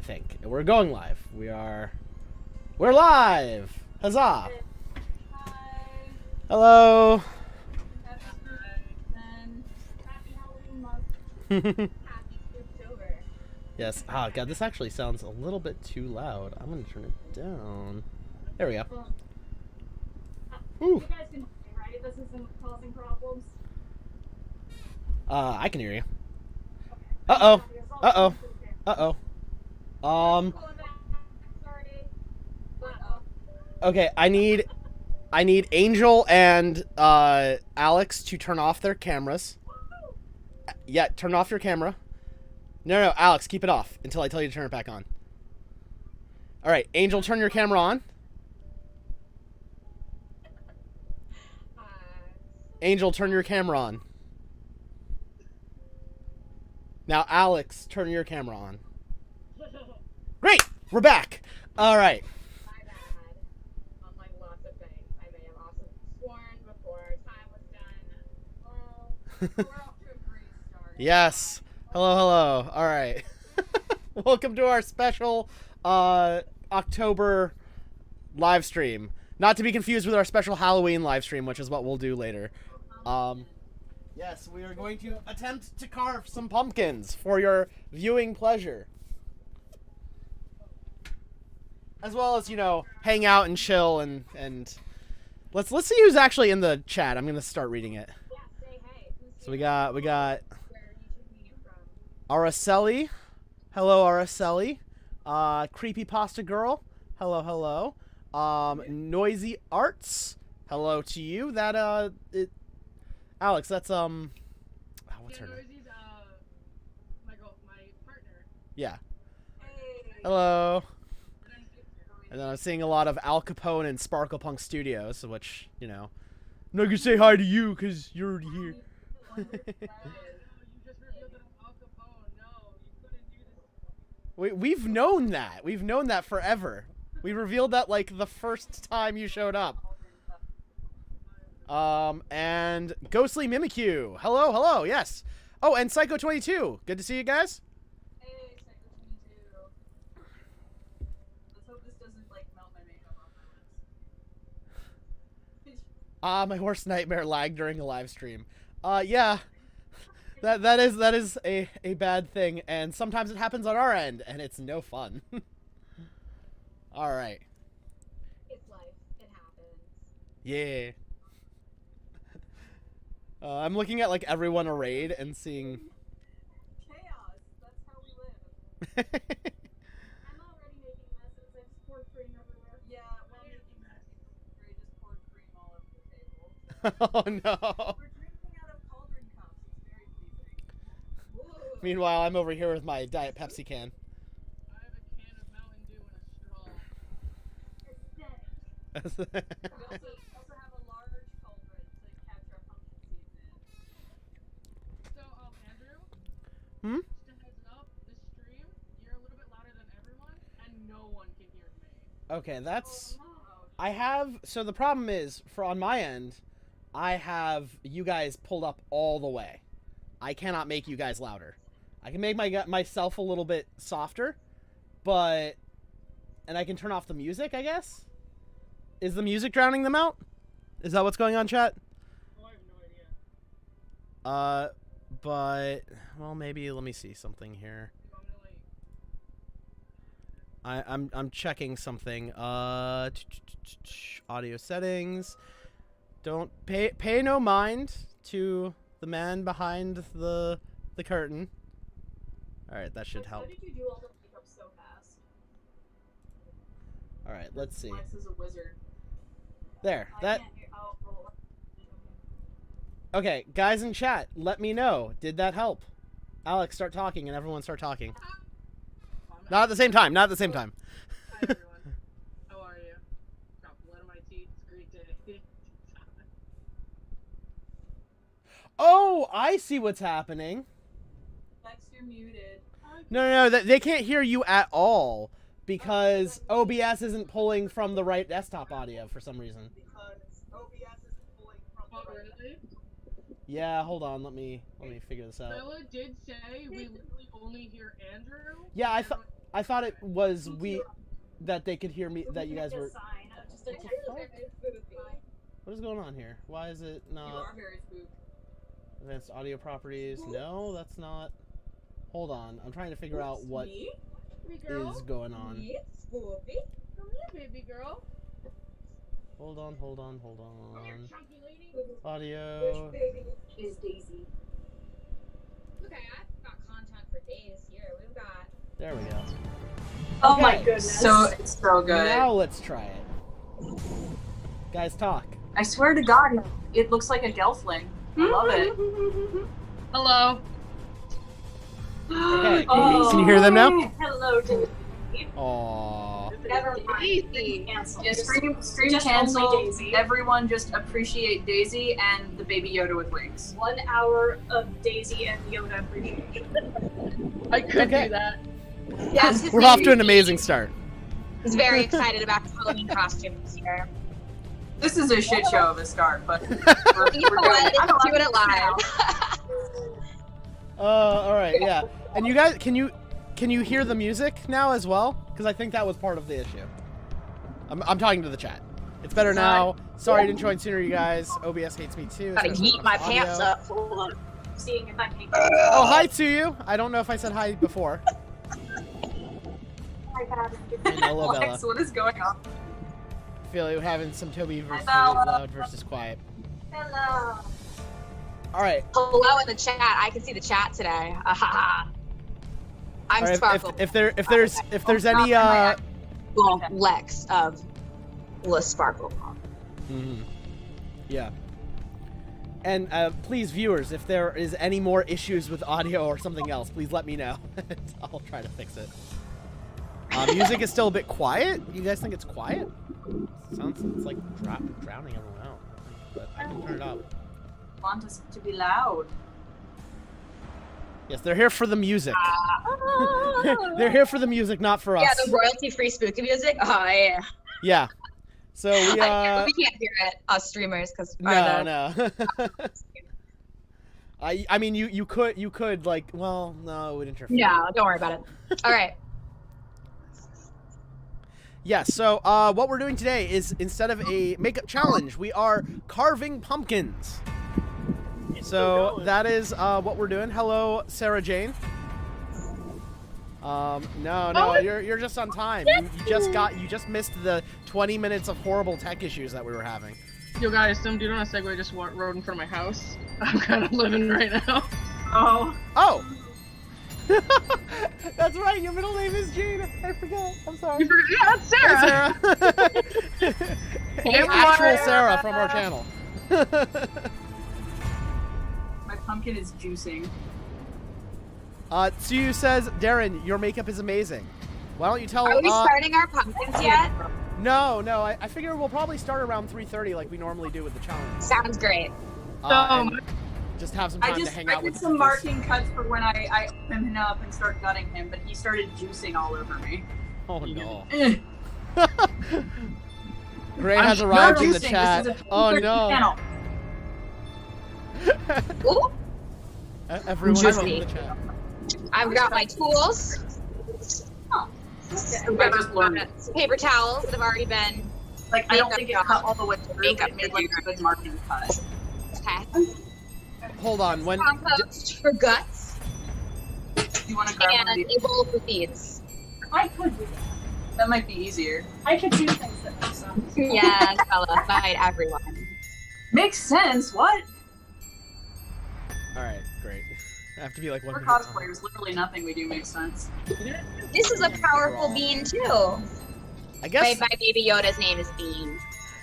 think. We're going live. We're live! Huzzah! Hi. Hello! Happy Halloween month. Happy October. Yes. Oh, God, this actually sounds a little bit too loud. I'm going to turn it down. There we go. You guys can hear me, right? This isn't causing problems. I can hear you. Okay. Uh-oh. Uh-oh. Uh-oh. Sorry. Okay, I need Angel and Alex to turn off their cameras. Yeah, turn off your camera. No, Alex, keep it off until I tell you to turn it back on. All right, Angel, turn your camera on. Angel, turn your camera on. Now, Alex, turn your camera on. Great! We're back! All right. My bad. Like lots of things. I may have also sworn before time was done. Well, we're off to a great start. Yes. Hello. All right. Welcome to our special October live stream. Not to be confused with our special Halloween live stream, which is what we'll do later. Yes, we are going to attempt to carve some pumpkins for your viewing pleasure. As well as, you know, hang out and chill and let's see who's actually in the chat. I'm going to start reading it. Yeah, say hey. So we got Where are you tuning in from? Araceli. Hello, Araceli. Creepypasta Girl. Hello. Noisy Arts. Hello to you. That Alex, that's what's her name? Noisy's my partner. Yeah. Hey. Hello. And then I'm seeing a lot of Al Capone and Sparklepunk Studios, which, you know, I'm not gonna say hi to you because you're already here. You just revealed that I'm Al Capone. No, you couldn't do this. We've known that. We've known that forever. We revealed that like the first time you showed up. And Ghostly Mimikyu. Hello, yes. Oh, and Psycho22. Good to see you guys. Hey, Psycho22. Let's hope this doesn't, like, melt my makeup off my lips. My worst nightmare lag during a live stream. Yeah. That is a bad thing, and sometimes it happens on our end, and it's no fun. Alright. It's life. It happens. Yeah. I'm looking at, like, everyone arrayed and seeing... Chaos. That's how we live. I'm already making messes. I just poured cream everywhere. Yeah, while making messes, Gray just poured cream all over the table. Oh, no. We're drinking out of cauldron cups. It's very pleasing. Whoa. Meanwhile, I'm over here with my Diet Pepsi can. I have a can of Mountain Dew and a straw. Aesthetic. We also have a large cauldron to catch our pumpkin seeds in. So, Andrew? Hmm? Just a heads up, this stream, you're a little bit louder than everyone, and no one can hear me. Okay, that's... Oh, no. I have... So the problem is, on my end, I have you guys pulled up all the way. I cannot make you guys louder. I can make myself a little bit softer, but... And I can turn off the music, I guess? Is the music drowning them out? Is that what's going on, chat? Oh, I have no idea. But... Well, maybe, let me see something here. You want me to, like... I'm checking something. Audio settings. Don't pay no mind to the man behind the curtain. All right, that should help. How did you do all the makeup so fast? All right, let's see. Max is a wizard. There. I That can't hear. Oh, roll. okay, guys in chat, let me know. Did that help? Alex, start talking and everyone start talking. Not at the same time. Not at the same time. Hi, everyone. How are you? Got blood on my teeth. It's a great day. Oh, I see what's happening. Max, you're muted. No, they can't hear you at all because OBS isn't pulling from the right desktop audio for some reason. Because OBS isn't pulling from Oh, the right. really? Yeah, hold on. Let me figure this out. Bella did say we literally only hear Andrew. Yeah, I thought it was that they could hear me, that you guys were... What is going on here? Why is it not... You are very spooked. Advanced audio properties. No, that's not... Hold on. I'm trying to figure out what is going on. Come here, baby girl. Hold on. Come here, chunky lady. Audio. Which baby is Daisy? Okay, I've got content for days here. We've got. There we go. Oh Okay. my goodness. It's so good. Now let's try it. Guys, talk. I swear to God, it looks like a gelfling. I love it. Hello. Okay. Can you hear them now? Hello, Daisy. Aww. Never mind. Daisy. Cancel. Yeah, stream Just cancel. only Daisy. Everyone just appreciate Daisy and the baby Yoda with wings. 1 hour of Daisy and Yoda appreciation. I could Okay. do that. Yes, We're off to an amazing start. He's very excited about his Halloween costume this year. This is a shit show of a start, but we're You know doing what? it. I'm Let's do loving it live. All right, yeah. And you guys, can you hear the music now as well? Because I think that was part of the issue. I'm talking to the chat. It's better now. Sorry I didn't join sooner, you guys. OBS hates me too. Gotta especially yeet with my audio. pants up. Hold on. Seeing if I can. Oh, hi to you. I don't know if I said hi before. Hi, God. And hello, Bella. Lex, what is going on? Feel like we're having some Toby versus Bella. loud versus quiet. Hello. All right. Hello in the chat. I can see the chat today. I'm All right, Sparkle. if there's any Well, Lex of Sparklepunk. Yeah. And please, viewers, if there is any more issues with audio or something else, please let me know. I'll try to fix it. Music is still a bit quiet. You guys think it's quiet? It's like drowning everyone out. But I can turn it up. Want us to be loud. Yes, they're here for the music. They're here for the music, not for us. Yeah, the royalty-free spooky music. Oh yeah. Yeah. So we We can't hear it, us streamers, because no. I mean you could like, well, no, it would interfere. No, don't worry about it. All right. Yeah, so what we're doing today is, instead of a makeup challenge, we are carving pumpkins. So that is what we're doing. Hello, Sarah Jane. No, you're just on time. You just missed the 20 minutes of horrible tech issues that we were having. Yo guys, some dude on a Segway just rode in front of my house. I'm kind of living right now. Oh. Oh! That's right, your middle name is Jane. I forgot. I'm sorry. You forgot? Yeah, that's Sarah. Hey, Sarah. Hey, Actual everyone. Sarah from our channel. My pumpkin is juicing. Tsuyu says, Darren, your makeup is amazing. Why don't you tell... Are we starting our pumpkins yet? No, I figure we'll probably start around 3:30 like we normally do with the challenge. Sounds great. And just have some time to hang out I with did some the marking cuts for when I open him up and start gutting him, but he started juicing all over me. Oh no. Eh. Gray I'm has not arrived in the juicing, chat. this is a Oh 2:30 no. channel. Ooh, Everyone is in Juicy. the chat. I've got my tools. Huh. I've got some paper towels that have already been. Like, I don't think it cut all the way through, Makeup but it made like a good marking cut. Okay. Hold on. When Compost for guts You want to grab one of and these? a bowl for seeds. I could do that. That might be easier. I could do things that make sense. Yes, Bella, fight everyone. Makes sense, what? All right, great. I have to be like one We're minute. cosplayers, literally nothing we do makes sense. This is a powerful bean too. I guess. My baby Yoda's name is Bean.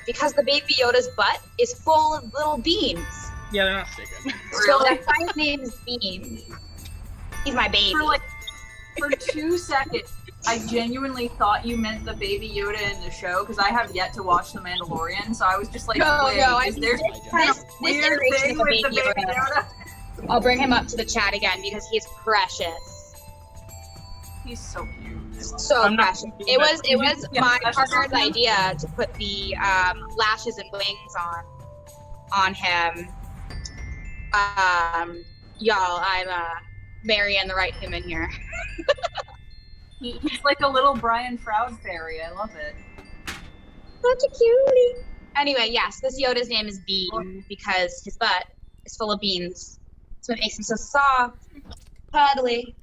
Because the baby Yoda's butt is full of little beans. Yeah, they're not sticking. So that's why his name is Bean. He's my baby. For 2 seconds, I genuinely thought you meant the baby Yoda in the show, because I have yet to watch The Mandalorian, so I was just like, No, wait, no, is there this weird iteration thing of the with the baby baby Yoda. Yoda? I'll bring him up to the chat again because he's precious. He's so cute. So I'm not precious. gonna do It that. was Yeah, my precious partner's on him. idea to put the lashes and wings on him. Y'all, I'm marrying the right human here. He's like a little Brian Froud fairy. I love it. Such a cutie. Anyway, yes, this Yoda's name is Bean because his butt is full of beans. That's what makes him so soft, cuddly,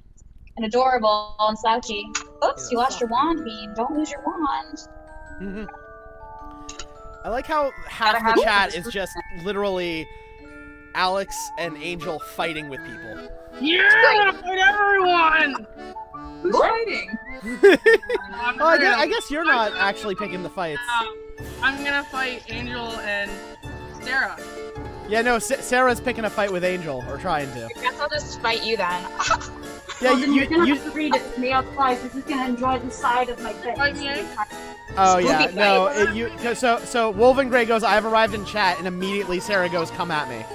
and adorable and slouchy. Oops, you lost your wand, Bean. Don't lose your wand. I like how half the chat is just literally Alex and Angel fighting with people. Yeah, I'm gonna fight everyone! Who's fighting? Oh, I guess you're not actually picking the fights. I'm gonna fight Angel and Sarah. Yeah, no, Sarah's picking a fight with Angel, or trying to. I guess I'll just fight you then. Yeah, Well, then you're gonna have to read it to me outside. This is gonna enjoy the side of my face. Fight me, eh? Oh yeah, Spooky no, so Wulvengrey goes, I've arrived in chat, and immediately Sarah goes, come at me.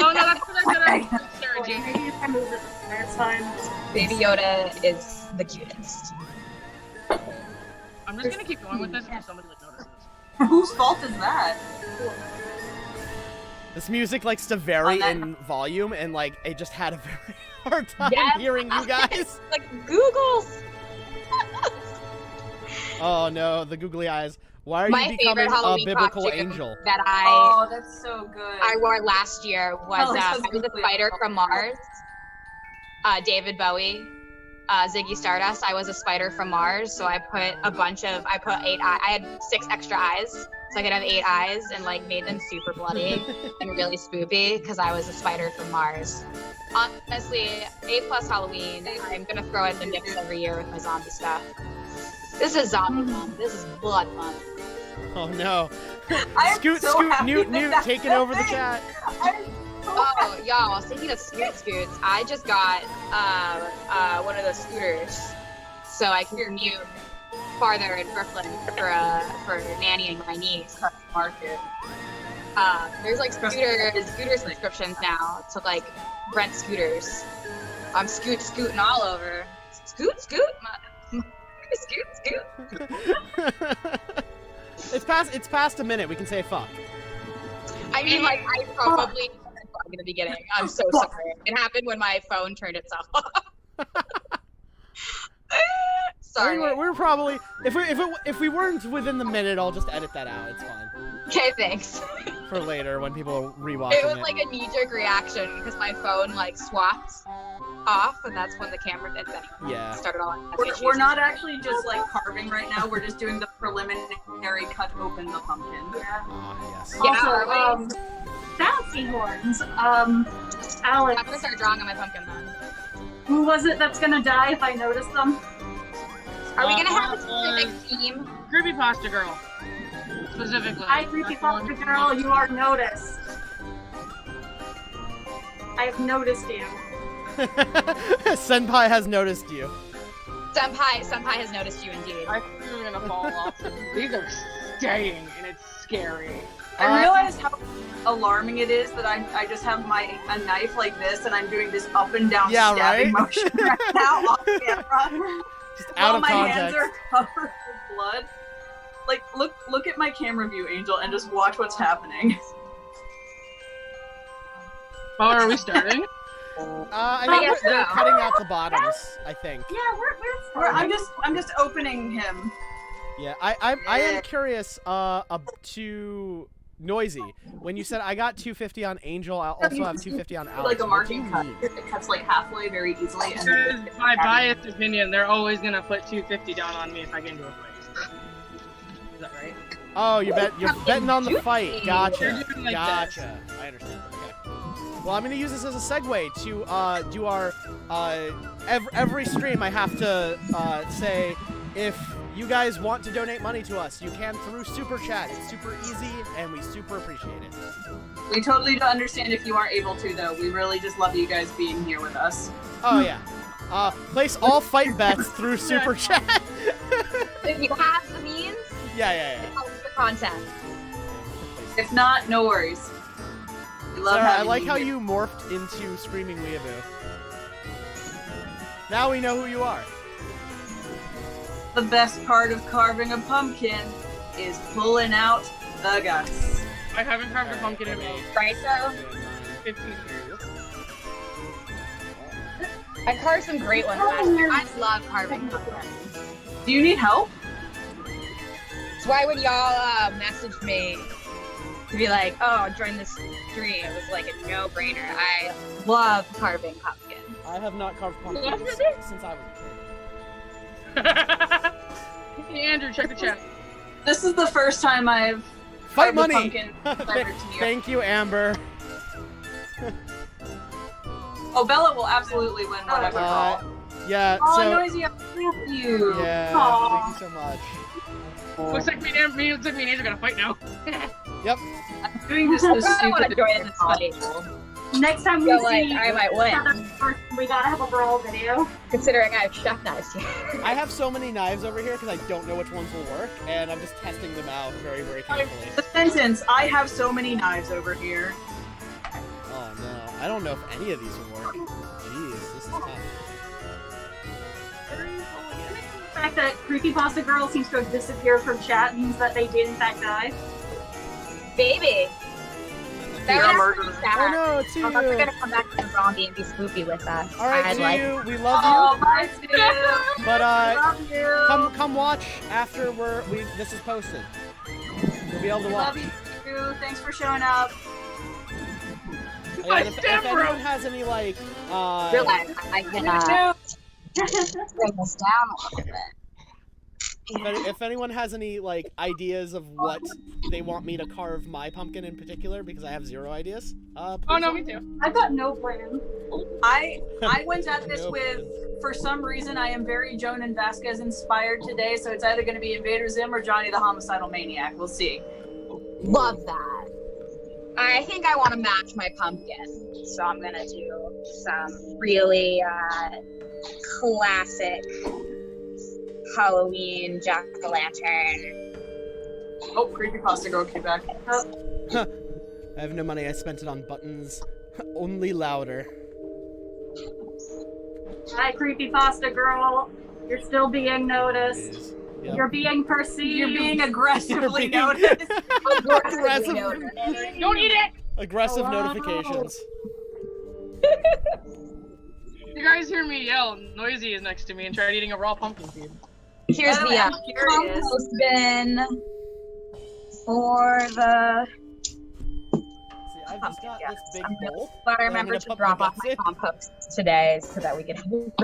Oh no, that's what I said. Sarah Jane. Maybe if I move it, it's fine. Baby Yoda is the cutest. I'm just gonna keep going with this until somebody like notices. Whose fault is that? This music likes to vary in volume, and like it just had a very hard time Yes. hearing you guys. Like Google's. Oh no, the googly eyes. Why are My you becoming favorite a Halloween biblical costume angel? that Oh, that's so good. I wore last year was Oh, I so was a goofy. spider from Mars. David Bowie, Ziggy Stardust. I was a spider from Mars, so I put 8 eyes. I had 6 extra eyes, so I could have 8 eyes, and like made them super bloody and really spoopy because I was a spider from Mars. Honestly, A+ Halloween. I'm gonna throw it in the mix every year with my zombie stuff. This is zombie month. This is blood month. Oh no. I'm Scoot, so Scoot, happy Newt, that Newt, that's taking the over the thing. chat. I'm so Oh, y'all, speaking of scoots, I just got one of those scooters so I can commute farther in Brooklyn for nannying my niece. market. There's like scooter subscriptions now to like rent scooters. I'm scooting all over. Scoot. It's past a minute. We can say fuck. I mean, like, I probably said fuck in the beginning. I'm so sorry. It happened when my phone turned itself off. Sorry. I mean, we're probably if we weren't within the minute, I'll just edit that out. It's fine Okay, thanks. for later when people are rewatching It was like a knee-jerk reaction because my phone like swapped off, and that's when the camera Yeah. started on. We're not actually just like carving right now. We're just doing the preliminary cut open the pumpkin. Yes. Also, bouncy horns. Alex, I'm gonna start drawing on my pumpkin then. who was it that's gonna die if I notice them? Are we gonna have a specific theme? Creepypasta girl. Specifically. Hi, Creepypasta Girl, you are noticed. I have noticed you. Senpai has noticed you. Senpai has noticed you indeed. I think they're gonna fall off. These are staying, and it's scary. I realized how alarming it is that I just have a knife like this and I'm doing this up and down stabbing motion right now off camera. Just out of my context. hands are covered with blood. Like, look at my camera view, Angel, and just watch what's happening. Oh, are we starting? I think guess we're so. cutting out the bottoms. I think. Yeah, we're I'm just opening him. Yeah, I am curious. To Noisy. When you said I got 250 on Angel, I'll also have 250 on Alex. Like a What do you marking cut. need? It cuts like halfway very easily. And Because my biased opinion, they're always gonna put 250 down on me if I get into a fight. Is that right? Oh, you're betting on the fight. You're Gotcha. doing like Gotcha. I understand. Okay. Well, I'm gonna use this as a segue to do our every stream. I have to say, if you guys want to donate money to us, you can through Super Chat. It's super easy, and we super appreciate it. we totally don't understand if you aren't able to, though. We really just love you guys being here with us. Oh yeah. Place all fight bets through Super Chat. If you have the means, Yeah. it helps the content. If not, no worries. We love Sarah, I having like you how here. you morphed into Screaming Weeaboo. Now we know who you are. The best part of carving a pumpkin is pulling out the guts. I haven't carved a pumpkin in Right, so? 15 years. I carved some great ones last year. I love carving pumpkins. Do you need help? So why would y'all message me to be like, oh, join this stream? It was like a no-brainer. I love carving pumpkins. I have not carved pumpkins since I was a kid. Hey, Andrew, check the chat. This is the first time I've Fight carved a money! pumpkin delivered to you. Thank you, Amber. Oh, Bella will absolutely win whatever call. Yeah, Oh, so... Noisy, I love you. Yeah, Aw. thank you so much. Looks like me and Andrew gotta fight now. Yep. I'm doing this as I want to stupid join in this fight. Next time we Feel like see I might each win. other in person, we gotta have a brawl video. Considering I have chef knives here. I have so many knives over here because I don't know which ones will work, and I'm just testing them out very, very carefully. The sentence, I have so many knives over here. Oh no, I don't know if any of these will work. Jeez, this is tough. The fact that Creepypasta Girl seems to have disappeared from chat means that they did in fact die. Baby. That You're would murdered. actually be Oh sad. no, to Unless they're you! gonna come back as a zombie and be spoopy with us. Alright, I'd to like you, we love Oh, you, bye, Stu. but Love you. come watch after this is posted. You'll be able to watch. Love you, Stu. Thanks for showing up. And if anyone has any like realize I can bring this down a little bit. if anyone has any like ideas of what they want me to carve my pumpkin in particular, because I have zero ideas. Oh no, me too. I've got no plan. I went at this No with, plans. for some reason, I am very Joan and Vasquez inspired today, so it's either going to be Invader Zim or Johnny the Homicidal Maniac. We'll see. Love that. I think I want to match my pumpkin, so I'm gonna do some really classic Halloween jack-o'-lantern. Oh, Creepypasta Girl came back. I have no money. I spent it on buttons. Only louder. Hi, Creepypasta Girl. You're still being noticed. Jeez. Yep. You're being perceived. You're being aggressively You're being- noticed. Aggressive, Don't eat it! aggressive Hello? notifications. You guys hear me yell, Noisy is next to me and tried eating a raw pumpkin seed. Here's By the the way, I'm curious. compost bin for the. See, I've just got this big bowl. But I that I'm remember gonna to put drop my off guts my in. compost today so that we can. I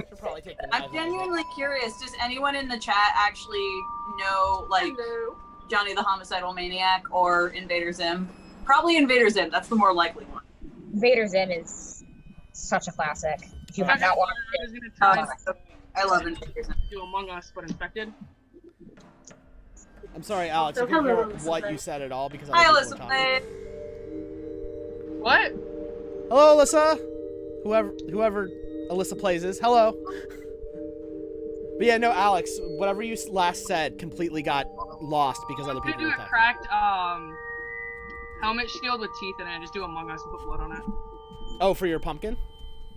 should probably take the knife I'm out. genuinely curious. Does anyone in the chat actually know, like, Hello. Johnny the Homicidal Maniac or Invader Zim? Probably Invader Zim. That's the more likely one. Vader Zim is such a classic. If you have not watched I was it, gonna try I love Invader Zim. to do Among Us, but infected. I'm sorry, Alex. So I couldn't hear hello, what Alyssa. you said at all because Hi, other Alyssa. people were talking. What? Hello, Alyssa. Whoever Alyssa plays is. Hello. But yeah, no, Alex. Whatever you last said completely got lost because other I'm gonna people do were a talking. cracked helmet shield with teeth in it and just do Among Us and put blood on it. Oh, for your pumpkin?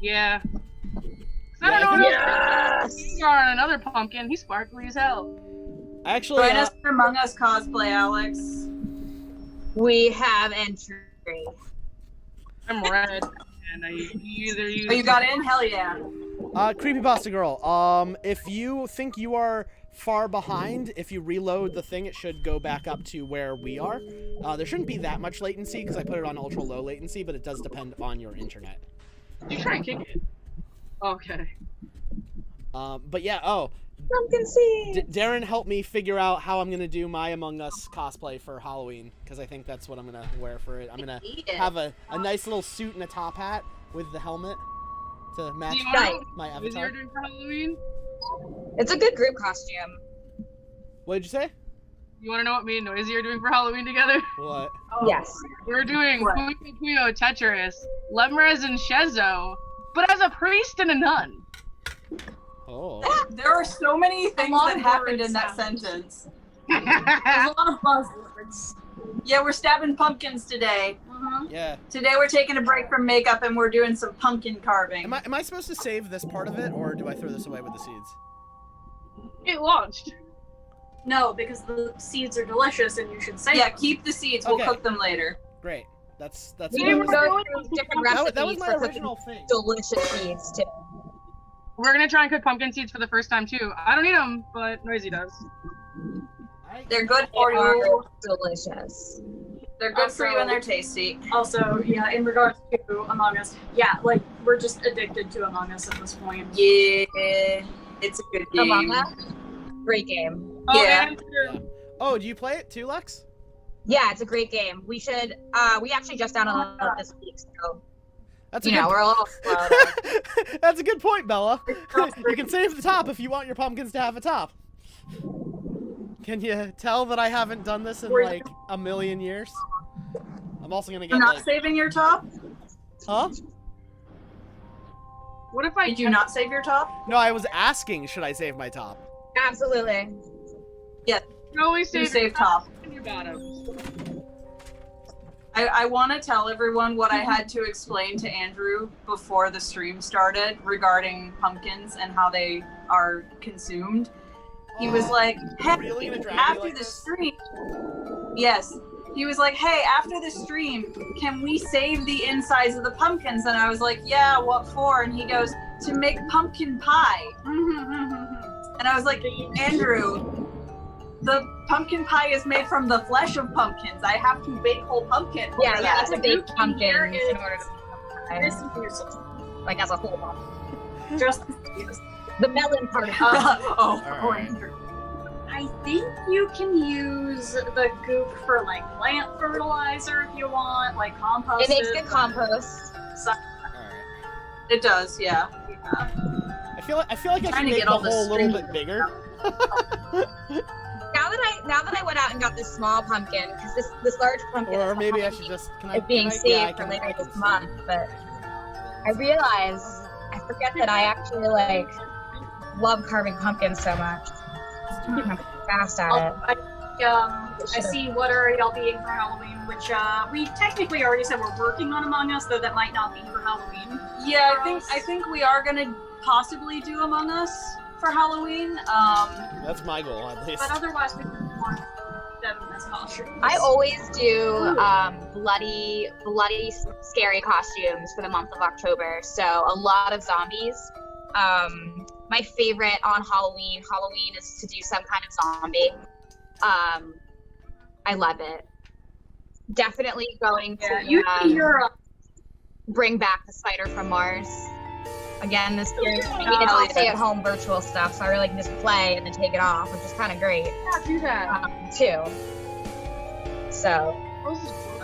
Yeah. Yeah, I don't know what Yes! else. You are on another pumpkin. He's sparkly as hell. Actually, Join us for Among Us cosplay, Alex. We have entry. I'm red, and I either use. Oh, you got in? Hell yeah. Creepypasta Girl. If you think you are far behind, if you reload the thing, it should go back up to where we are. There shouldn't be that much latency because I put it on ultra low latency, but it does depend on your internet. You try and kick it. Okay. But yeah, Pumpkin seed. Darren helped me figure out how I'm gonna do my Among Us cosplay for Halloween because I think that's what I'm gonna wear for it. I'm gonna Eat it. have a nice little suit and a top hat with the helmet to match Do you wanna know my what you're avatar. doing for Halloween? It's a good group costume. What did you say? You want to know what me and Noisy are doing for Halloween together? What? Yes. We're doing What? Puyo Puyo Tetris, Lemrez and Shezo, but as a priest and a nun. Oh. There are so many things lot that of happened words in that sound. sentence. There's a lot of buzzwords. Yeah, we're stabbing pumpkins today. Yeah. Today we're taking a break from makeup and we're doing some pumpkin carving. Am I supposed to save this part of it or do I throw this away with the seeds? It launched. No, because the seeds are delicious and you should save Yeah, them. keep the seeds. We'll Okay. cook them later. Great. That's We what I didn't was- go through different recipes that was my for original thing. delicious seeds too. We're gonna try and cook pumpkin seeds for the first time too. I don't eat them, but Noisy does. They're good for They are you. delicious. They're good for you and they're tasty. Also, yeah, in regards to Among Us, yeah, like we're just addicted to Among Us at this point. Yeah, it's a good game. Among Us, great game. Oh, Yeah. and Yeah. Oh, do you play it too, Lex? Yeah, it's a great game. We should. We actually just downloaded it this week, so That's a you know good. we're a little slow. That's a good point, Bella. You can save the top if you want your pumpkins to have a top. Can you tell that I haven't done this in like a million years? I'm also gonna get You're not like, saving your top? huh? what if I Did you not save your top? No, I was asking, should I save my top? Absolutely. Yes. You always You save save top. your bottoms. I want to tell everyone what I had to explain to Andrew before the stream started regarding pumpkins and how they are consumed. He was like, hey, Really gonna drag me after like the this? stream. Yes. He was like, hey, after the stream, can we save the insides of the pumpkins? And I was like, yeah, what for? And he goes, to make pumpkin pie. And I was like, Andrew, the pumpkin pie is made from the flesh of pumpkins. I have to bake whole pumpkin. for Yeah, that. it's a baked pumpkin Here in is- order to This is like as a whole pumpkin. just. The melon part. Oh, Alright. Andrew. I think you can use the goop for like plant fertilizer if you want, like compost. It makes good compost. Alright. It does, yeah. I feel like I Trying should to make get the all this hole a little string- bit bigger. Now that I went out and got this small pumpkin, because this large pumpkin Or is maybe I behind should me, just. Can is being can I, yeah, I saved for can- later I can this see. month, but I realized I forget that I actually like love carving pumpkins so much. I'm fast at it. I see what are y'all being for Halloween, which we technically already said we're working on Among Us, though that might not be for Halloween. Yeah, I think we are gonna possibly do Among Us for Halloween. That's my goal, at least. But otherwise, we want them as costumes. I always do bloody, scary costumes for the month of October. So a lot of zombies. My favorite on Halloween is to do some kind of zombie. I love it. Definitely going Yeah, to you're bring back the spider from Mars. Again, this year, I mean, it's Oh, all yeah. stay-at-home virtual stuff, so I really can just play and then take it off, which is kind of great Yeah, do that. too. So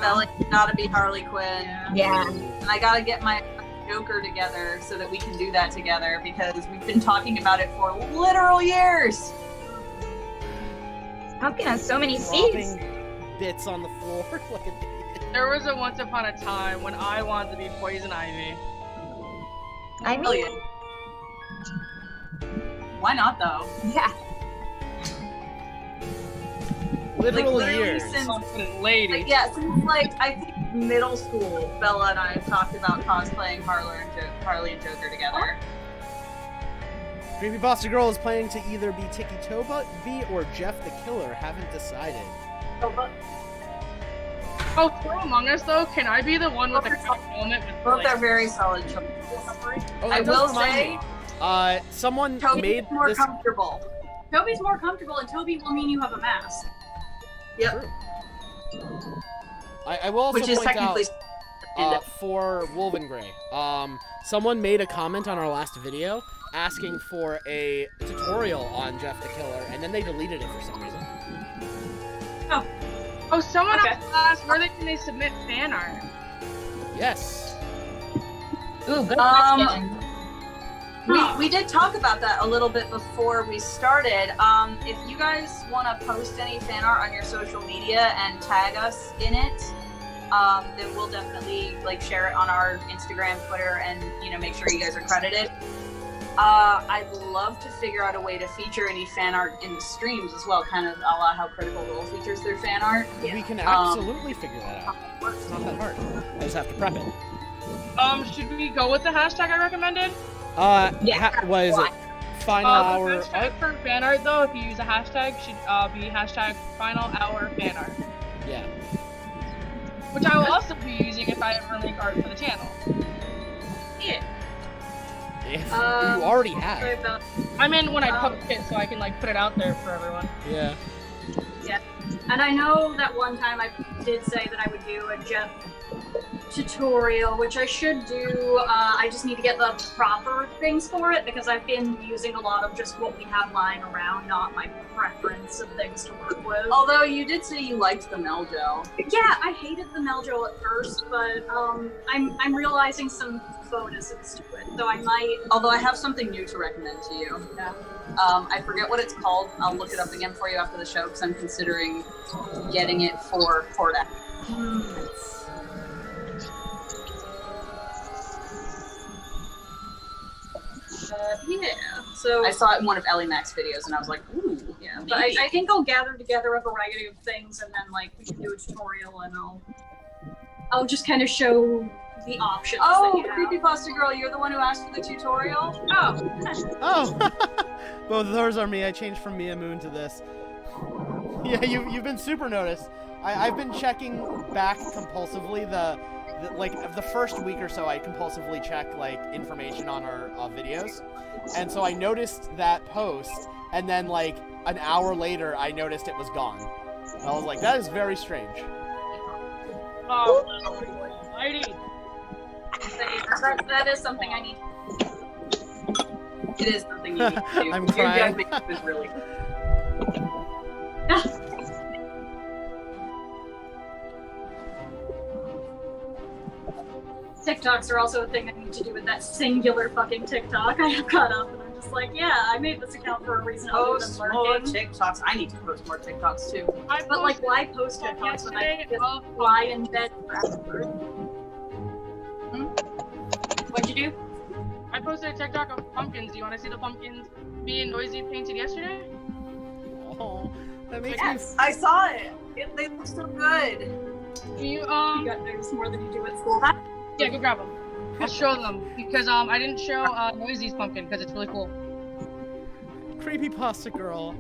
Bella, you gotta be Harley Quinn. yeah. And I gotta get my Joker together so that we can do that together because we've been talking about it for literal years. Pumpkin has so many seeds. Dropping bits on the floor like an idiot. There was a once upon a time when I wanted to be Poison Ivy. I mean, Brilliant. Why not though? yeah. Literal literally years. since Confident lady. Like, yeah, since like I think middle school, Bella and I have talked about cosplaying Harley and Joker together. Creepy Pasta Girl is planning to either be Tiki Toba or Jeff the Killer. Haven't decided. Oh, for Among Us though, can I be the one with the cow helmet with Both like, are very solid choices. Oh, I that does will remind say, me. Someone Toby's made more this. comfortable. Toby's more comfortable, and Toby will mean you have a mask. Yep. I will also Which is point out technically for Wulvengrey. Someone made a comment on our last video asking for a tutorial on Jeff the Killer, and then they deleted it for some reason. Oh, someone Okay. asked where can they submit fan art? Yes. Ooh, good Um, question. We did talk about that a little bit before we started. If you guys want to post any fan art on your social media and tag us in it, then we'll definitely like share it on our Instagram, Twitter, and make sure you guys are credited. I'd love to figure out a way to feature any fan art in the streams as well, kind of a la how Critical Role features their fan art. We can absolutely figure that out. It's not that hard. I just have to prep it. Should we go with the hashtag I recommended? Yeah. What is it? Final The hour hashtag art? for fan art though, if you use a hashtag, should be hashtag final hour fan art. Yeah. Which I will also be using if I ever make art for the channel. Yeah. If you already have. Sorry about. I mean, when I post it, so I can like put it out there for everyone. Yeah. Yeah. And I know that one time I did say that I would do a Jeff tutorial, which I should do. I just need to get the proper things for it because I've been using a lot of just what we have lying around, not my preference of things to work with. Although you did say you liked the Mel Gel. Yeah, I hated the Melgel at first, but I'm realizing some bonuses to it, so I might. Although I have something new to recommend to you. Yeah. I forget what it's called. I'll look it up again for you after the show because I'm considering getting it for Corda. Yeah, so I saw it in one of Ellie Mac's videos and I was like, ooh, yeah, but I think I'll gather together a variety of things and then like we can do a tutorial and I'll just kind of show the options. Oh, that you have. Creepypasta Girl, you're the one who asked for the tutorial? Oh. Oh! Both of those are me. I changed from Mia Moon to this. Yeah, you've been super noticed. I've been checking back compulsively the first week or so I compulsively check like information on our videos. And so I noticed that post and then like an hour later I noticed it was gone. I was like, that is very strange. Oh, mighty. That is something I need. It is something you need to do. I'm Your crying. death is really TikToks are also a thing I need to do with that singular fucking TikTok I have caught up, and I'm just like, yeah, I made this account for a reason other post than more lurking. TikToks. I need to post more TikToks too. But like, why post TikToks when I can just lie in bed forever? What'd you do? I posted a TikTok of pumpkins. Do you want to see the pumpkins me and Noisy painted yesterday? Oh, that makes Yes. I saw it. They look so good. Can you You got noticed more than you do at school. yeah, go grab them. I'll show them because I didn't show Noisy's pumpkin because it's really cool. me Creepypasta Girl.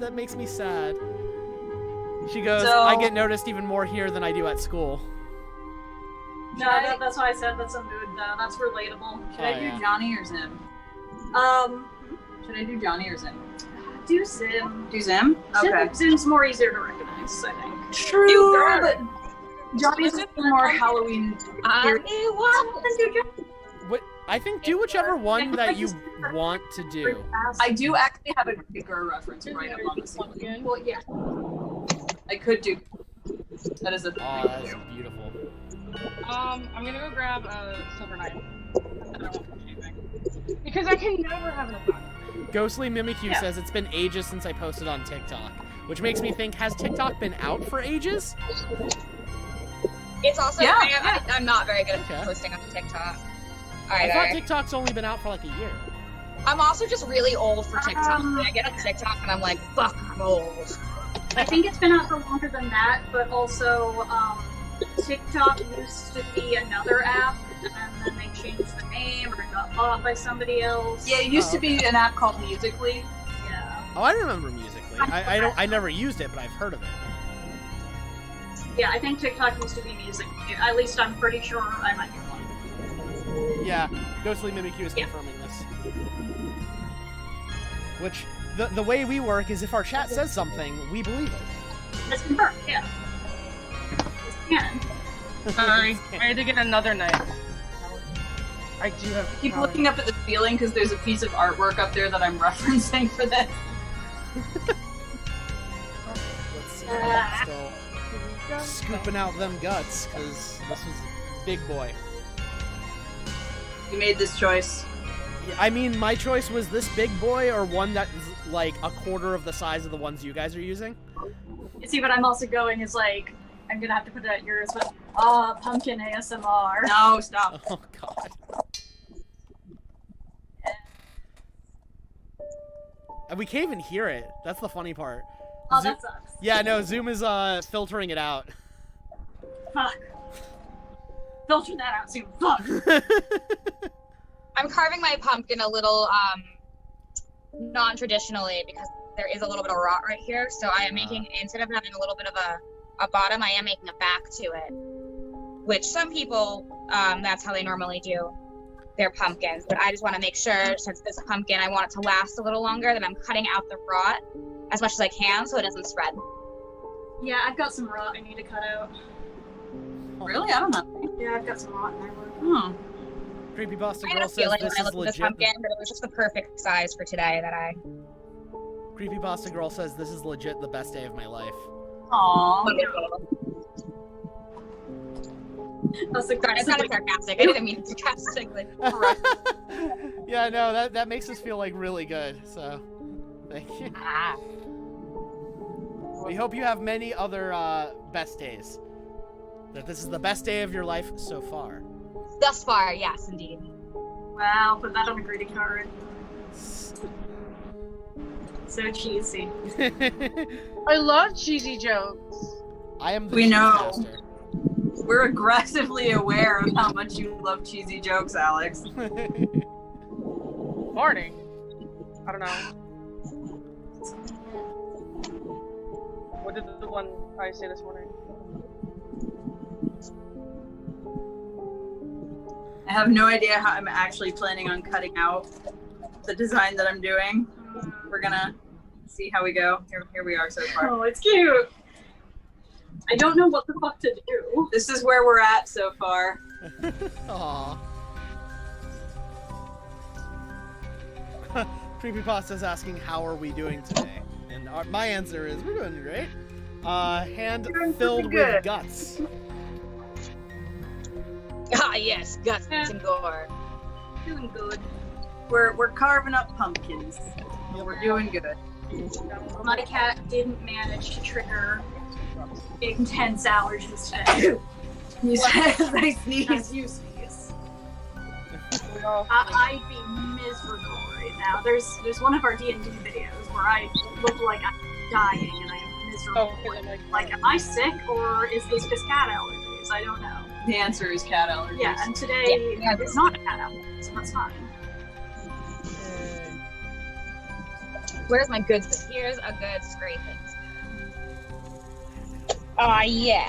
That makes me sad. She goes, So- I get noticed even more here than I do at school. No, that's why I said that's a mood, though. That's relatable. Should I Oh, do yeah. Johnny or Zim? Should I do Johnny or Zim? Do Zim. Do Zim? Okay. Zim's more easier to recognize, I think. True, but Johnny's is more Halloween. What? I think do whichever one that you want to do. I do actually have a bigger reference right up on the ceiling. Pumpkin. Well, yeah. I could do. That is a thing. Oh, that's beautiful. I'm gonna go grab a silver knife. I don't want anything. Because I can never have enough time. Ghostly Mimikyu says it's been ages since I posted on TikTok, which makes me think, has TikTok been out for ages? It's also Yeah, I'm not very good at Okay. posting on TikTok. I Alright, thought alright. TikTok's only been out for like a year. I'm also just really old for TikTok. I get on TikTok and I'm like, fuck, I'm old. I think it's been out for longer than that, but also, TikTok used to be another app, and then they changed the name, or it got bought by somebody else. Yeah, it used to be an app called Musically. Yeah. Oh, I remember Musically. I never used it, but I've heard of it. Yeah, I think TikTok used to be music. At least I'm pretty sure I might be wrong. Yeah, Ghostly Mimikyu is Yeah. confirming this. Which, the way we work is if our chat says something, we believe it. That's confirmed, yeah. It's canon. Sorry, I had to get another knife. I do have. Keep looking up at the ceiling because there's a piece of artwork up there that I'm referencing for this. Let's see. Still scooping out them guts, because this was big boy. You made this choice. I mean, my choice was this big boy or one that is like a quarter of the size of the ones you guys are using. You see, what I'm also going is like, I'm gonna have to put it at yours, but pumpkin ASMR. No, stop. Oh god. And we can't even hear it. That's the funny part. Oh, Zo- that sucks. Yeah, no, Zoom is filtering it out. Fuck. Filter that out soon. Fuck. I'm carving my pumpkin a little non-traditionally because there is a little bit of rot right here. So I am making, instead of having a little bit of a bottom, I am making a back to it. Which some people, that's how they normally do. they're pumpkins, but I just want to make sure, since this pumpkin, I want it to last a little longer, that I'm cutting out the rot as much as I can so it doesn't spread. Yeah, I've got some rot I need to cut out. Really? I don't know. Yeah, I've got some rot in my work. Hmm. Creepypasta I had girl a says feeling this when I is looked at this legit. pumpkin, but it was just the perfect size for today that I... Creepypasta girl says this is legit the best day of my life. Aww. That's Sorry, it's not sarcastic. I didn't mean it sarcastically. Yeah, no, that makes us feel like really good. So, thank you. Ah. We hope you have many other best days. That this is the best day of your life so far. Thus far, yes, indeed. Wow, put that on a greeting card. So cheesy. I love cheesy jokes. I am the We know. cheese master. We're aggressively aware of how much you love cheesy jokes, Alex. Morning. I don't know. What did the one I say this morning? I have no idea how I'm actually planning on cutting out the design that I'm doing. We're gonna see how we go. Here we are so far. Oh, it's cute. I don't know what the fuck to do. This is where we're at so far. Aww. Creepypasta's asking how are we doing today, and my answer is we're doing great. Hand Doing filled pretty with good. guts. Ah, yes, guts and gore. Doing good. We're carving up pumpkins. We're doing good. My cat didn't manage to trigger intense allergies today. You said as I sneeze. As you sneeze. We all I'd be miserable right now. There's one of our D&D videos where I look like I'm dying and I am miserable. Oh, okay, Like, am I sick or is this just cat allergies? I don't know. The answer is cat allergies. Yeah, and today Yeah. it's not a cat allergy, so that's fine. Where's my goods? Here's a good scraping. Yeah.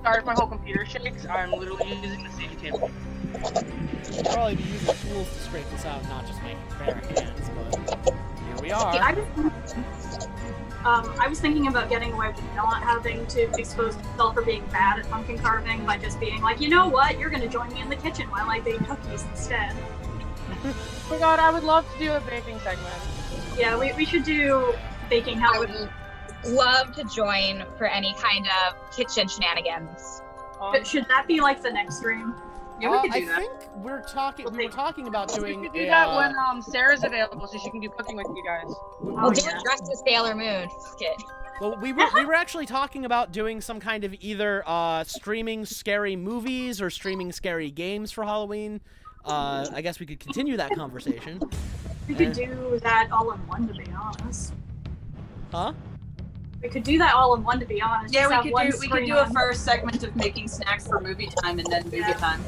sorry if my whole computer shakes. I'm literally using the safety table. I'll probably be using tools to scrape this out, not just my bare hands, but here we are. See, I was thinking about getting away with not having to expose myself for being bad at pumpkin carving by just being like, you know what, you're gonna join me in the kitchen while I bake cookies instead. Oh my god, I would love to do a baking segment. Yeah, we should do baking I would Halloween. love to join for any kind of kitchen shenanigans. But should that be like the next stream? Yeah, we could I do that. think we were talking about We doing could do a, that when Sarah's available so she can do cooking with you guys. We'll do yeah. it dressed as Sailor Moon. Fuck it. well, we were actually talking about doing some kind of either streaming scary movies or streaming scary games for Halloween. I guess we could continue that conversation. We could do that all in one, to be honest. Huh? We could do that all in one, to be honest. Yeah, Just have we one could do screen a on. first segment of making snacks for movie time and then movie Yeah. time.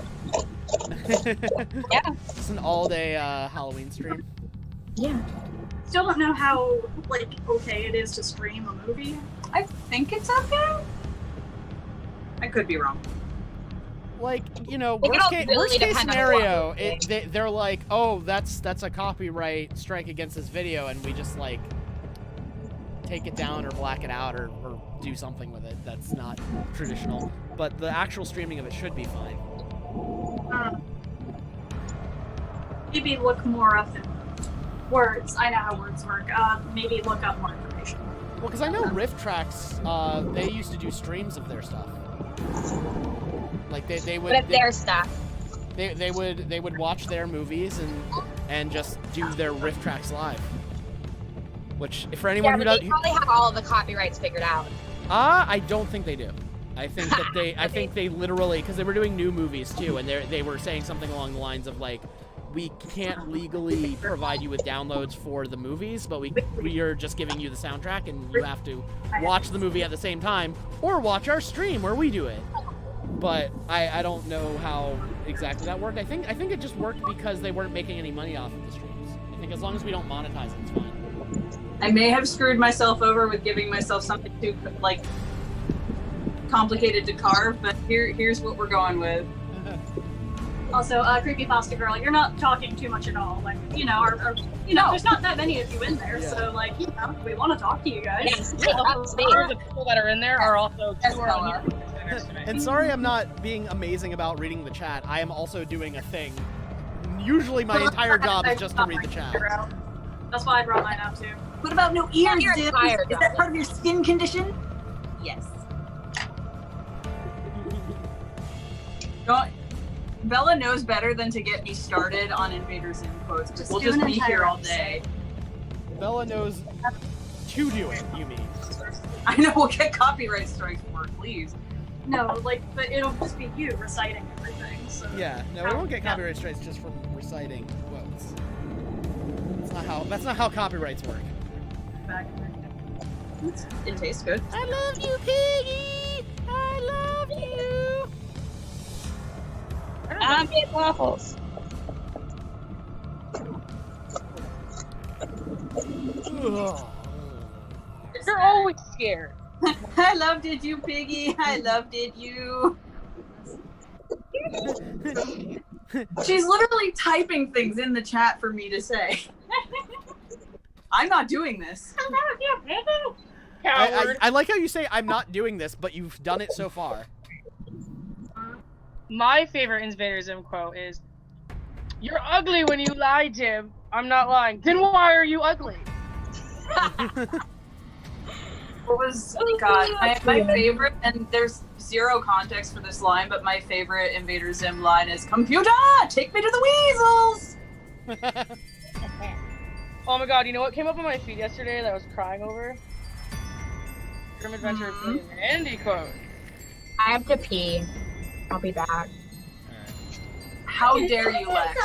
Yeah. It's an all-day Halloween stream. Yeah. Still don't know how okay it is to stream a movie. I think it's okay. I could be wrong. Like, you know, It can all really worst case depend on scenario, what they're like, oh, that's a copyright strike against this video, and we just like take it down or black it out or do something with it that's not traditional. But the actual streaming of it should be fine. Maybe look more up in words. I know how words work. Maybe look up more information. Well, because I know Rift Tracks, they used to do streams of their stuff. Like they would. But it's their stuff. They would watch their movies and just do their Rift Tracks live. Which, for anyone Yeah, who but does, they probably have all of the copyrights figured out. I don't think they do. I think that I think they literally, because they were doing new movies too, and they were saying something along the lines of like, we can't legally provide you with downloads for the movies, but we are just giving you the soundtrack, and you have to watch the movie at the same time, or watch our stream where we do it. But I don't know how exactly that worked. I think it just worked because they weren't making any money off of the streams. I think as long as we don't monetize it, it's fine. I may have screwed myself over with giving myself something too complicated to carve, but here's what we're going with. Also, creepypasta girl, you're not talking too much at all. Like, there's not that many of you in there, so like, we want to talk to you guys. Yes, Also, the people that are in there are also two are on here next to me. And sorry I'm not being amazing about reading the chat. I am also doing a thing. Usually my entire job is just to read the chat. That's why I brought mine out too. What about no ears, You're Dim? tired, Is that part of your skin condition? Yes. Bella knows better than to get me started on Invader Zim quotes. We'll just be here all day. Bella knows to do it, you mean. I know, we'll get copyright strikes for it, please. No, like, but it'll just be you reciting everything. So. Yeah, no, we won't get copyright strikes just from reciting quotes. That's not how copyrights work. It tastes good. I love you, Piggy! I love you! I'm getting waffles. Ugh. You're always scared. I loved it, you piggy. I loved it, you. She's literally typing things in the chat for me to say. I'm not doing this. Coward. I like how you say I'm not doing this, but you've done it so far. My favorite Invader Zim quote is, "You're ugly when you lie, Tim." I'm not lying. Then why are you ugly? What was, God, my favorite, and there's zero context for this line, but my favorite Invader Zim line is, "Computer, take me to the weasels!" Oh my god, you know what came up on my feed yesterday that I was crying over? Grim Adventure of Andy quote. I have to pee. I'll be back. How dare you, Lex?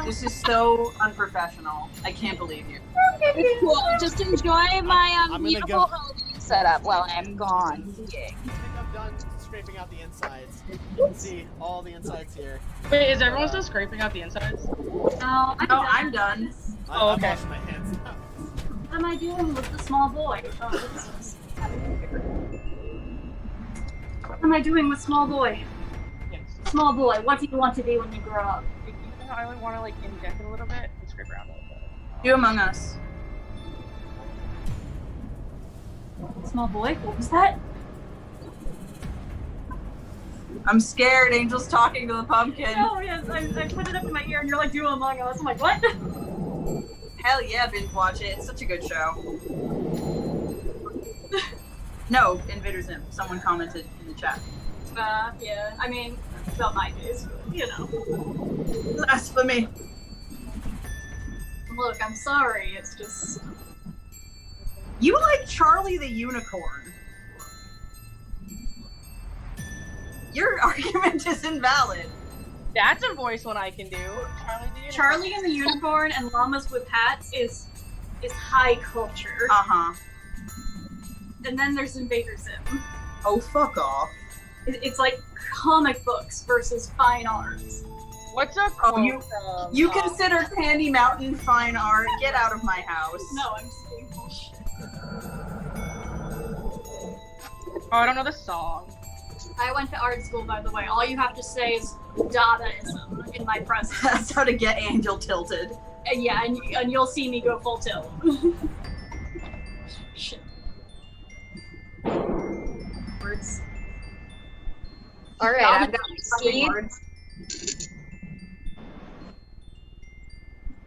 This is so unprofessional. I can't believe you. It's cool. Just enjoy my I'm gonna beautiful go. home setup while I'm gone. I think I'm done scraping out the insides. You can see all the insides here. Wait, is everyone still scraping out the insides? No, I'm done. Oh, okay. I'm washing my hands now. What am I doing with the small boy? What am I doing with small boy? Yes. Small boy, what do you want to be when you grow up? I want to like inject it a little bit and scrape around a little bit. Do Among Us. Small boy, what was that? I'm scared. Angel's talking to the pumpkin. Oh yes, I put it up in my ear and you're like, do Among Us. I'm like, what? Hell yeah, binge watch it. It's such a good show. No, Invader Zim. Someone commented in the chat. Yeah, I mean, about my days, you know. Blasphemy. Look, I'm sorry, it's just... You like Charlie the Unicorn. Your argument is invalid. That's a voice one I can do. Charlie and the Unicorn and Llamas with Hats is high culture. Uh-huh. And then there's Invader Zim. Oh, fuck off. It's like comic books versus fine arts. What's up? Oh, you consider Candy Mountain fine art? Get out of my house. No, I'm saying bullshit. Oh, I don't know the song. I went to art school, by the way. All you have to say is Dadaism in my presence. That's how to get Angel tilted. And yeah, and you'll see me go full tilt. Shit. Words. All right, I've got my seed.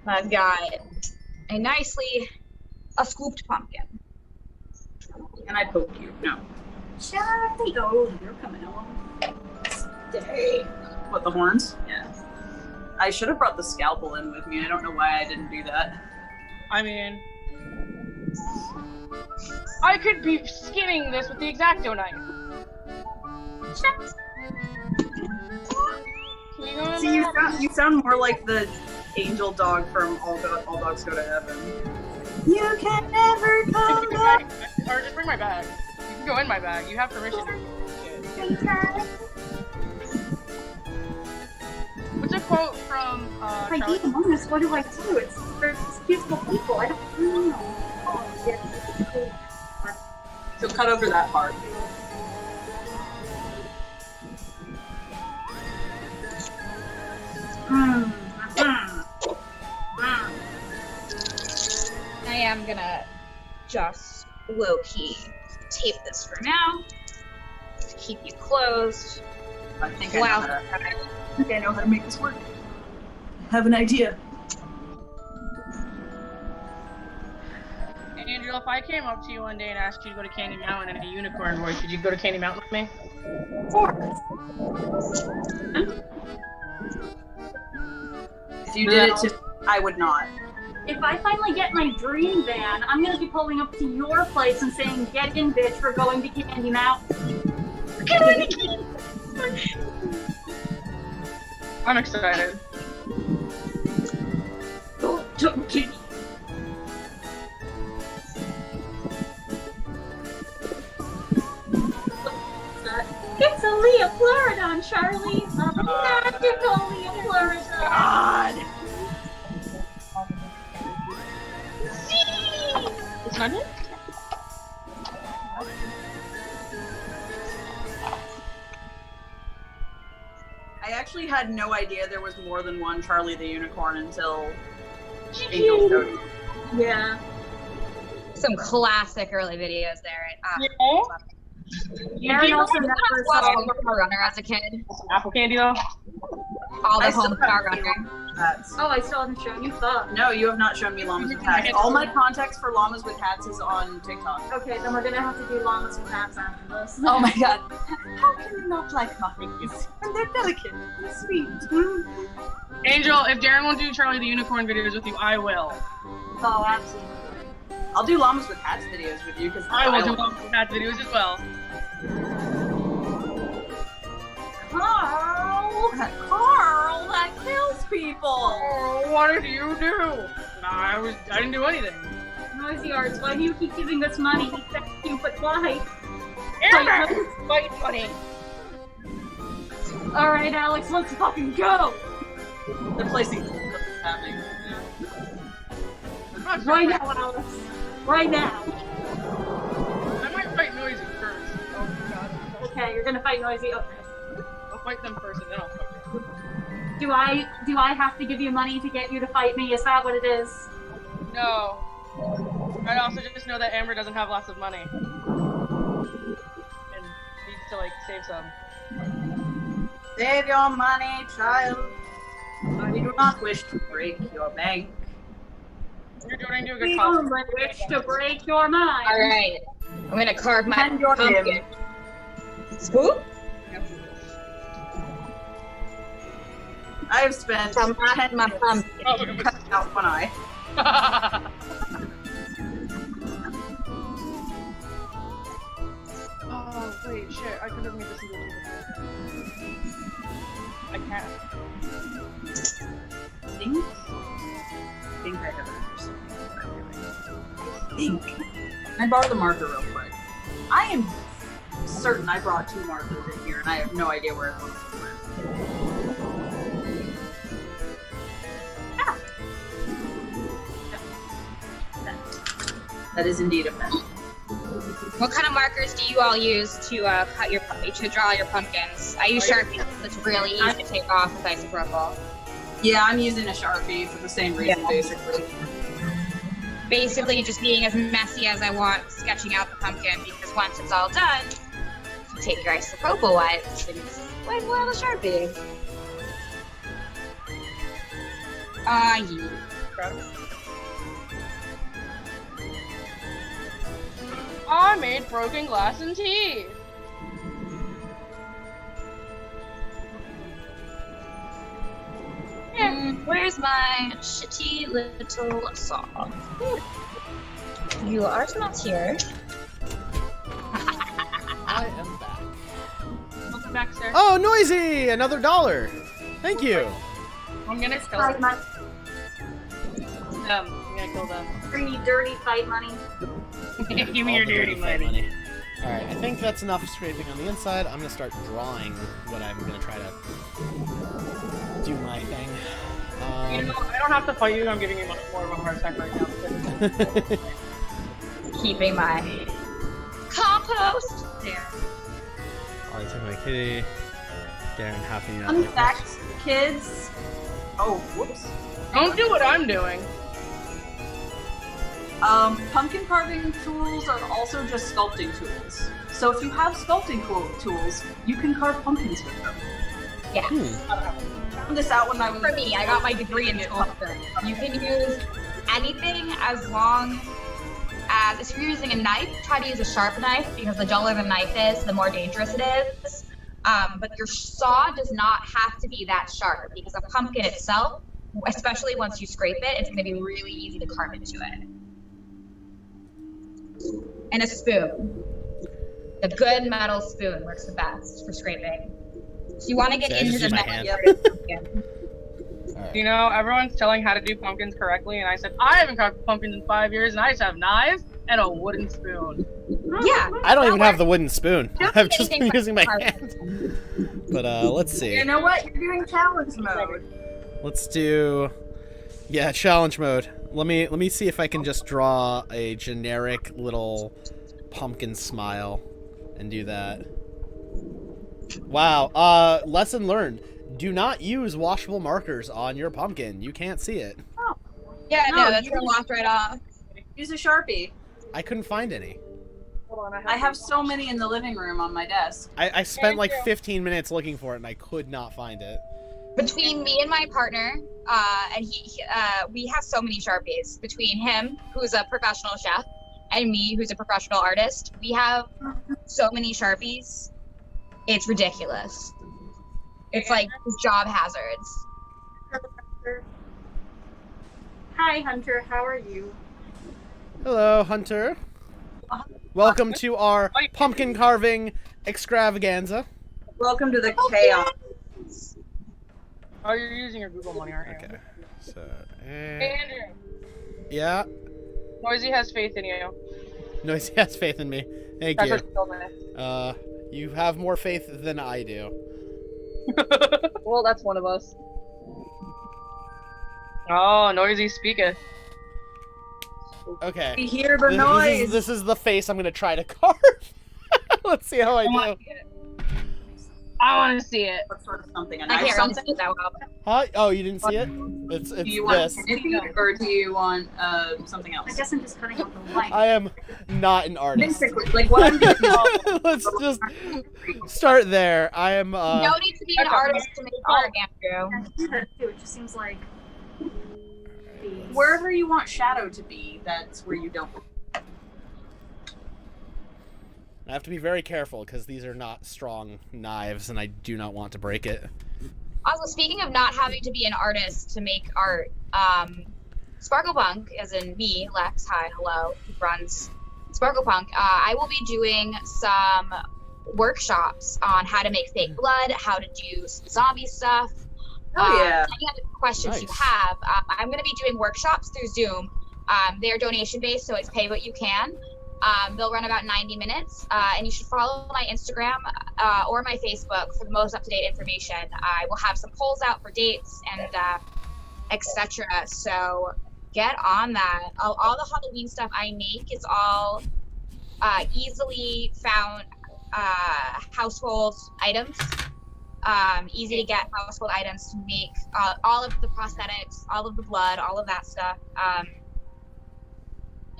I've got a scooped pumpkin. And I poke you. No. Charlie, oh, you're coming along. Stay. What, the horns? Yeah. I should have brought the scalpel in with me. I don't know why I didn't do that. I mean, I could be skinning this with the X-Acto knife. Can you go in See, there? you sound more like the angel dog from All Dogs Go to Heaven. You can never come back. Or just bring my bag. You can go in my bag. You have permission. What's a quote from If I Charlie? eat Among Us, what do I do? It's for beautiful people. I don't know. Oh, yeah. So cut over that part. I'm gonna just low-key tape this for now. To keep you closed. I think I know how to make this work. I have an idea. Angel, if I came up to you one day and asked you to go to Candy Mountain in a unicorn voice, would you go to Candy Mountain with me? Of course. If you did it to I would not. If I finally get my dream van, I'm gonna be pulling up to your place and saying, "Get in, bitch, we're going to Candy Mountain." I'm excited. It's a Leoplerodon, Charlie. A magical Leoplerodon. God. It's not it? I actually had no idea there was more than one Charlie the Unicorn until Angel showed me. Yeah. Some classic early videos there. Aaron also never saw Home Star Runner as a kid. Apple candy though? All the I still Home Star haven't Runner. seen hats. Oh, I still haven't shown you. Fuck. No, you have not shown me llamas with hats. All my context for llamas with hats is on TikTok. Okay, then we're gonna have to do llamas with hats after this. Oh my god. How can you not like muffins? And they're delicate and sweet. Angel, if Darren won't do Charlie the Unicorn videos with you, I will. Oh, absolutely. I'll do llamas with hats videos with you because I will do that videos as well. Carl, that kills people. Oh, what did you do? I didn't do anything. Noisy Arts, why do you keep giving us money? Thank you, but why? Aaron! Fight money. Alright, Alex, let's fucking go! They're placing happening. Right now, Alex. Right now. I might fight Noisy first. Oh god. Okay, you're gonna fight Noisy. Okay. I'll fight them first and then I'll fight you. Do I have to give you money to get you to fight me? Is that what it is? No. I also just know that Amber doesn't have lots of money. And needs to like save some. Save your money, child. I do not wish to break your bank. You're doing a good We cause. only wish to break your mind. Alright. I'm gonna carve my And your pumpkin. him. Swoop? I've spent From 10 my minutes pumpkin. Oh, look at cutting out one eye. Oh, wait, shit. I could have made this into a I can't. Think I have an think. Can I borrow the marker real quick? I am certain I brought 2 markers in here and I have no idea where one of them went. That is indeed a pen. What kind of markers do you all use to to draw your pumpkins? I use Sharpie. It's really easy to take off with isopropyl. Yeah, I'm using a Sharpie for the same reason, basically. Basically, just being as messy as I want, sketching out the pumpkin, because once it's all done, you take your isopropyl wipes and wipe away the Sharpie. Yeah. I made broken glass and tea. Where's my shitty little saw? You are not here. I am back. Welcome back, sir. Oh, Noisy! Another $1. Thank you. I'm gonna kill Fight them. money. I'm gonna kill them. Free dirty fight money. Give me your dirty money. Alright, I think that's enough scraping on the inside. I'm gonna start drawing what I'm gonna try to do my thing. You know, I don't have to fight you. I'm giving you much more of a heart attack right now. Keeping my compost there. Alright, take my kitty. Darren happy out. Fun fact, kids. Oh, whoops. Don't do what I'm doing. Pumpkin carving tools are also just sculpting tools. So if you have sculpting tools, you can carve pumpkins with them. Yeah. I found this out when I was. For me, I got my degree in sculpture. You can use anything as long as, if you're using a knife, try to use a sharp knife, because the duller the knife is, the more dangerous it is. But your saw does not have to be that sharp, because a pumpkin itself, especially once you scrape it, it's going to be really easy to carve into it. And a spoon. A good metal spoon works the best for scraping. If you want to get Okay, I into just the use my metal hand. part of the pumpkin. You know, everyone's telling how to do pumpkins correctly, and I said, I haven't carved pumpkins in 5 years, and I just have knives and a wooden spoon. Yeah. I don't that even have the works. wooden spoon. Don't I've do just been anything using my but hand. But let's see. You know what? You're doing challenge mode. Let's do, yeah, challenge mode. Let me see if I can just draw a generic little pumpkin smile and do that. Wow. Lesson learned. Do not use washable markers on your pumpkin. You can't see it. Yeah, No, no, that's you gonna wash right off. Use a Sharpie. I couldn't find any. Hold on, I have so many in the living room on my desk. I spent like Thank you. 15 minutes looking for it and I could not find it. Between me and my partner, and we have so many Sharpies. Between him, who's a professional chef, and me, who's a professional artist, we have so many Sharpies. It's ridiculous. It's like job hazards. Hi, Hunter. How are you? Hello, Hunter. Welcome to our pumpkin carving extravaganza. Welcome to the chaos. Oh, you're using your Google money, aren't you? Okay. So, Hey, Andrew. yeah. Noisy has faith in you. Noisy has faith in me. Thank That's you. what she told me. You have more faith than I do. Well, that's one of us. Oh, Noisy speaketh. Okay. We hear the This noise. this is the face I'm gonna try to carve. Let's see how I do. I want to see it. What sort of something? A I knife can't really something? see it that well. Huh? Oh, you didn't see it? It's Do you want this. anything, or do you want something else? I guess I'm just cutting off the light. I am not an artist. Basically, like what I'm doing. Let's just start there. I am. You don't need to be an Okay. artist to make art, Andrew. I do that too. It just seems like Wherever you want shadow to be, that's where you don't. I have to be very careful because these are not strong knives, and I do not want to break it. Also, speaking of not having to be an artist to make art, Sparklepunk, as in me, Lex, hi, hello, who runs Sparklepunk, I will be doing some workshops on how to make fake blood, how to do some zombie stuff. Oh yeah. Any other questions you Nice. have, I'm going to be doing workshops through Zoom. They're donation based, so it's pay what you can. They'll run about 90 minutes, and you should follow my Instagram or my Facebook for the most up-to-date information. I will have some polls out for dates and etc. So get on that. All the Halloween stuff I make is all easily found household items. Easy to get household items to make all of the prosthetics, all of the blood, all of that stuff.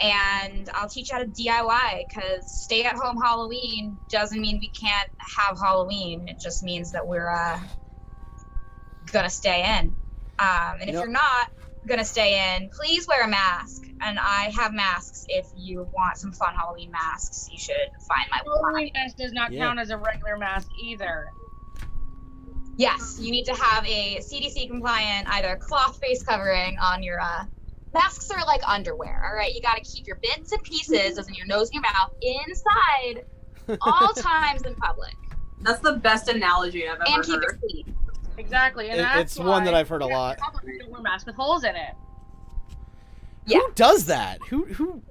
And I'll teach you how to DIY, because stay-at-home Halloween doesn't mean we can't have Halloween. It just means that we're gonna stay in. And if Yep. you're not gonna stay in, please wear a mask. And I have masks. If you want some fun Halloween masks, you should find my Halloween mask does not Yeah. count as a regular mask either. Yes, you need to have a CDC compliant, either cloth face covering on your masks are like underwear, all right? You got to keep your bits and pieces, as in your nose and your mouth, inside all times in public, That's the best analogy I've and ever keep heard. it clean. Exactly, and that's It's one that why I've heard a lot. Republicans don't wear masks with holes in it. Yeah. Who does that? Who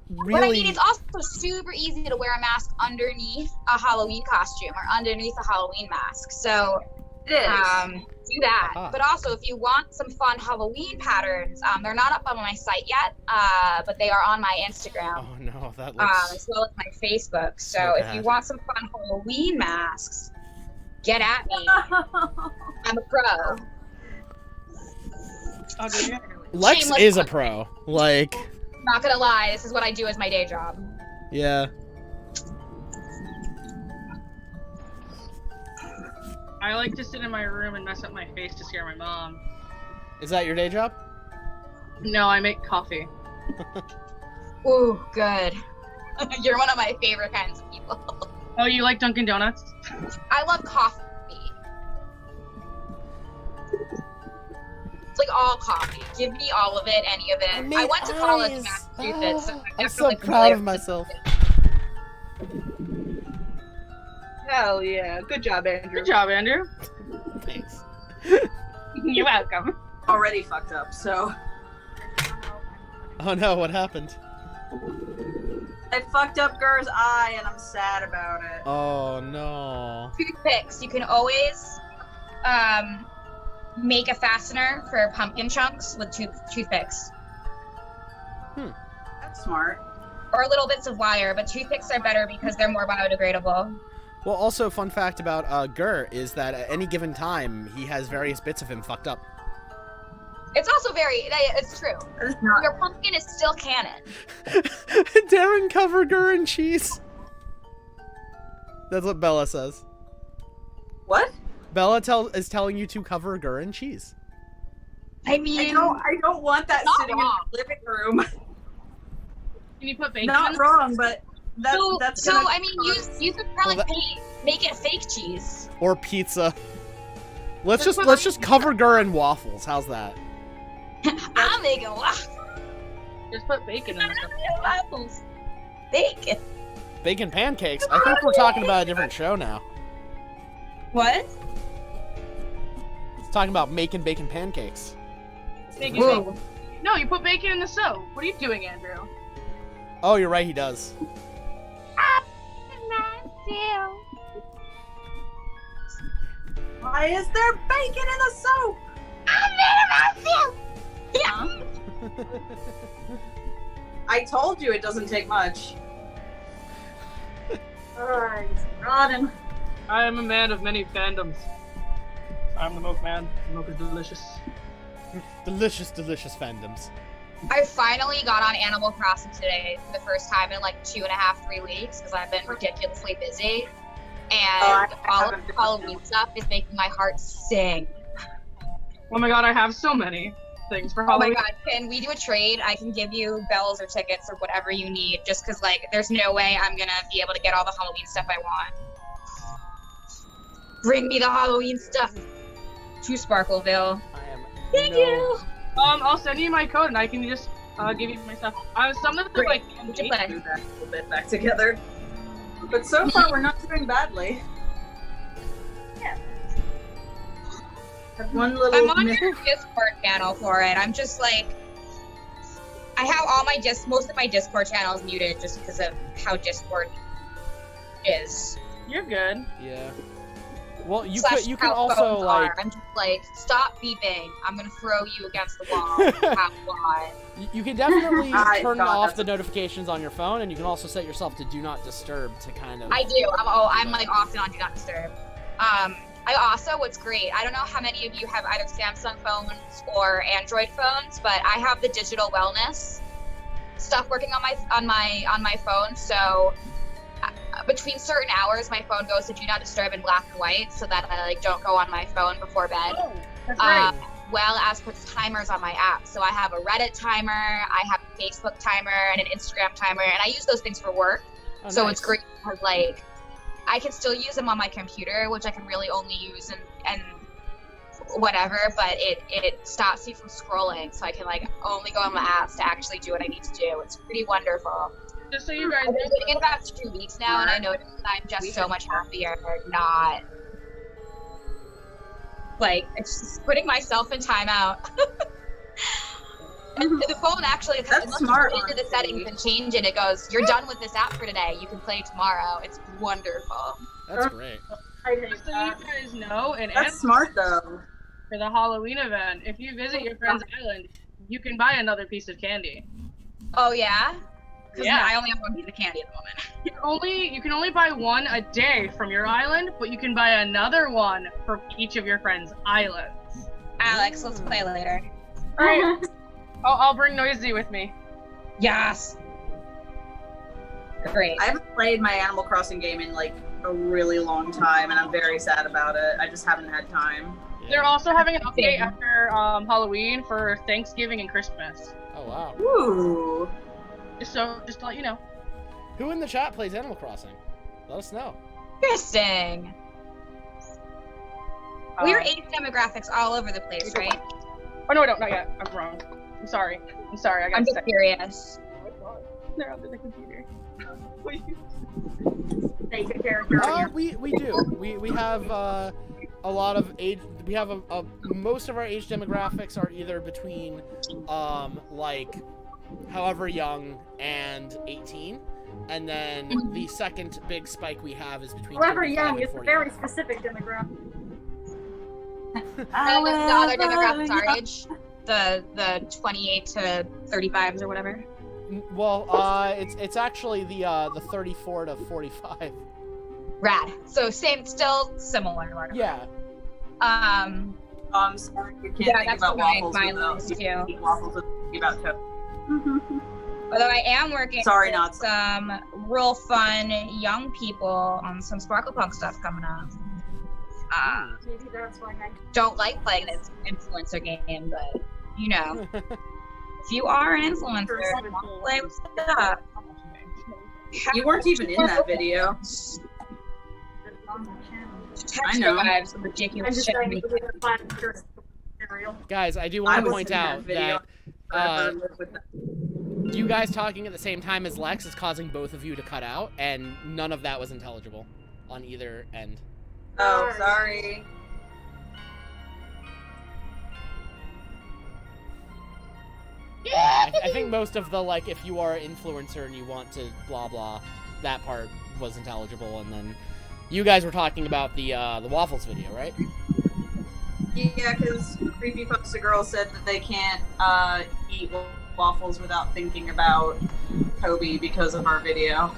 really? But I mean, it's also super easy to wear a mask underneath a Halloween costume or underneath a Halloween mask. So It is. do that. Aha. But also, if you want some fun Halloween patterns, they're not up on my site yet, but they are on my Instagram. Oh no, that As looks. well as my Facebook. So So if you bad. want some fun Halloween masks, get at me. I'm a pro. Oh, do you? Lex shameless is a plug. pro. Like, Not gonna lie, this is what I do as my day job. Yeah. I like to sit in my room and mess up my face to scare my mom. Is that your day job? No, I make coffee. Ooh, good. You're one of my favorite kinds of people. Oh, you like Dunkin' Donuts? I love coffee. It's like all coffee. Give me all of it, any of it. I went to college in Massachusetts. So I'm so proud of myself. Hell yeah. Good job, Andrew. Good job, Andrew. Thanks. You're welcome. Already fucked up, so. Oh no, what happened? I fucked up Gur's eye and I'm sad about it. Oh no. Toothpicks. You can always make a fastener for pumpkin chunks with toothpicks. That's smart. Or little bits of wire, but toothpicks are better because they're more biodegradable. Well, also, fun fact about Gur is that at any given time, he has various bits of him fucked up. It's also it's true. It's not. Your pumpkin is still canon. Darren, cover Gur in cheese. That's what Bella says. What? Bella is telling you to cover Gur in cheese. I mean, I don't want that Not sitting wrong. in the living room. Can you put bacon Not in wrong, but that's so gonna I mean, you could probably Well, make it fake cheese. Or pizza. Let's just cover Gur in waffles. How's that? I'm making waffles. Just put bacon in the Waffles. Bacon. Bacon pancakes? I think we're talking about a different show now. What? It's talking about making bacon pancakes. Bacon, bacon. No, you put bacon in the soap. What are you doing, Andrew? Oh, you're right, he does. Why is there bacon in the soap? Yeah. I told you it doesn't take much. Alright, rotten. I am a man of many fandoms. I'm the milk man. The milk is delicious. Delicious, delicious fandoms. I finally got on Animal Crossing today for the first time in like 2.5, 3 weeks because I've been ridiculously busy. And all of the Halloween stuff is making my heart sing. Oh my god, I have so many things for Oh my Halloween. god, can we do a trade? I can give you bells or tickets or whatever you need just because, like, there's no way I'm gonna be able to get all the Halloween stuff I want. Bring me the Halloween stuff to Sparkleville. I am Thank you! I'll send you my code and I can just give you my stuff. Some of the Great. like Would you play? Do that a little bit back together. But so far, we're not doing badly. Yeah. Have one little. I'm on your Discord channel for it. I'm just like, I have all my most of my Discord channels muted just because of how Discord is. You're good. Yeah. Well, you Slash can how also phones are. like I'm just like, stop beeping. I'm gonna throw you against the wall. Have fun. you can definitely I turn thought off that's the notifications on your phone, and you can also set yourself to do not disturb to kind of. I do. I'm like often on Do Not Disturb. I also, what's great, I don't know how many of you have either Samsung phones or Android phones, but I have the digital wellness stuff working on my phone. So between certain hours, my phone goes to Do Not Disturb in black and white, so that I like don't go on my phone before bed. Oh, that's right. Well as puts timers on my app. So I have a Reddit timer, I have a Facebook timer, and an Instagram timer, and I use those things for work. Oh, So nice. it's great because like I can still use them on my computer, which I can really only use and whatever, but it stops me from scrolling, so I can like only go on my apps to actually do what I need to do. It's pretty wonderful. Just so you guys I've been know, doing it about 2 weeks now, and I noticed that I'm just so much happier not like it's just putting myself in timeout. And the phone actually, That's unless smart, you go into the honestly. settings and change it, it goes, "You're done with this app for today. You can play tomorrow." It's wonderful. That's great. just so you guys know, and That's smart though. for the Halloween event, if you visit your friend's island, you can buy another piece of candy. Oh yeah. Because Yeah. I only have one piece of candy at the moment. You can only buy one a day from your island, but you can buy another one from each of your friends' islands. Alex, let's play later. Alright. I'll bring Noisy with me. Yes. Great. I haven't played my Animal Crossing game in like a really long time, and I'm very sad about it. I just haven't had time. They're also having an update after Halloween for Thanksgiving and Christmas. Oh wow. Ooh. Just to let you know. Who in the chat plays Animal Crossing? Let us know. Interesting. We're age demographics all over the place, right? Oh no, not yet. I'm wrong. I'm sorry. I got I'm just curious. They're under the computer. Make a character. We do. We have a lot of age. We have most of our age demographics are either between like however young and 18, and then the second big spike we have is between However 35 young and is a 45. very specific demographic. The other demographics our age, the 28 to 35s or whatever. Well, it's actually the 34 to 45. Rad. So still similar. Yeah. I'm sorry, you can't Yeah, think that's about my waffles list without too. eat waffles without thinking about toast. Although I am working Sorry, with not some real fun young people on some Sparklepunk stuff coming up. Maybe that's why I Don't like playing this influencer game, but you know, if you are an influencer, and want to play with stuff. You weren't even in that video. on the channel. I know. Vibes, I'm ridiculous just shit. saying it was a flat material. Guys, I do want to point out that you guys talking at the same time as Lex is causing both of you to cut out, and none of that was intelligible on either end. Oh, sorry. I think most of the, like, if you are an influencer and you want to blah blah, that part was intelligible, and then you guys were talking about the waffles video, right? Yeah, because Creepypasta Girl said that they can't eat waffles without thinking about Toby because of our video.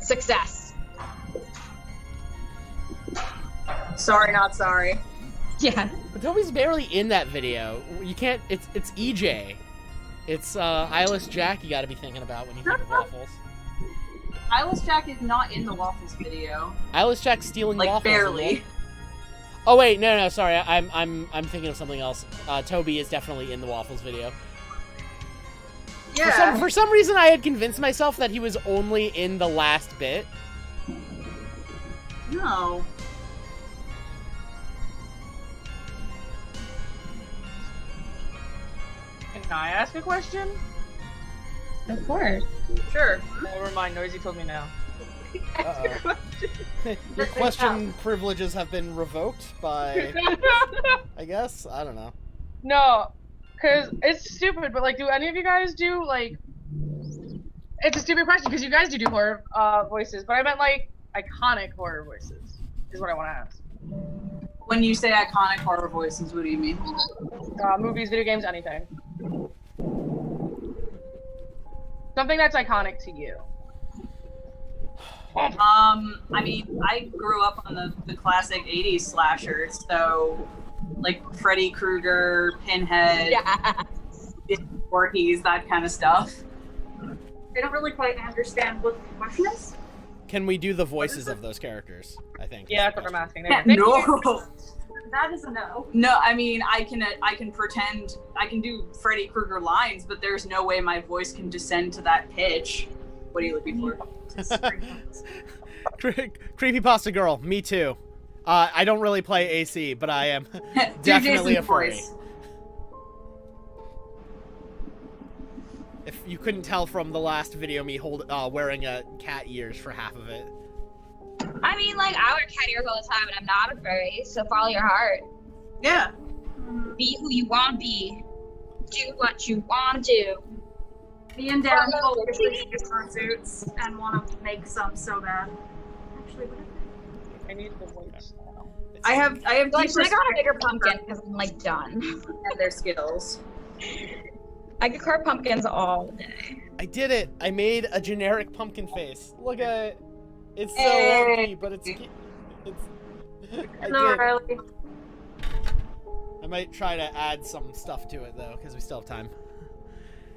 Success. Sorry, not sorry. Yeah. But Toby's barely in that video. You can't. It's EJ. It's Eyeless Jack. You got to be thinking about when you think of waffles. Eyeless Jack is not in the waffles video. Eyeless Jack stealing Like waffles. barely. Oh wait, no, sorry. I'm thinking of something else. Toby is definitely in the waffles video. Yeah. For some reason, I had convinced myself that he was only in the last bit. No. Can I ask a question? Of course. Sure. Never mind, Noisy told me now. Uh-oh. Your question privileges have been revoked by, I guess? I don't know. No, because it's stupid, but like, do any of you guys do, like, it's a stupid question because you guys do horror voices, but I meant like iconic horror voices is what I want to ask. When you say iconic horror voices, what do you mean? Movies, video games, anything. Something that's iconic to you. I mean, I grew up on the classic 80s slashers, so like Freddy Krueger, Pinhead, Yeah. Voorhees, that kind of stuff. I don't really quite understand what the question is. Can we do the voices of those characters? I think. Yeah, that's what I'm asking. Yeah, No. That is a no. No, I mean, I can pretend, I can do Freddy Krueger lines, but there's no way my voice can descend to that pitch. What are you looking for? Creepypasta Girl, me too. I don't really play AC, but I am definitely a Jason's furry. voice. If you couldn't tell from the last video, me wearing a cat ears for half of it. I mean, like, I wear cat ears all the time, and I'm not a furry, so follow your heart. Yeah. Be who you want to be. Do what you want to do. Me and Darren both appreciate fursuits and want to make some so bad. Actually, what I need the voice now. I have Like, deep should I got a bigger respect pumpkin because I'm, like, done. for their skills. I could carve pumpkins all day. I did it! I made a generic pumpkin face. Look at it. It's so Hey. OP, but it's I No, did. really. I might try to add some stuff to it though, because we still have time.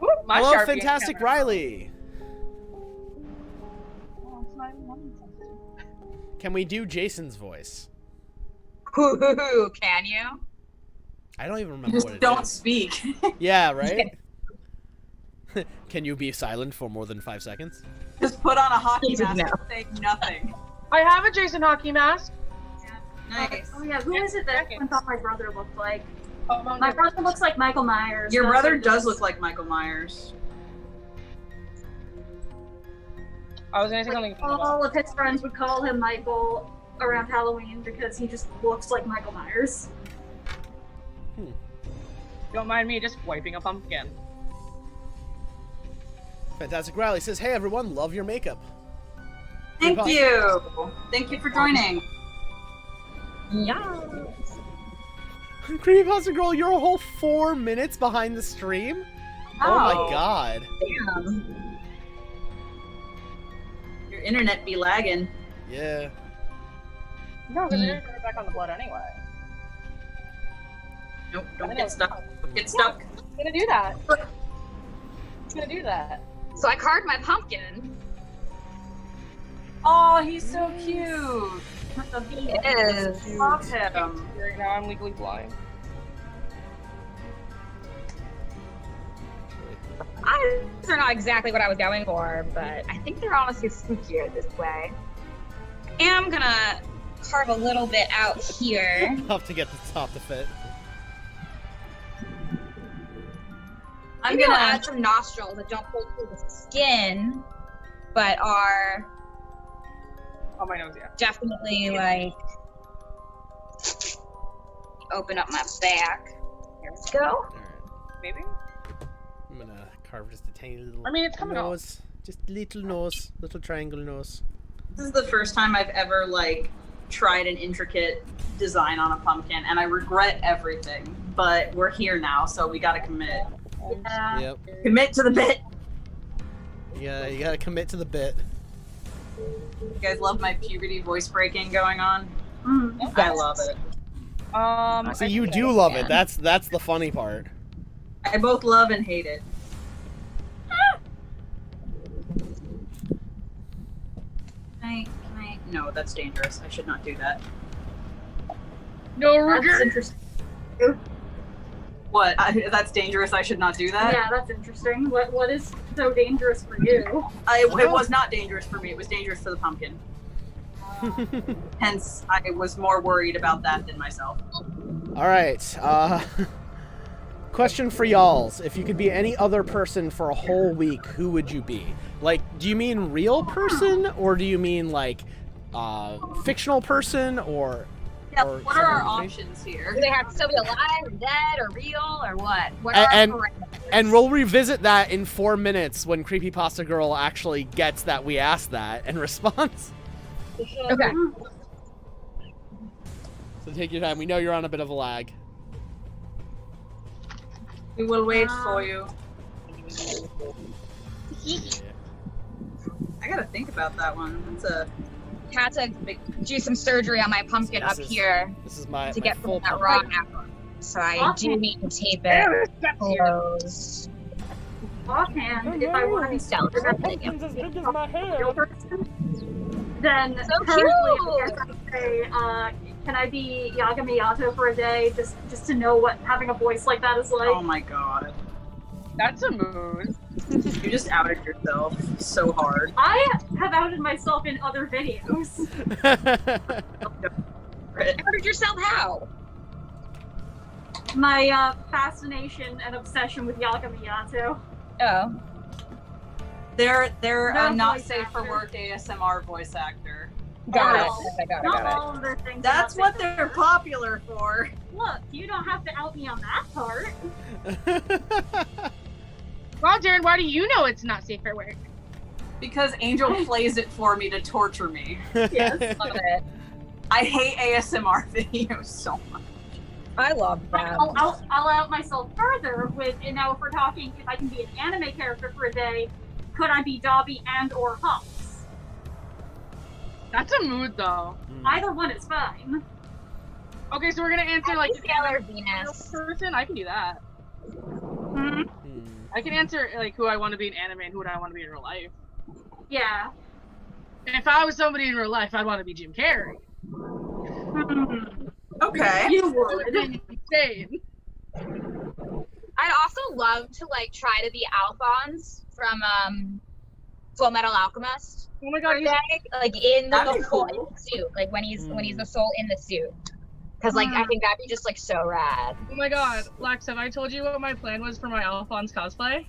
Ooh, my Hello, Sharpie Fantastic camera. Riley. Oh, it's not even running something. Can we do Jason's voice? Ooh, can you? I don't even remember Just what it don't is. speak. Yeah, right? Can you be silent for more than 5 seconds? Just put on a hockey No. mask and say nothing. I have a Jason hockey mask. Nice. Oh yeah, who is it that everyone thought my brother looked like? Oh, My brother looks like Michael Myers. Your That's brother what it does is. look like Michael Myers. I was gonna say something. All of his friends would call him Michael around Halloween because he just looks like Michael Myers. Don't mind me just wiping a pumpkin. Fantastic Riley says, hey everyone, love your makeup. Thank Goodbye. you. Thank you for joining. Yeah. Creepypasta Girl, you're a whole 4 minutes behind the stream? Oh my god. Damn. Your internet be lagging. Yeah. No, because you're going back on the blood anyway. Nope, don't get stuck. Don't get stuck. It's gonna do that. It's gonna do that. So I carved my pumpkin. Oh, he's so cute. He is. Love him. Right now I'm legally blind. Eyes are not exactly what I was going for, but I think they're honestly spookier this way. I am gonna carve a little bit out here. I'll have to get the top to fit. I'm Maybe I'll gonna. add some nostrils that don't pull through the skin, but are Oh, my nose, yeah. definitely like open up my back. Here we go. Alright. Maybe? I'm gonna carve just a tiny little I mean, it's coming off. nose. Just little nose. Little triangle nose. This is the first time I've ever like tried an intricate design on a pumpkin, and I regret everything. But we're here now, so we gotta commit. Yeah. Yep. Commit to the bit. Yeah, you gotta commit to the bit. You guys love my puberty voice breaking going on? Mm. I love it. So I you think do I love can. it. That's the funny part. I both love and hate it. Can I? No, that's dangerous. I should not do that. No That's regret. interesting. What? That's dangerous. I should not do that. Yeah, that's interesting. What is so dangerous for you? It was not dangerous for me. It was dangerous for the pumpkin. Hence, I was more worried about that than myself. All right. Question for y'alls: if you could be any other person for a whole week, who would you be? Like, do you mean real person, or do you mean like fictional person, or? Yeah, Or what are our something. options here? Do they have to still be alive, or dead, or real, or what? What are And- our parameters? And we'll revisit that in 4 minutes when Creepypasta Girl actually gets that we asked that and responds. Okay. So take your time. We know you're on a bit of a lag. We will wait for you. I gotta think about that one. It's a Had to do some surgery on my pumpkin This up is- here This is my, to my get full from that pumpkin. raw apple. So I do need to tape it closed. Offhand, if I want to be Stealth. a real person, then So currently cute! I guess I'd say, can I be Yaga Miyato for a day, just to know what having a voice like that is like? oh my god. That's a mood. You just outed yourself so hard. I have outed myself in other videos. Outed yourself how? My fascination and obsession with Yaga Miyato. Oh. They're Not a not voice safe for actor. work ASMR voice actor. Got it. Well, I got Not it. all of their things. That's are what safe for they're work. popular for. Look, you don't have to out me on that part. Well, Darren, why do you know it's not safe for work? Because Angel plays it for me to torture me. Yes. Love it. I hate ASMR videos so much. I love that. I'll out myself further with, and now if we're talking, if I can be an anime character for a day, could I be Dobby and or Hux? That's a mood, though. Either one is fine. Okay, so we're gonna answer like Sailor real Venus. person. I can do that. Hmm. I can answer like who I want to be in anime and who I want to be in real life. Yeah. And if I was somebody in real life, I'd want to be Jim Carrey. Okay. You would. Insane. I'd also love to like try to be Alphonse from Full Metal Alchemist. Oh my god, he's Like in That'd be the full cool. in the suit, like when he's the soul in the suit. Because like I think that'd be just like so rad. oh my god, Lex, have I told you what my plan was for my Alphonse cosplay?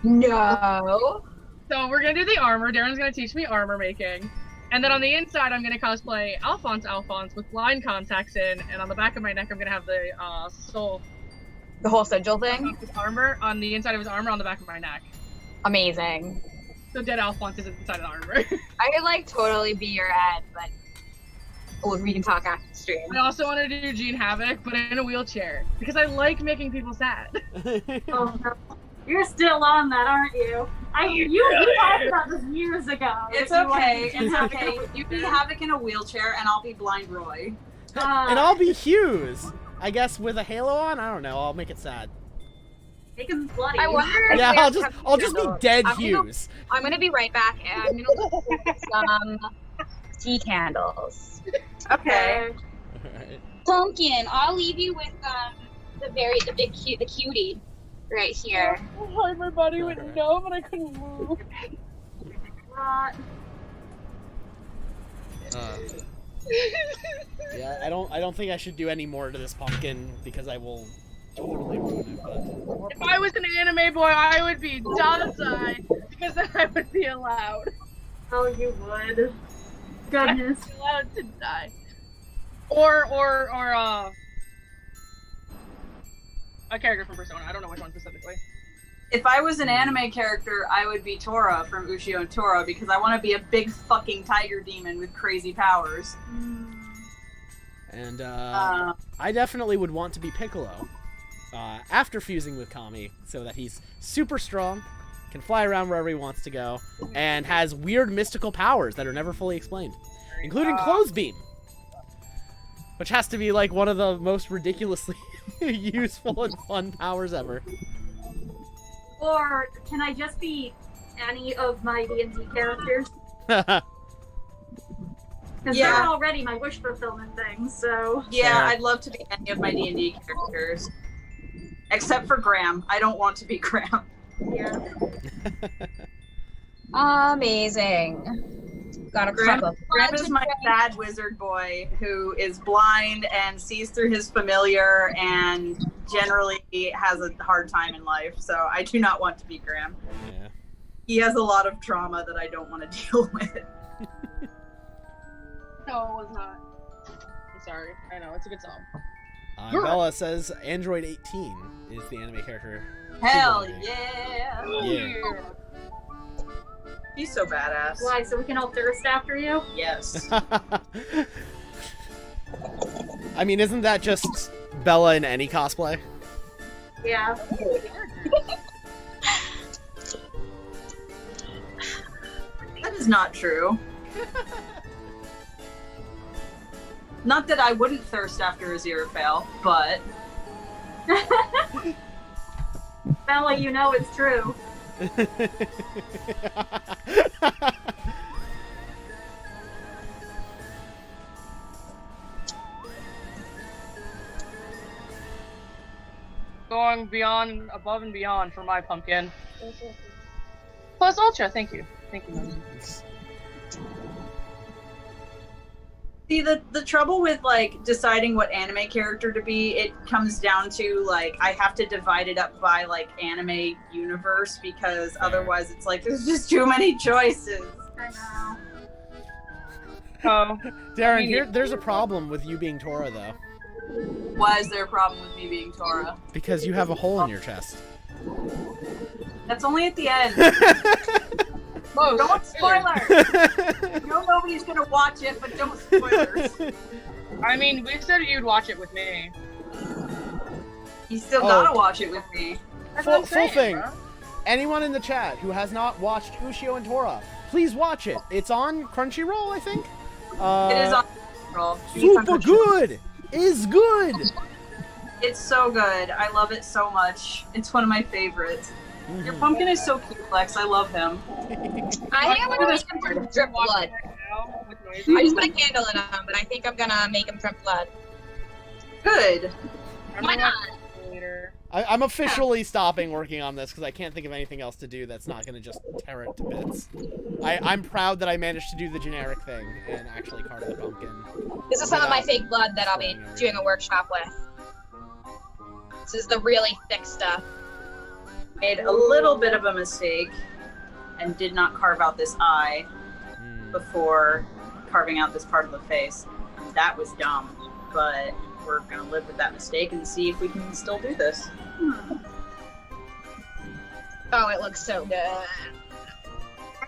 No. So we're gonna do the armor. Darren's gonna teach me armor making. And then on the inside, I'm gonna cosplay Alphonse with line contacts in, and on the back of my neck, I'm gonna have the soul The whole sigil thing? his armor on the inside of his armor on the back of my neck. Amazing. So dead Alphonse is inside of the armor. I could like totally be your Ed, but we can talk after the stream. I also want to do Jean Havoc, but in a wheelchair because I like making people sad. Oh no. You're still on that, aren't you? You talked about this years ago. It's If you wanted okay. to It's do okay. Havoc You be Havoc in a wheelchair, and I'll be Blind Roy. And I'll be Hughes. I guess with a halo on. I don't know. I'll make it sad. Make him bloody. I wonder if Yeah, we I'll have just to I'll just be candles. dead I'm gonna- Hughes. I'm gonna be right back, and I'm gonna look for some tea candles. Okay. Alright. Pumpkin, I'll leave you with the cutie right here. Oh, my body went numb and I couldn't move. Yeah, I don't think I should do any more to this pumpkin because I will totally ruin it. But If I was an anime boy, I would be Dazai because then I would be allowed. Oh, you would. Goodness. Allowed to die. Or a character from Persona. I don't know which one specifically. If I was an anime character, I would be Tora from Ushio and Tora because I want to be a big fucking tiger demon with crazy powers. and I definitely would want to be Piccolo after fusing with Kami, so that he's super strong, can fly around wherever he wants to go, and has weird mystical powers that are never fully explained, including Clothes Beam, which has to be like one of the most ridiculously useful and fun powers ever. Or can I just be any of my D&D characters? Because Yeah. they're already my wish fulfillment things, so... Yeah, Fair. I'd love to be any of my D&D characters. Except for Graham. I don't want to be Graham. Yeah. Amazing. Got a Graham, cup of Graham is my sad wizard boy who is blind and sees through his familiar and generally has a hard time in life, so I do not want to be Graham. Yeah. He has a lot of trauma that I don't want to deal with. No, it was not. I'm sorry. I know, it's a good song. Bella says Android 18 is the anime character. Hell Super yeah! Yeah. He's so badass. Why, so we can all thirst after you? Yes. I mean, isn't that just Bella in any cosplay? Yeah. That is not true. Not that I wouldn't thirst after a Aziraphale, but Bella, you know it's true. Going beyond, above and beyond for my pumpkin. Plus Ultra, thank you. Thank you, Moses. see the trouble with like deciding what anime character to be, it comes down to like I have to divide it up by like anime universe because otherwise it's like there's just too many choices. I know. Oh, Darren, there's a problem with you being Tora, though. Why is there a problem with me being Tora? Because you have a hole in your chest. That's only at the end. oh, Don't spoiler! I know nobody's gonna watch it, but don't spoilers. I mean, we said you'd watch it with me. You still Oh. gotta watch it with me. That's Full, what I'm full saying, thing. bro. Anyone in the chat who has not watched Ushio and Tora, please watch it. It's on Crunchyroll, I think. It is on roll. Super good. Is good. It's so good. I love it so much. It's one of my favorites. Your pumpkin is so cute, Lex. I love him. I think I'm gonna make him drip blood. I just put a candle in him, but I think I'm gonna make him drip blood. Good. Why not? I'm officially stopping working on this because I can't think of anything else to do that's not going to just tear it to bits. I'm proud that I managed to do the generic thing and actually carve the pumpkin. This is some of my fake blood that I'll be doing a workshop with. This is the really thick stuff. Made a little bit of a mistake and did not carve out this eye before carving out this part of the face. That was dumb, but we're gonna live with that mistake and see if we can still do this. Oh, it looks so good.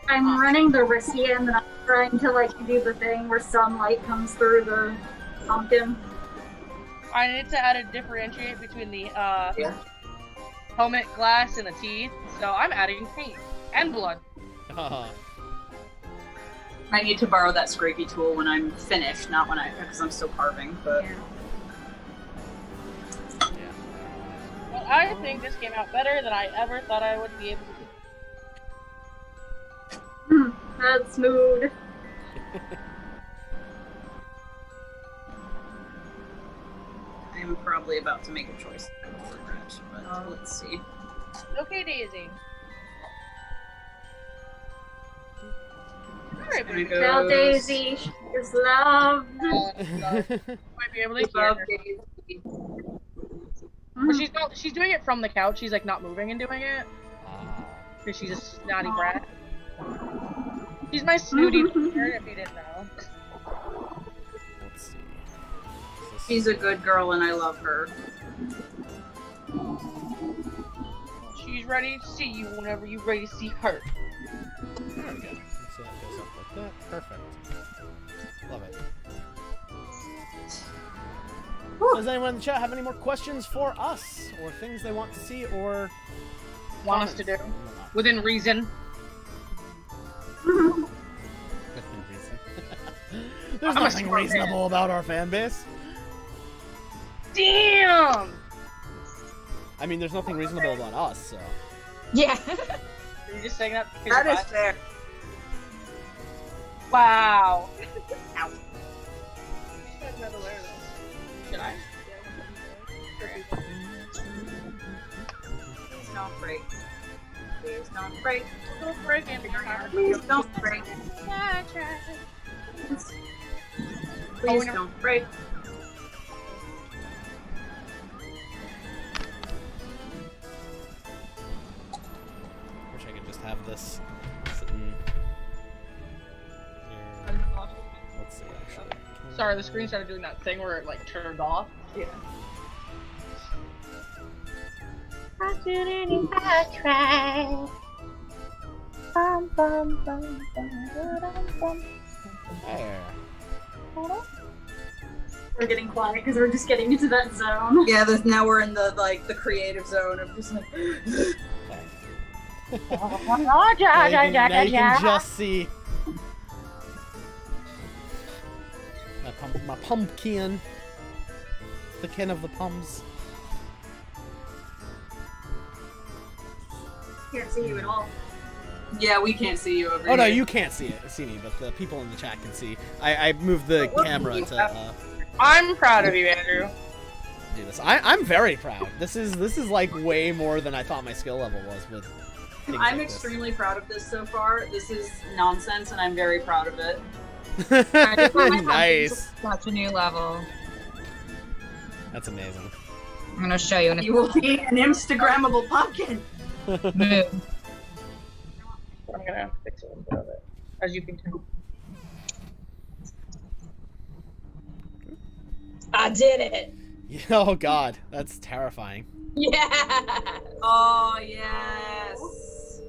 I'm running the Riskian and I'm trying to like do the thing where sunlight comes through the pumpkin. I need to add a differentiate between the helmet, glass, and the teeth. So I'm adding paint and blood. I need to borrow that scrapey tool when I'm finished, not when because I'm still carving. But Well, I think this came out better than I ever thought I would be able to do. That's smooth. I'm probably about to make a choice. But let's see. Okay, Daisy. Alright, baby. Tell Daisy she is loved. Might be able to hear her. But she's doing it from the couch. She's like not moving and doing it. Because she's a snotty brat. She's my snooty teacher, if you didn't know. Let's see. She's a good girl and I love her. She's ready to see you whenever you're ready to see her. There we go. So that goes up like that. Perfect. Love it. Does anyone in the chat have any more questions for us? Or things they want to see or Want us to do? Within reason. Within reason. There's nothing reasonable about our fan base. Damn! I mean, there's nothing reasonable about us, so. Yeah. Are you just saying that? That is fair. Wow. Ow. Should I? Please don't break. Please don't break. Don't break it. Please don't break. Please don't break. Wish I could just have this sitting here. Let's see, actually. Sorry, the screen started doing that thing where it like turned off. Yeah. I didn't even try. Bum, bum, bum, bum, bum. There. We're getting quiet because we're just getting into that zone. Yeah, now we're in the the creative zone of just like Now you can just see my pumpkin. The kin of the pums. Can't see you at all. yeah, we can't see you over here. Oh no, you can't see me, but the people in the chat can see. I moved the camera to I'm proud of you, Andrew. do this. I'm very proud. This is like way more than I thought my skill level was with. things I'm like extremely proud of this so far. This is nonsense, and I'm very proud of it. this. Nice. Such a new level. That's amazing. I'm gonna show you in a You will be an Instagrammable pumpkin. move. I'm gonna fix a little bit of it, as you can tell. I did it. Oh god, that's terrifying. Yeah. Oh yes.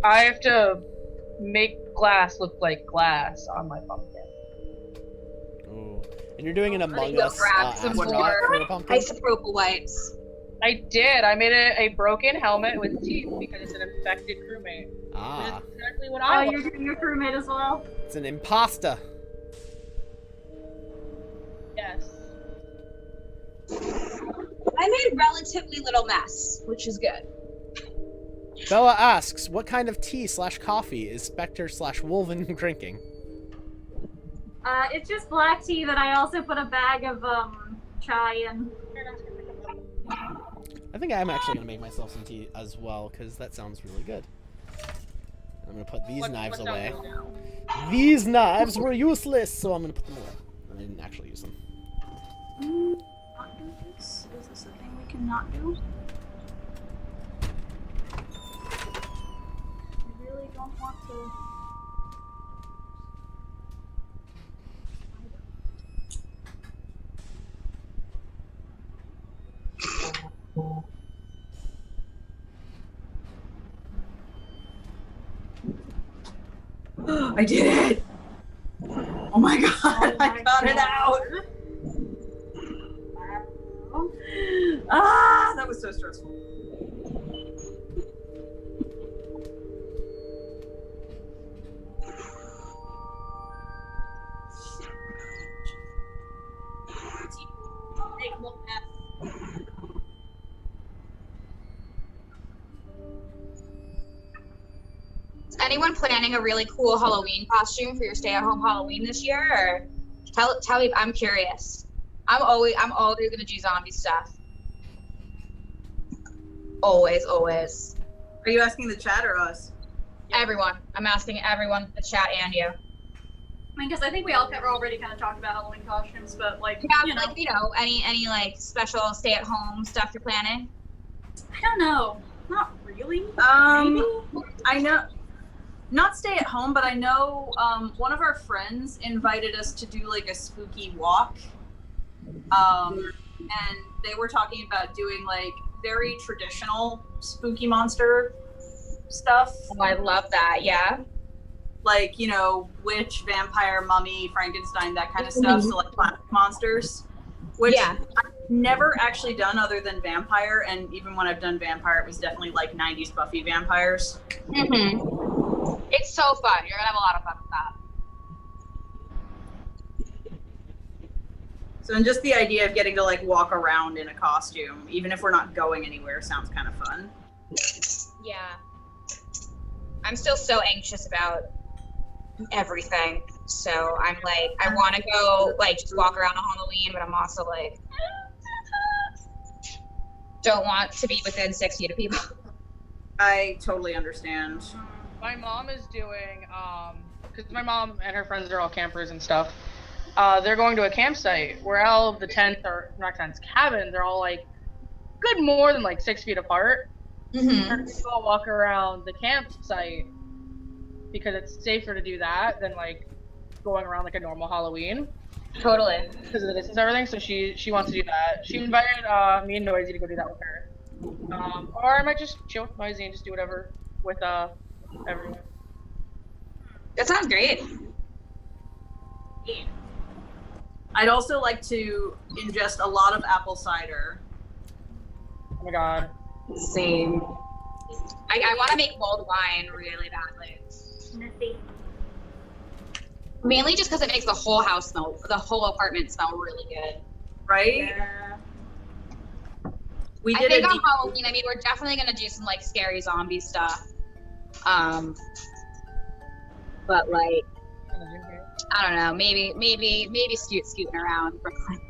I have to make glass look like glass on my pumpkin. Ooh. And you're doing an I need Among to Us grab some astronaut more for a pumpkin? isopropyl wipes. I did. I made a broken helmet with teeth because it's an infected crewmate. Which Ah, is exactly what Oh, I you're want. doing your crewmate as well? it's an impasta. Yes. I made relatively little mess, which is good. Bella asks, what kind of tea/coffee is Spectre/Wulven drinking? It's just black tea that I also put a bag of chai in. I think I'm actually going to make myself some tea as well, because that sounds really good. I'm going to put these knives away. These knives were useless, so I'm going to put them away. I didn't actually use them. Not do this? Is this a thing we can not do? I really don't want to. I did it! Oh my god, I got it out! Ah, that was so stressful. Is anyone planning a really cool Halloween costume for your stay-at-home Halloween this year? Or tell me, I'm curious. I'm always gonna do zombie stuff. Always. Are you asking the chat or us? Everyone. I'm asking everyone, the chat and you. I mean, because I think we all already kind of talked about Halloween costumes, but like, Any like special stay-at-home stuff you're planning? I don't know. Not really. Maybe? I know, not stay at home, but I know one of our friends invited us to do like a spooky walk. And they were talking about doing like very traditional spooky monster stuff. Oh, I love that, yeah. Like, you know, witch, vampire, mummy, Frankenstein, that kind of stuff. So like classic monsters, which I've never actually done other than vampire. And even when I've done vampire, it was definitely like 90s Buffy vampires. Mm-hmm. It's so fun. You're gonna have a lot of fun with that. So, and just the idea of getting to like walk around in a costume, even if we're not going anywhere, sounds kind of fun. Yeah. I'm still so anxious about everything. So I'm like, I want to go like just walk around on Halloween, but I'm also like, don't want to be within 6 feet of people. I totally understand. My mom is doing, because my mom and her friends are all campers and stuff. They're going to a campsite where all of the tents are, not tents, cabins are all like good more than like 6 feet apart. Mm-hmm. They're gonna go walk around the campsite because it's safer to do that than like going around like a normal Halloween. Totally. Because of the distance and everything, so she wants to do that. She invited me and Noisy to go do that with her. Or I might just chill with Noisy and just do whatever with everyone. That sounds great. Yeah. I'd also like to ingest a lot of apple cider. Oh my god. Same. I want to make mulled wine really badly. Sniffy. Mainly just because it makes the whole house smell, the whole apartment smell really good. Right? Yeah. We I did think a on Halloween, I mean, we're definitely gonna do some like scary zombie stuff. But like, I don't know, maybe scooting around Brooklyn.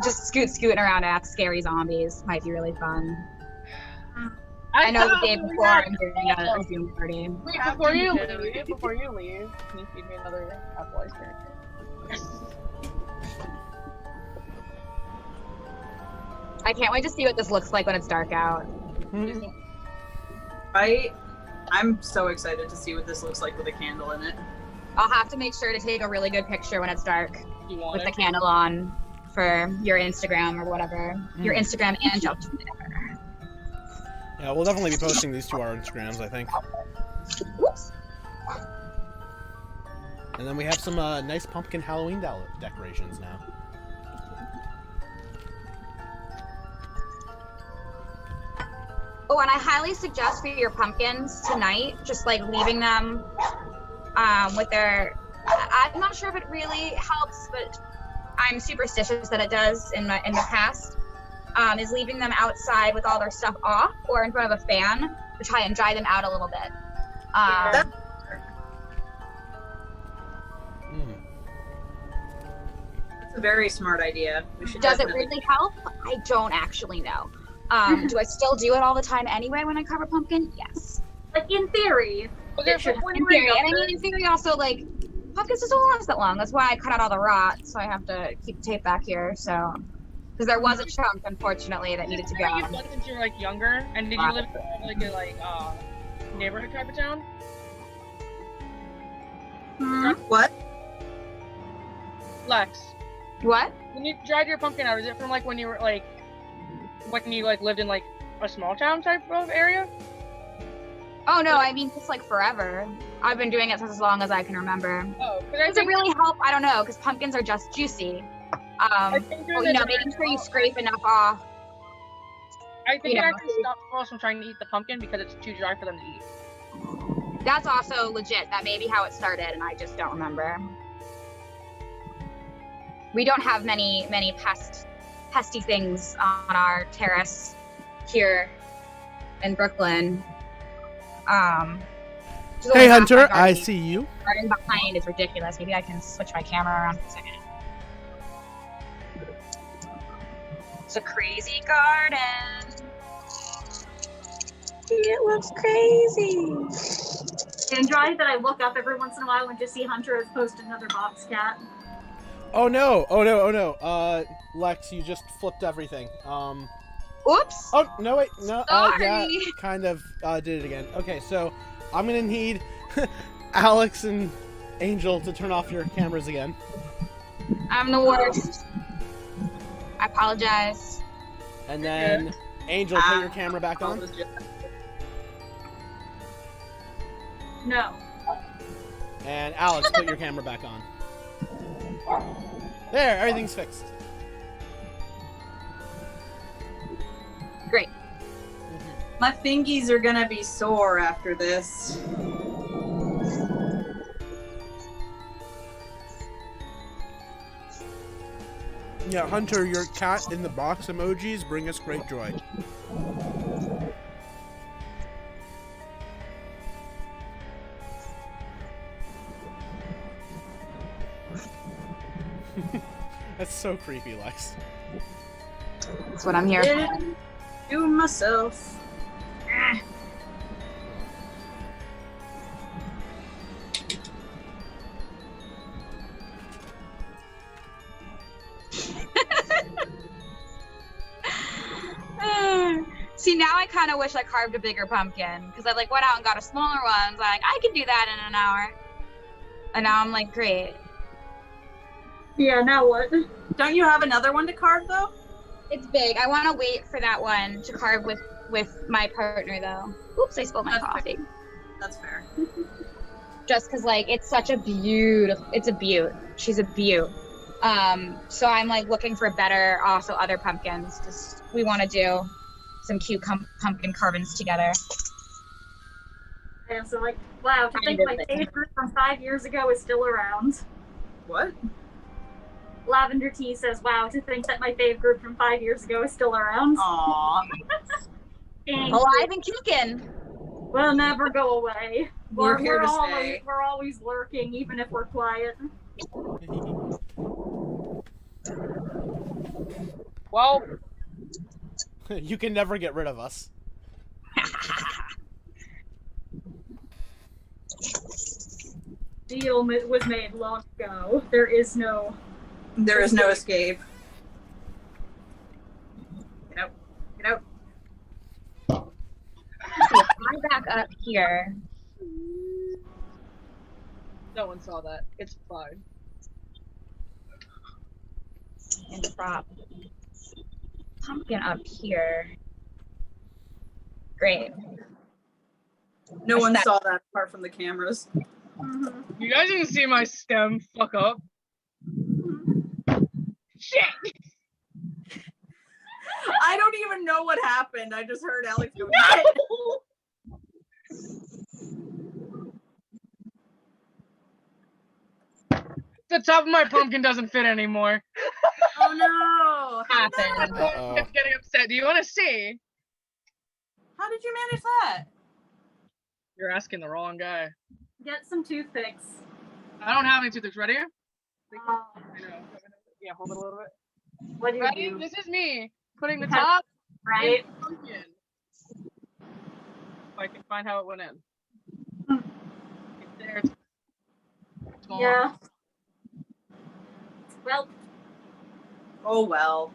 Just scooting around at scary zombies might be really fun. I know the day before I'm doing a Zoom party. Wait, before you leave, can you feed me another apple ice cream? I can't wait to see what this looks like when it's dark out. I'm so excited to see what this looks like with a candle in it. I'll have to make sure to take a really good picture when it's dark with it? the candle on for your Instagram or whatever. Your Instagram and your Twitter. Yeah, we'll definitely be posting these to our Instagrams, I think. Whoops. And then we have some nice pumpkin Halloween decorations now. Oh, and I highly suggest for your pumpkins tonight, just like leaving them with their. I'm not sure if it really helps, but I'm superstitious that it does in the past. is leaving them outside with all their stuff off or in front of a fan to try and dry them out a little bit. It's a very smart idea. We should Does it definitely- really help? I don't actually know. Do I still do it all the time anyway when I carve a pumpkin? Yes. Like in theory. Okay, It should- when In you were theory, and I younger, mean in theory also like pumpkins just don't last that long. That's why I cut out all the rot, so I have to keep the tape back here. So because there was a chunk, unfortunately, that needed to go. you've done since you were like younger, and did you live in like a neighborhood type of town? What? Lex, What? when you dried your pumpkin out, is it from like when you were like when you like lived in like a small town type of area? Oh no, I mean just like forever. I've been doing it since as long as I can remember. Oh, because I Does it think really help? I don't know, because pumpkins are just juicy. I think Well, you know, making sure you scrape enough off. I think you it know. actually stops girls from trying to eat the pumpkin because it's too dry for them to eat. That's also legit. That may be how it started, and I just don't remember. We don't have many pesty things on our terrace here in Brooklyn. Just Hey only half my Hunter, I garden. see you. Garden behind is ridiculous. Maybe I can switch my camera around for a second. It's a crazy garden. It looks crazy. And dry that I look up every once in a while and just see Hunter has posted another box cat. Oh no! Oh no! Oh no! Lex, you just flipped everything. Oops. Oh no! Wait, no. Yeah, Sorry. kind of did it again. Okay, so I'm gonna need Alex and Angel to turn off your cameras again. I'm the worst. I apologize. And then Angel, put your camera back on. No. And Alex, put your camera back on. There, everything's fixed. Great. My fingies are gonna be sore after this. Yeah, Hunter, your cat in the box emojis bring us great joy. That's so creepy, Lex. That's what I'm here for. Didn't do myself. See, now I kind of wish I carved a bigger pumpkin because I like went out and got a smaller one. So like I can do that in an hour, and now I'm like, great. Yeah, now what? Don't you have another one to carve though? It's big. I want to wait for that one to carve with my partner though. Oops, I spilled my That's coffee. That's fair. Just because like it's such a beautiful. It's a beaut. She's a beaut. So I'm like looking for better, also other pumpkins because we want to do some cute pumpkin carvings together. And so like, wow, to think my favorite from 5 years ago is still around. What? Lavender Tea says, wow, to think that my fave group from 5 years ago is still around. Aww. Thank Alive you. and kicking. We'll never go away. We're here to stay. We're always lurking, even if we're quiet. Well, You can never get rid of us. Deal was made long ago. There is no escape. Get out. Get out. I'm back up here. no one saw that. It's fine. And prop pumpkin up here. Great. No one saw that apart from the cameras. You guys didn't see my stem fuck up. Shit! I don't even know what happened. I just heard Alex go. No! The top of my pumpkin doesn't fit anymore. Oh no! Happened. Uh-oh. It's getting upset. it. Do you want to see? How did you manage that? You're asking the wrong guy. Get some toothpicks. I don't have any toothpicks. Ready? I Oh, know. Yeah, hold it a little bit. what do you Ready? do? This is me putting the You have- top Right? in the pumpkin. If I can find how it went in. It's there. It's small. Yeah. Well, Oh well.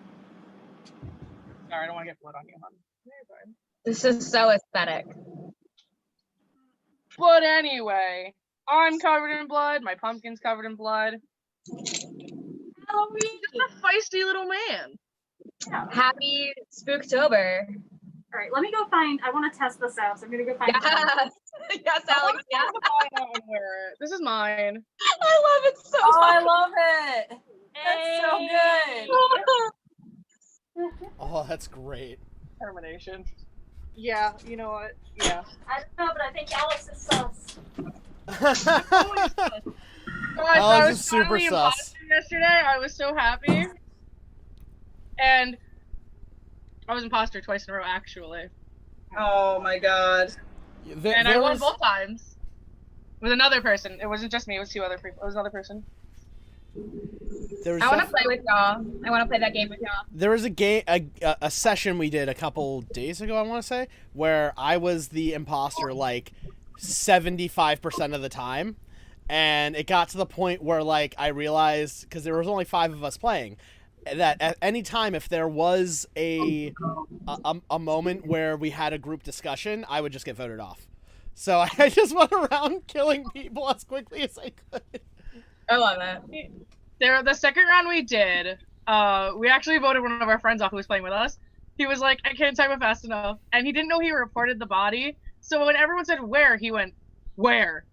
Sorry, I don't want to get blood on you, hon. You're fine. This is so aesthetic. But anyway, I'm covered in blood. My pumpkin's covered in blood. Halloween. He's just a feisty little man. Happy Spooktober. All right, let me go find. I want to test this out, so I'm gonna go find. Yes, yes, Alex. Yes. I'm gonna buy that and wear it. This is mine. I love it so Oh, I much. love it. That's so good. Oh, that's great. Termination. Yeah, you know what? Yeah. I don't know, but I think Alex is sus. Guys, Alex I is was super finally sus. imposter yesterday. I was so happy. And I was imposter twice in a row, actually. Oh my god. And I won both times. With another person. It wasn't just me, it was two other people. It was another person. I want to play with y'all. I want to play that game with y'all. There was a session we did a couple days ago, I want to say, where I was the imposter like 75% of the time, and it got to the point where like I realized, because there was only 5 of us playing, that at any time if there was a moment where we had a group discussion, I would just get voted off. So I just went around killing people as quickly as I could. I love it. The second round we did, we actually voted one of our friends off who was playing with us. He was like, I can't type it fast enough. And he didn't know he reported the body. So when everyone said where, he went, where?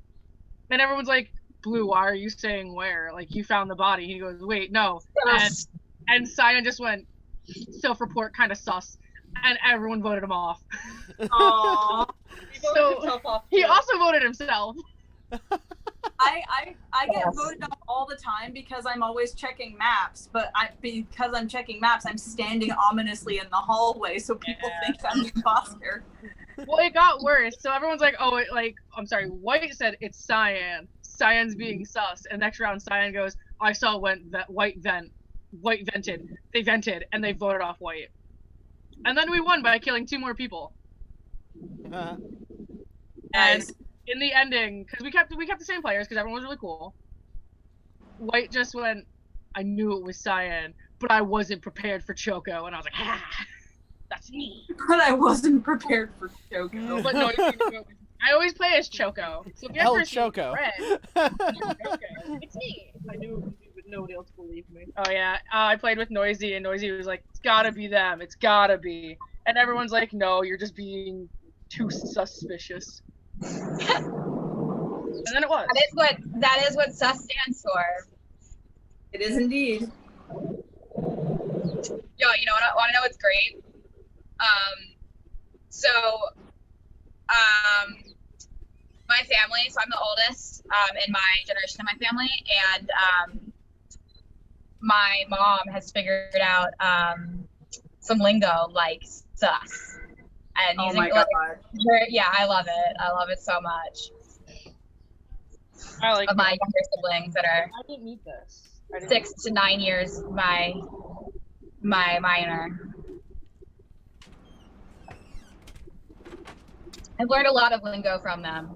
And everyone's like, Blue, why are you saying where? Like, you found the body. He goes, wait, no. And Cyan just went, self-report, kind of sus. And everyone voted him off. Aww. He also voted himself. I get voted off all the time because I'm always checking maps, but because I'm checking maps, I'm standing ominously in the hallway, so people think I'm the imposter. Well, it got worse. So everyone's like, oh, I'm sorry, White said it's Cyan. Cyan's being sus. And next round, Cyan goes, I saw White vent. White vented. They vented, and they voted off White. And then we won by killing 2 more people. And in the ending, because we kept the same players because everyone was really cool. White just went, I knew it was Cyan, but I wasn't prepared for Choco, and I was like, ha, that's me. But I wasn't prepared for Choco. But no, I always play as Choco. So if you El ever see Choco. Red, it's me. I knew, but nobody else believed me. Oh yeah, I played with Noisy, and Noisy was like, it's gotta be them. It's gotta be. And everyone's like, no, you're just being too suspicious. And then it was. That is what sus stands for. It is indeed. Yo, you know what? Want to know what's great? My family. So I'm the oldest in my generation of my family, and my mom has figured out some lingo like sus. And Oh using my god. yeah, I love it. I love it so much. I like Of my younger siblings that are I didn't need this. 6 to 9 years my minor. I've learned a lot of lingo from them.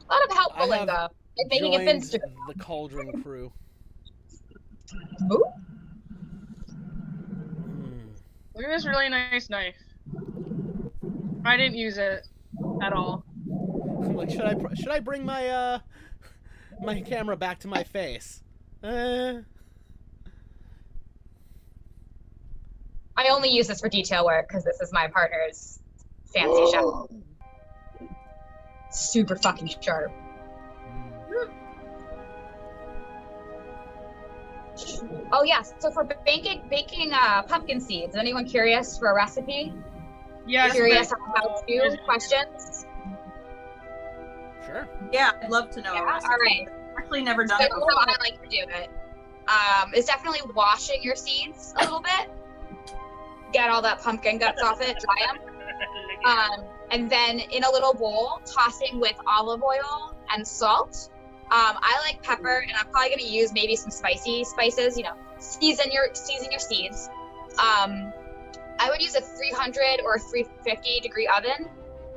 A lot of helpful I have lingo. Like making it joined Finster. the Cauldron crew. Ooh. Look at this really nice knife. I didn't use it at all. I'm like, should I bring my my camera back to my face? I only use this for detail work because this is my partner's fancy shop. Super fucking sharp. Oh yeah, so for baking pumpkin seeds, is anyone curious for a recipe? Yeah, Curious on how to? Questions? Sure. Yeah, I'd love to know. Yeah, a recipe. all right. Actually, never done So it how before. I like to do it is definitely washing your seeds a little bit. get all that pumpkin guts off it, dry them. And then in a little bowl, tossing with olive oil and salt. I like pepper, and I'm probably gonna use maybe some spicy spices. You know, season your seeds. I would use a 300 or 350 degree oven.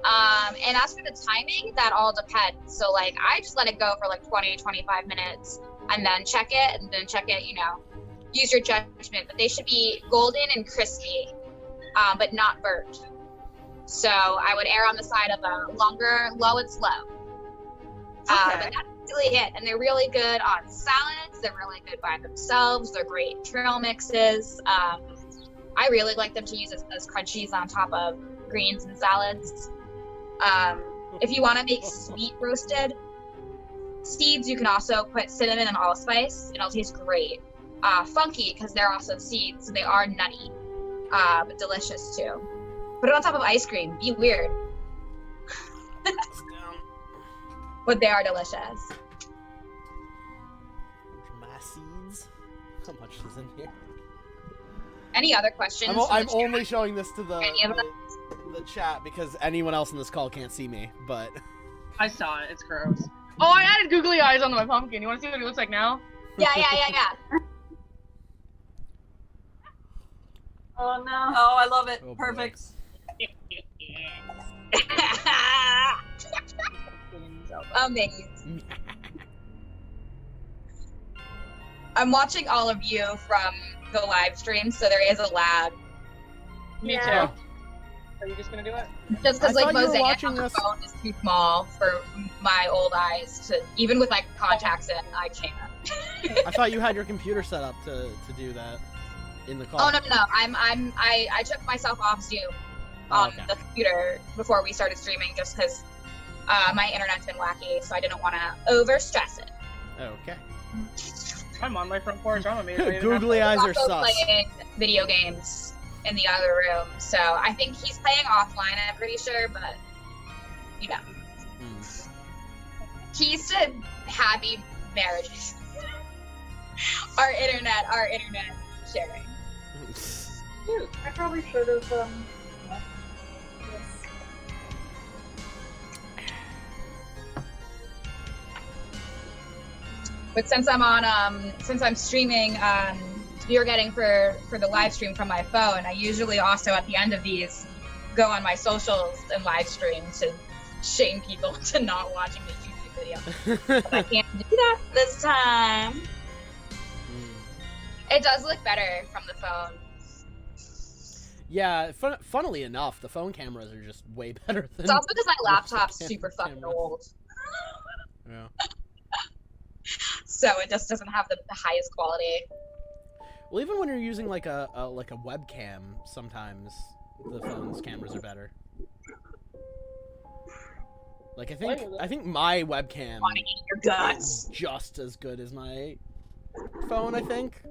And as for the timing, that all depends. So like, I just let it go for like 20-25 minutes, and then check it, you know, use your judgment. But they should be golden and crispy, but not burnt. So I would err on the side of a longer, low and slow. But that's really it. And they're really good on salads. They're really good by themselves. They're great trail mixes. I really like them to use as crunchies on top of greens and salads. If you want to make sweet roasted seeds, you can also put cinnamon and allspice, and it'll taste great. Funky, because they're also seeds, so they are nutty, but delicious too. Put it on top of ice cream. Be weird. But they are delicious. My seeds. How much is in here? Any other questions? I'm only showing this to the Any chat because anyone else in this call can't see me, but... I saw it. It's gross. Oh, I added googly eyes on my pumpkin. You want to see what he looks like now? Yeah. Oh no. Oh, I love it. Oh, Perfect. Amazing. I'm watching all of you from the live stream, so there is a lag. Me too. Yeah. Are you just gonna do it? Just because I like thought you were mosaic watching on the this- phone is too small for my old eyes to, even with like contacts in, I can't. I thought you had your computer set up to do that in the call. Oh no! I took myself off Zoom on okay. the computer before we started streaming, just because my internet's been wacky, so I didn't want to over stress it. Okay. I'm on my front porch. I'm amazing. Googly eyes I'm are also sus. playing video games in the other room, so I think he's playing offline. I'm pretty sure, but you know, keys to happy marriage. Our internet sharing. Dude, I probably should have, yes. But since I'm on, since I'm streaming, you're getting for the live stream from my phone, I usually also at the end of these go on my socials and live stream to shame people to not watching the YouTube video. But I can't do that this time. It does look better from the phone. Yeah, funnily enough, the phone cameras are just way better than... It's also because my laptop's the super fucking camera. old. Yeah. So it just doesn't have the highest quality. Well, even when you're using like a webcam, sometimes the phone's cameras are better. Like I think my webcam Want to eat your guts. is just as good as my phone. I think.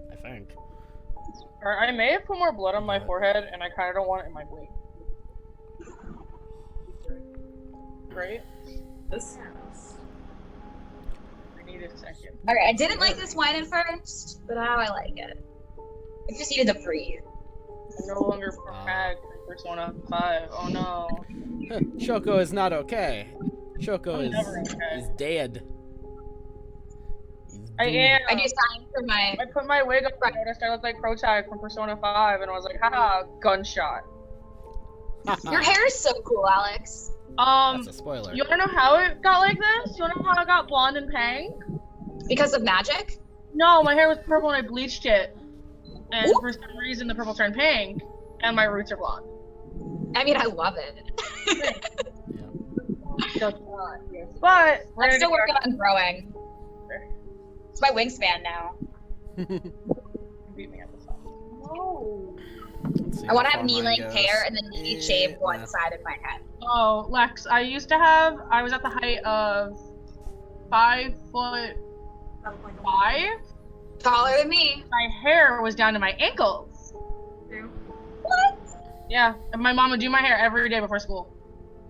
Or I may have put more blood on my forehead, and I kind of don't want it in my wing. Right? This. I need a second. Alright, I didn't like this wine at first, but now I like it. I just needed to breathe. I'm no longer protagonist in Persona 5. Oh no. Choco is not okay. Choco I'm never okay. is dead. He's I doomed. am. I do sign for my... I put my wig up and noticed I looked like Protag from Persona 5, and I was like, haha, gunshot. Your hair is so cool, Alex. That's a spoiler. You wanna know how it got like this? You wanna know how I got blonde and pink? Because of magic? No, my hair was purple and I bleached it. And for some reason the purple turned pink, and my roots are blonde. I mean, I love it. But I'm still working on growing. It's my wingspan now. Beat me at the top. No. Let's see I want to how have far mine knee-length goes. hair and then knee shave one Yeah. side of my head. Oh, Lex, I was at the height of 5'5". Taller than me. My hair was down to my ankles. What? Yeah, and my mom would do my hair every day before school.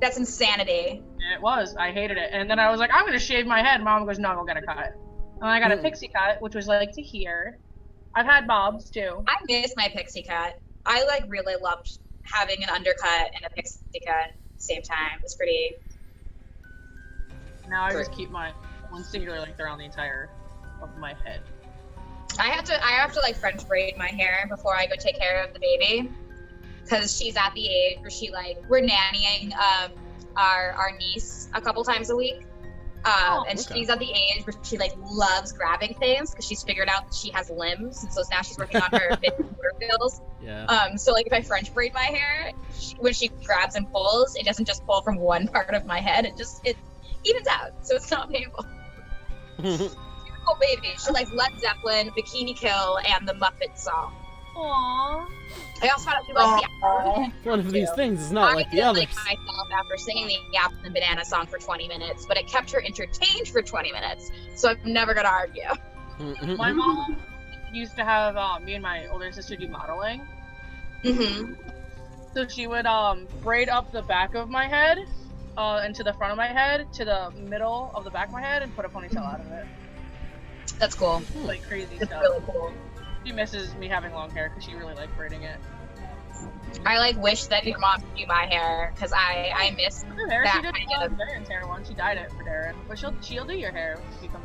That's insanity. And it was. I hated it. And then I was like, I'm gonna shave my head. Mom goes, no, go get a cut. And I got a pixie cut, which was like to here. I've had bobs too. I miss my pixie cut. I like really loved having an undercut and a pixie cut at the same time. It was pretty. Now I just keep my one singular length around the entire of my head. I have to like French braid my hair before I go take care of the baby, because she's at the age where we're nannying our niece a couple times a week. And okay. she's at the age where she like loves grabbing things because she's figured out that she has limbs, and so now she's working on her motor skills. Yeah. So like if I French braid my hair, when she grabs and pulls, it doesn't just pull from one part of my head. It evens out, so it's not painful. Beautiful baby. She likes Led Zeppelin, Bikini Kill, and the Muppet song. Aww. I also found out she likes the apple. One of these things is not like the I others. didn't like myself after singing the apple and banana song for 20 minutes, but it kept her entertained for 20 minutes, so I'm never gonna argue. My mom used to have me and my older sister do modeling. Mm-hmm. So she would braid up the back of my head, and to the front of my head, to the middle of the back of my head, and put a ponytail out of it. That's cool. Like crazy It's stuff. really cool. She misses me having long hair because she really liked braiding it. I like wish that your mom could do my hair because I miss Her hair, that she did kind of. Darren's hair once. She dyed it for Darren, but she'll do your hair when you come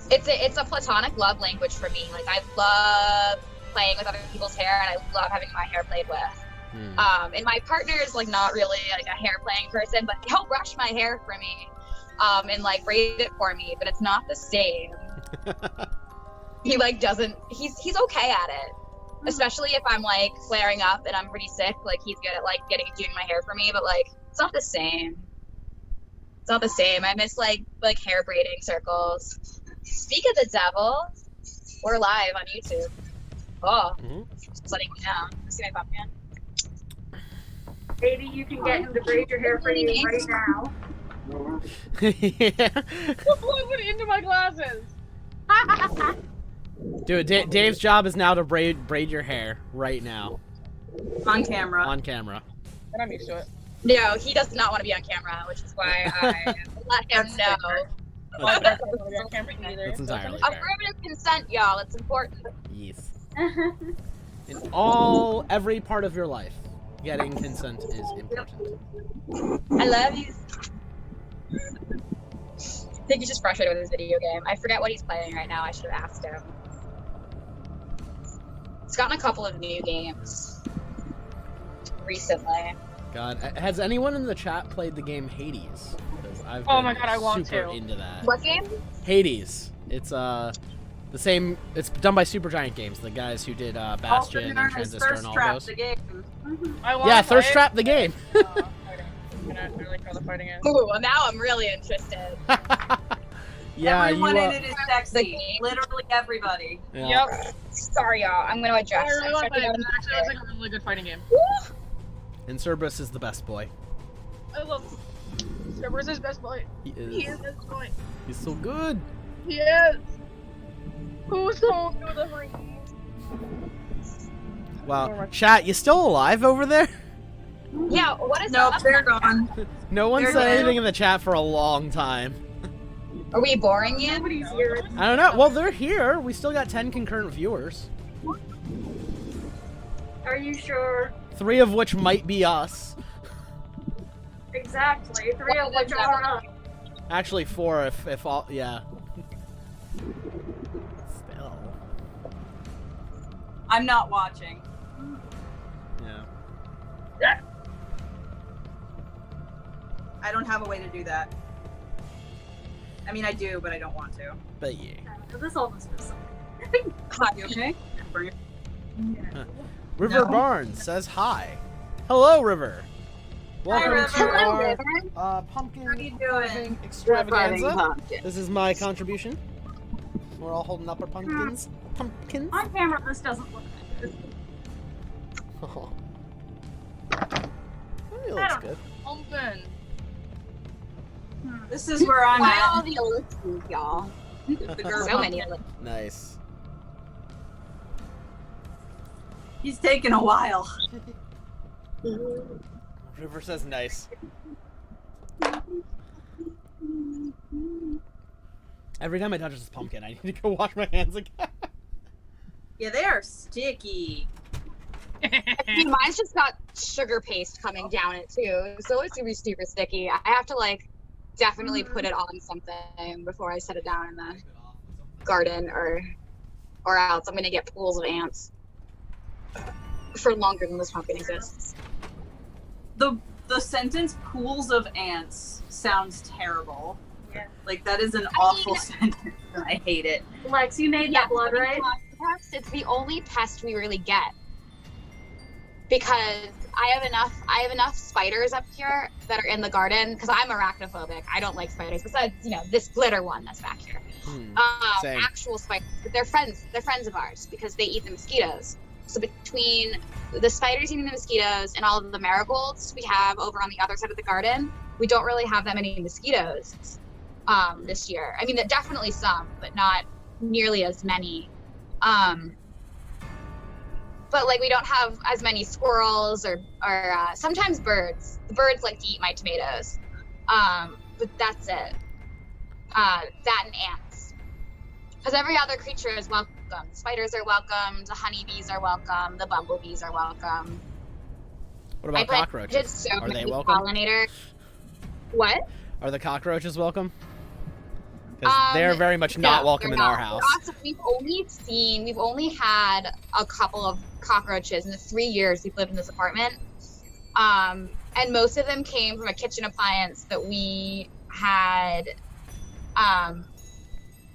visit. It's a platonic love language for me. Like I love playing with other people's hair, and I love having my hair played with. And my partner is like not really like a hair playing person, but he'll brush my hair for me, and like braid it for me. But it's not the same. He like doesn't. He's okay at it, especially if I'm like flaring up and I'm pretty sick. Like he's good at like doing my hair for me, but like it's not the same. It's not the same. I miss like hair braiding circles. Speak of the devil, we're live on YouTube. Oh, just letting you know. See my pumpkin? Maybe you can get him to braid your hair for you right now. Yeah. Plug it into my glasses. Dude, Dave's job is now to braid your hair right now. On camera. On camera. And I'm used to it. No, he does not want to be on camera, which is why I let him know. Well, that's not gonna be on camera either. That's entirely fair. Affirmative consent, y'all. It's important. Yes. In every part of your life, getting consent is important. I love you. I think he's just frustrated with his video game. I forget what he's playing right now. I should have asked him. He's gotten a couple of new games recently. God, has anyone in the chat played the game Hades? Because I've Oh been my God, I want super to. into that. What game? Hades. It's the same. It's done by Supergiant Games, the guys who did Bastion and Transistor and all those. The game. I want Yeah, to play Thirst Trap the game. I like how the fighting is. Ooh, well, now I'm really interested. Yeah, Everyone you. in it is sexy. Literally everybody. Yeah. Yep. Sorry, y'all. I'm going to adjust. I really want to play it. I'm It actually looks like a really good fighting game. And Cerberus is the best boy. I love Cerberus is best boy. He is. He is best boy. He's so good. He is. Who's home to the ring? Wow. Chat, you still alive over there? Yeah, what is Nope, up? they're gone. No one They're said dead. anything in the chat for a long time. Are we boring you? Nobody's here. I don't know. Well, they're here. We still got 10 concurrent viewers. Are you sure? 3 of which might be us. Exactly. 3 of which are us. Actually, 4 if all. Yeah. Still. I'm not watching. Yeah. I don't have a way to do that. I mean, I do, but I don't want to. But yeah. This almost feels something. Hi, you okay? River No. Barnes says hi. Hello, River. Welcome River. to Hello, our River. pumpkin How you doing? carving extravaganza. This is my contribution. We're all holding up our pumpkins. Pumpkins. On camera, this doesn't look good. Oh. It looks good. Pumpkin. This is where I'm Why all at. the ellipses, y'all? The girl So many pumpkin. ellipses. Nice. He's taking a while. River says nice. Every time I touch this pumpkin, I need to go wash my hands again. Yeah, they are sticky. Mine's just got sugar paste coming down it too, so it's gonna be super sticky. I have to like definitely put it on something before I set it down in the garden, or else I'm gonna get pools of ants for longer than this pumpkin exists. The sentence "pools of ants" sounds terrible. Yeah. Like that is an awful sentence, and I hate it. Lex, you made that blood, right? It's the only pest we really get, because I have enough spiders up here that are in the garden, because I'm arachnophobic. I don't like spiders, besides, you know, this glitter one that's back here. Same. Actual spiders, but they're friends of ours because they eat the mosquitoes. So between the spiders eating the mosquitoes and all of the marigolds we have over on the other side of the garden, we don't really have that many mosquitoes this year. I mean, definitely some, but not nearly as many. But like we don't have as many squirrels or sometimes birds. The birds like to eat my tomatoes. But that's it. That and ants. Because every other creature is welcome. The spiders are welcome. The honeybees are welcome. The bumblebees are welcome. What about cockroaches? So Are they many welcome? Pollinators. What? Are the cockroaches welcome? Because they're very much not welcome in our house. We've only had a couple of cockroaches in the 3 years we've lived in this apartment. And most of them came from a kitchen appliance that we had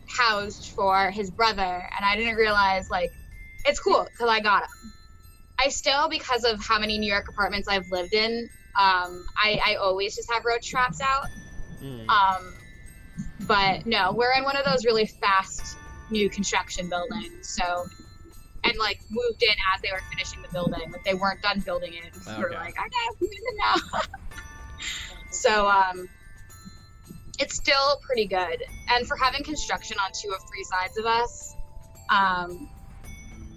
housed for his brother. And I didn't realize, like, it's cool because I got him. I still, because of how many New York apartments I've lived in, I always just have roach traps out. But no, we're in one of those really fast new construction buildings. So, and like moved in as they were finishing the building. Like they weren't done building it. So we're like, I gotta move in now. So, it's still pretty good. And for having construction on 2 of 3 sides of us,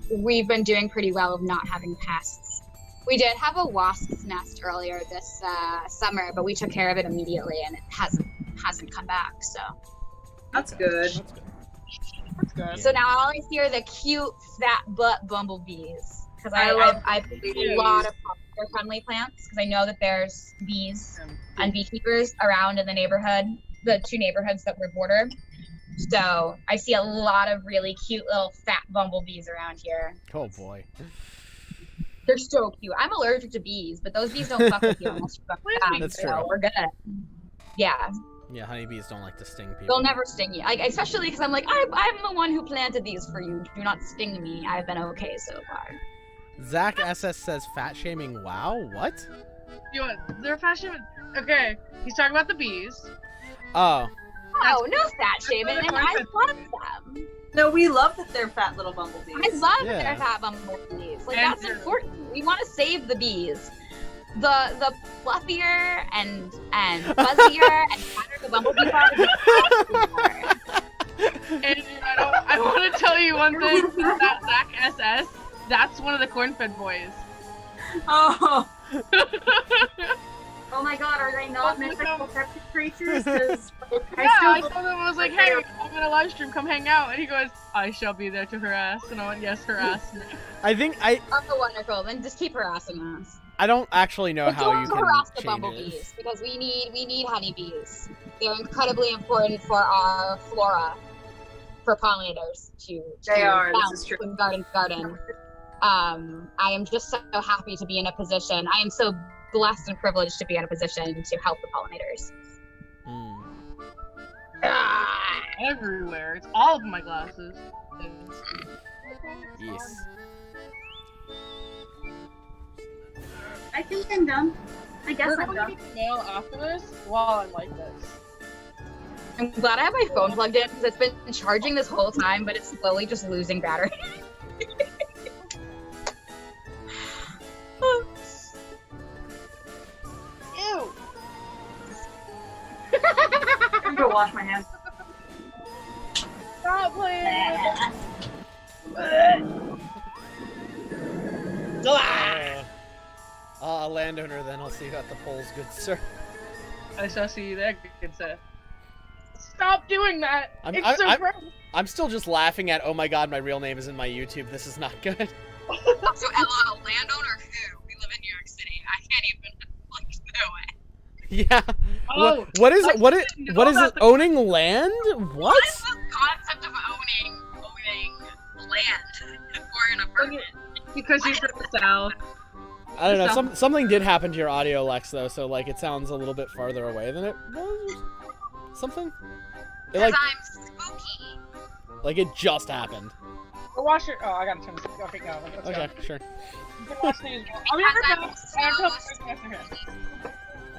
we've been doing pretty well of not having pests. We did have a wasp's nest earlier this summer, but we took care of it immediately, and it hasn't come back. So That's good. That's good. so now all I see are the cute fat butt bumblebees, because I put a lot of friendly plants because I know that there's bees and beekeepers around in the neighborhood, the 2 neighborhoods that we're bordered. So I see a lot of really cute little fat bumblebees around here. Oh boy. They're so cute. I'm allergic to bees, but those bees don't fuck with you unless you fuck with them. That's so true. We're good. Yeah, Yeah, honeybees don't like to sting people. they'll never sting you. Like, especially because I'm like, I'm the one who planted these for you. Do not sting me. I've been okay so far. Zach SS says fat shaming. Wow, what? You want their fashion? Okay, he's talking about the bees. Oh, Oh, no fat shaming. That's I what love them. No, we love that they're fat little bumblebees. I love Yeah. their fat bumblebees. Like, And that's important. We want to save the bees. The fluffier and fuzzier and fatter the bumblebees are, the healthier. And I want to tell you one thing. That Zach SS, that's one of the corn-fed boys. Oh, Oh my god, are they not mythical cryptid creatures? Because Yeah, I told him, I was like, hey, I'm in a live stream, come hang out. And he goes, I shall be there to harass. And I went, yes, harass me. I think Oh, wonderful. Then just keep harassing us. I don't actually know But how don't you can harass the change bumblebees it. because we need honeybees. They're incredibly important for our flora, for pollinators to They are, this bounce is true. from garden to garden. I am just so happy to be in a position. I am so blessed and privileged to be in a position to help the pollinators. Everywhere. It's all of my glasses. Yes. I think I'm done. I guess We're I'm going done. to make mail after this while I'm like this. I'm glad I have my phone plugged in because it's been charging this whole time, but it's slowly just losing battery. Ew! I'm gonna go wash my hands. Stop playing! A landowner, then I'll see you at the polls, good sir. I shall see you there, good sir. Stop doing that! I'm- It's I- so I'm- gross! I'm still just laughing at, oh my god, my real name is in my YouTube. This is not good. So, LOL, landowner who? We live in New York City. I can't even, like, no way. Yeah. Oh, What is I it? What it? didn't know What is about it? the- Owning land? What What? is this concept of owning land or an apartment? Because you're from the South. I don't know. So- Something did happen to your audio, Lex, though. So like, it sounds a little bit farther away than it was. Something. It, Because like, I'm spooky. like it just happened. Go watch it. Oh, I gotta turn this. Okay, go. Let's Okay, go. sure. You can watch these. I'll be right back. I have to help you guys here.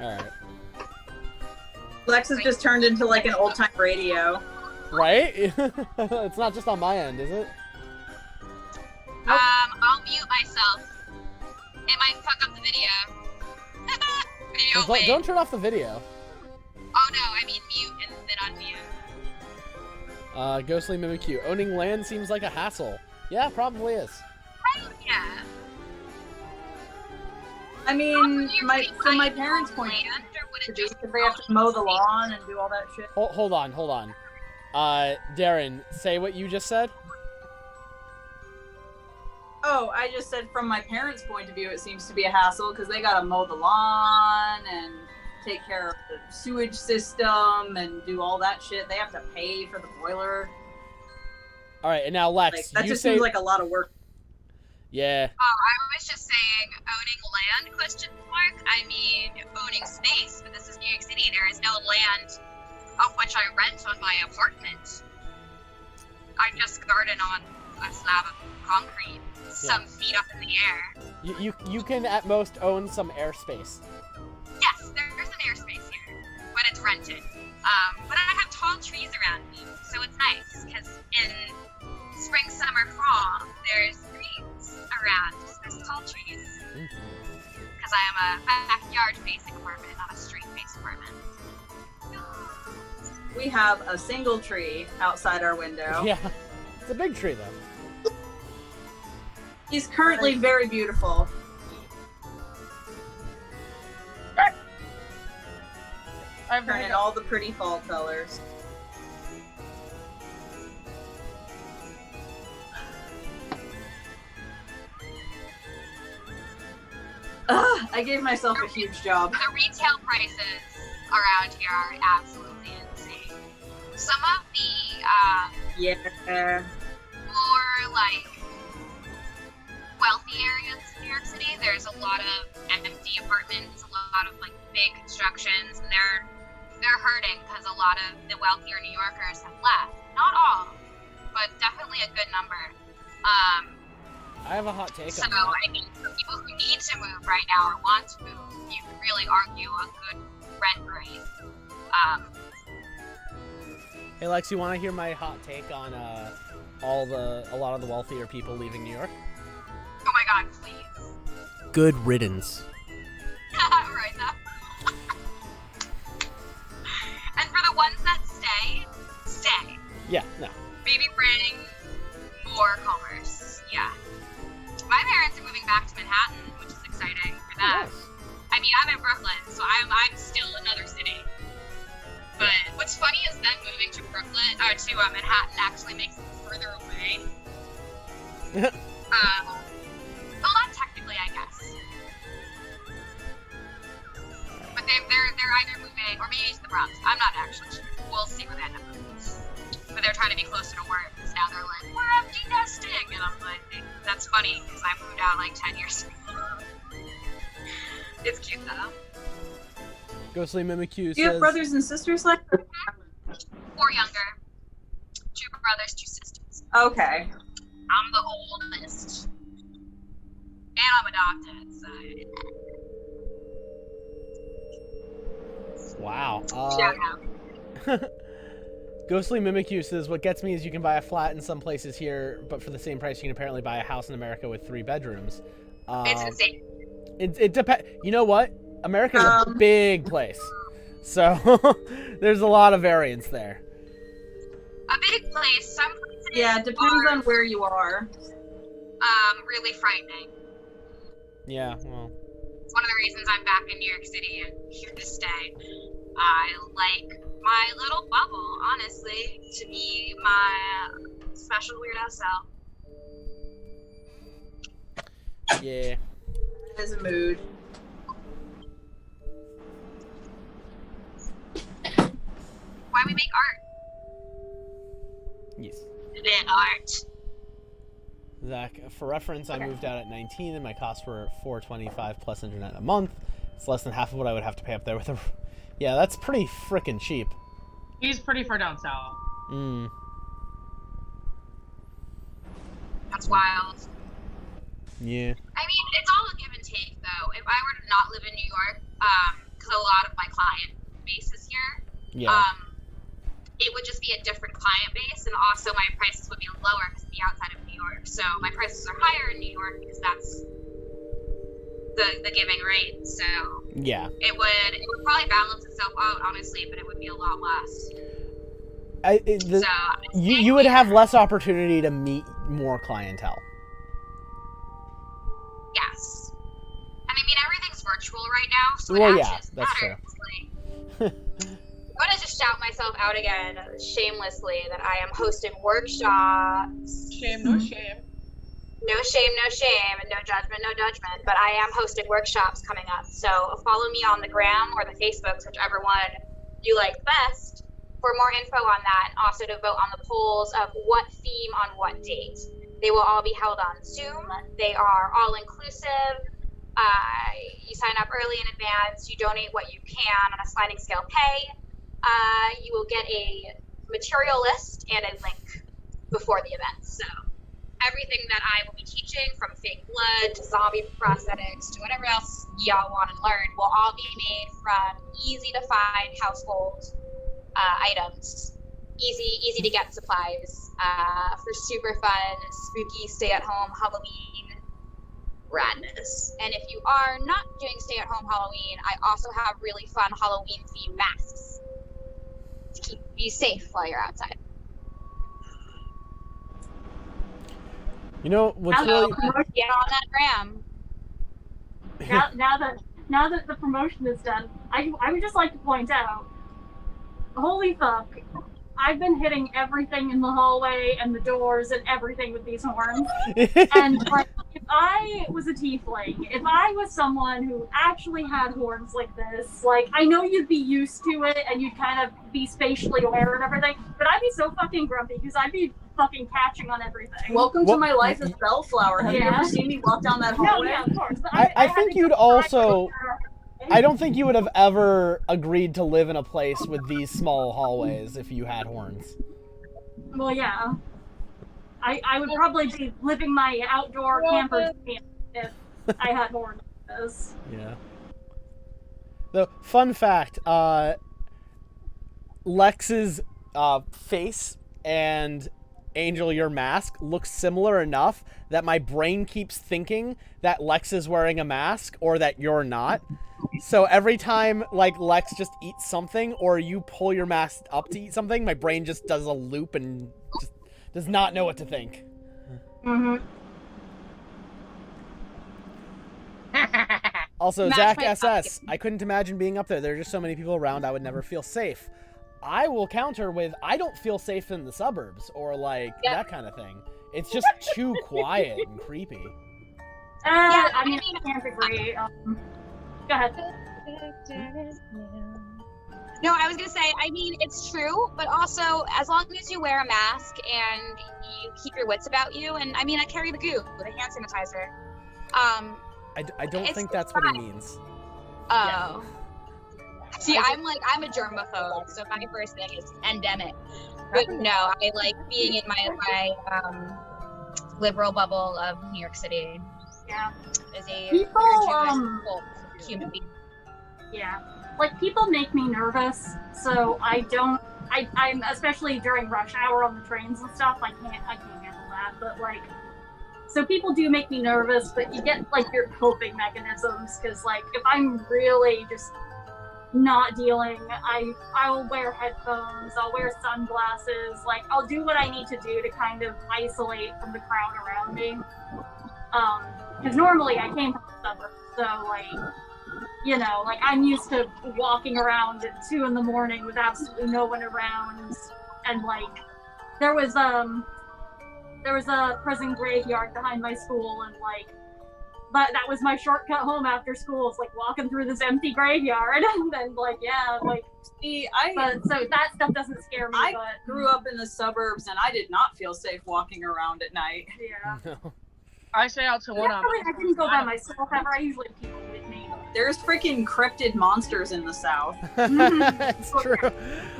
All right. Lex has just turned into like an old time radio. Right? It's not just on my end, is it? I'll mute myself. It might fuck up the video. Video Well, wait. don't turn off the video. Oh no, I mean mute and then unmute. Ghostly Mimikyu. Owning land seems like a hassle. Yeah, probably is. Yeah. I mean, from my parents' point of Land, or would it view, just because they have to mow the lawn and do all that shit. Hold on. Darren, say what you just said. Oh, I just said from my parents' point of view, it seems to be a hassle because they gotta mow the lawn and take care of the sewage system and do all that shit. They have to pay for the boiler. All right, and now Lex, Like, that you just say. seems like a lot of work. Yeah. Oh, I was just saying owning land, question mark. I mean owning space, but this is New York City. There is no land of which I rent on my apartment. I just garden on a slab of concrete, some feet up in the air. You can at most own some airspace. Yes, there's an airspace here, but it's rented. But I have tall trees around me, so it's nice, because in spring, summer, fall, there's trees around. There's tall trees. Because I am a backyard-facing apartment, not a street-faced apartment. We have a single tree outside our window. Yeah. It's a big tree, though. He's currently very beautiful. I'm Turning all the pretty fall colors. Ugh, I gave myself a huge job. The retail prices around here are absolutely insane. Some of the Yeah. more like wealthy areas in New York City, there's a lot of empty apartments, a lot of like big constructions, and they're hurting because a lot of the wealthier New Yorkers have left. Not all, but definitely a good number. I have a hot take So on that. I mean, for people who need to move right now or want to move, you can really argue a good rent rate. Hey, Lex, you want to hear my hot take on a lot of the wealthier people leaving New York? Oh my god, please. Good riddance. Right now. And for the ones that stay. Yeah, no. Maybe bring more commerce. Yeah. My parents are moving back to Manhattan, which is exciting for them. Nice. I mean, I'm in Brooklyn, so I'm still another city. But what's funny is them moving to Brooklyn or to Manhattan actually makes them further away. Well, not technically, I guess. But they're either moving or maybe to the Bronx. I'm not actually sure. We'll see where they end up moving. But they're trying to be closer to work because now they're like, we're empty nesting, and I'm like, that's funny because I moved out like 10 years ago. It's cute though. Ghostly Mimikyu Do you have says, brothers and sisters like that? 4 younger, 2 brothers, 2 sisters. Okay. I'm the oldest, and I'm adopted. So wow. shout out. Ghostly Mimikyu says, what gets me is you can buy a flat in some places here, but for the same price you can apparently buy a house in America with 3 bedrooms. It's insane. It depends. You know what? America's a big place. So there's a lot of variance there. A big place. Some places Yeah, it depends on where you are. really frightening. Yeah, well. It's one of the reasons I'm back in New York City and here to stay. I like my little bubble, honestly, to be my special weirdo self. Yeah. There's a mood. Why we make art? Yes. The art. Zach, for reference, I moved out at 19 and my costs were $425 plus internet a month. It's less than half of what I would have to pay up there with a... Yeah, that's pretty frickin' cheap. He's pretty far down south. Mm. That's wild. Yeah. I mean, it's all a give and take, though. If I were to not live in New York, because a lot of my client base is here, Yeah. it would just be a different client base, and also my prices would be lower because it'd be outside of New York. So my prices are higher in New York because that's the giving rate. So Yeah. it would probably balance itself out, honestly, but it would be a lot less. You would have less opportunity to meet more clientele. Yes. And I mean, everything's virtual right now, so Well, it yeah, actually that's matters. I'm gonna just shout myself out again, shamelessly, that I am hosting workshops. Shame, no shame. No shame, no shame, and no judgment, no judgment. But I am hosting workshops coming up, so follow me on the gram or the Facebooks, whichever one you like best, for more info on that, and also to vote on the polls of what theme on what date. They will all be held on Zoom. They are all inclusive. You sign up early in advance. You donate what you can on a sliding scale pay. You will get a material list and a link before the event. So everything that I will be teaching, from fake blood to zombie prosthetics to whatever else y'all want to learn, will all be made from easy to find household items. Easy to get supplies for super fun, spooky, stay-at-home Halloween radness. And if you are not doing stay-at-home Halloween, I also have really fun Halloween-themed masks to keep you safe while you're outside. You know what's Now really... Get on that gram. now that the promotion is done, I would just like to point out, holy fuck, I've been hitting everything in the hallway and the doors and everything with these horns. And like, if I was a tiefling, if I was someone who actually had horns like this, like, I know you'd be used to it and you'd kind of be spatially aware and everything, but I'd be so fucking grumpy because I'd be fucking catching on everything. Welcome to my life as Bellflower. Have you Yeah. ever seen me walk down that No, hallway? yeah, of course. But I had think to you'd go also... try I don't think you would have ever agreed to live in a place with these small hallways if you had horns. Well, yeah. I would probably be living my outdoor camper dream if I had horns like this. Yeah. The fun fact, Lex's face and Angel, your mask looks similar enough that my brain keeps thinking that Lex is wearing a mask or that you're not. So every time, like, Lex just eats something or you pull your mask up to eat something, my brain just does a loop and just does not know what to think. Mm-hmm. Also, Match Zach my SS, I couldn't imagine being up there. There are just so many people around, I would never feel safe. I will counter with, I don't feel safe in the suburbs or, like, that kind of thing. It's just too quiet and creepy. I mean, I can't agree. Go ahead. No, I was gonna say, I mean, it's true, but also, as long as you wear a mask and you keep your wits about you, and I mean, I carry the goo with a hand sanitizer. I don't think that's what he means. Oh. See, I'm a germaphobe, so my first thing is endemic. But no, I like being in my liberal bubble of New York City. Yeah. As a People, human being. Yeah. Like, people make me nervous, so I'm especially during rush hour on the trains and stuff, I can't handle that, but like, so people do make me nervous, but you get like your coping mechanisms, because like, if I'm really just not dealing, I'll wear headphones, I'll wear sunglasses, like, I'll do what I need to do to kind of isolate from the crowd around me. Because normally I came from the suburbs, so like, you know, like, I'm used to walking around at 2 a.m. with absolutely no one around, and like, there was a prison graveyard behind my school, and like, that was my shortcut home after school. It's like walking through this empty graveyard, and then like See, so that stuff doesn't scare me. I but grew up in the suburbs, and I did not feel safe walking around at night. yeah. No. I stay out to one I didn't go by myself ever. I usually have people with me. There's freaking cryptid monsters in the south. It's true.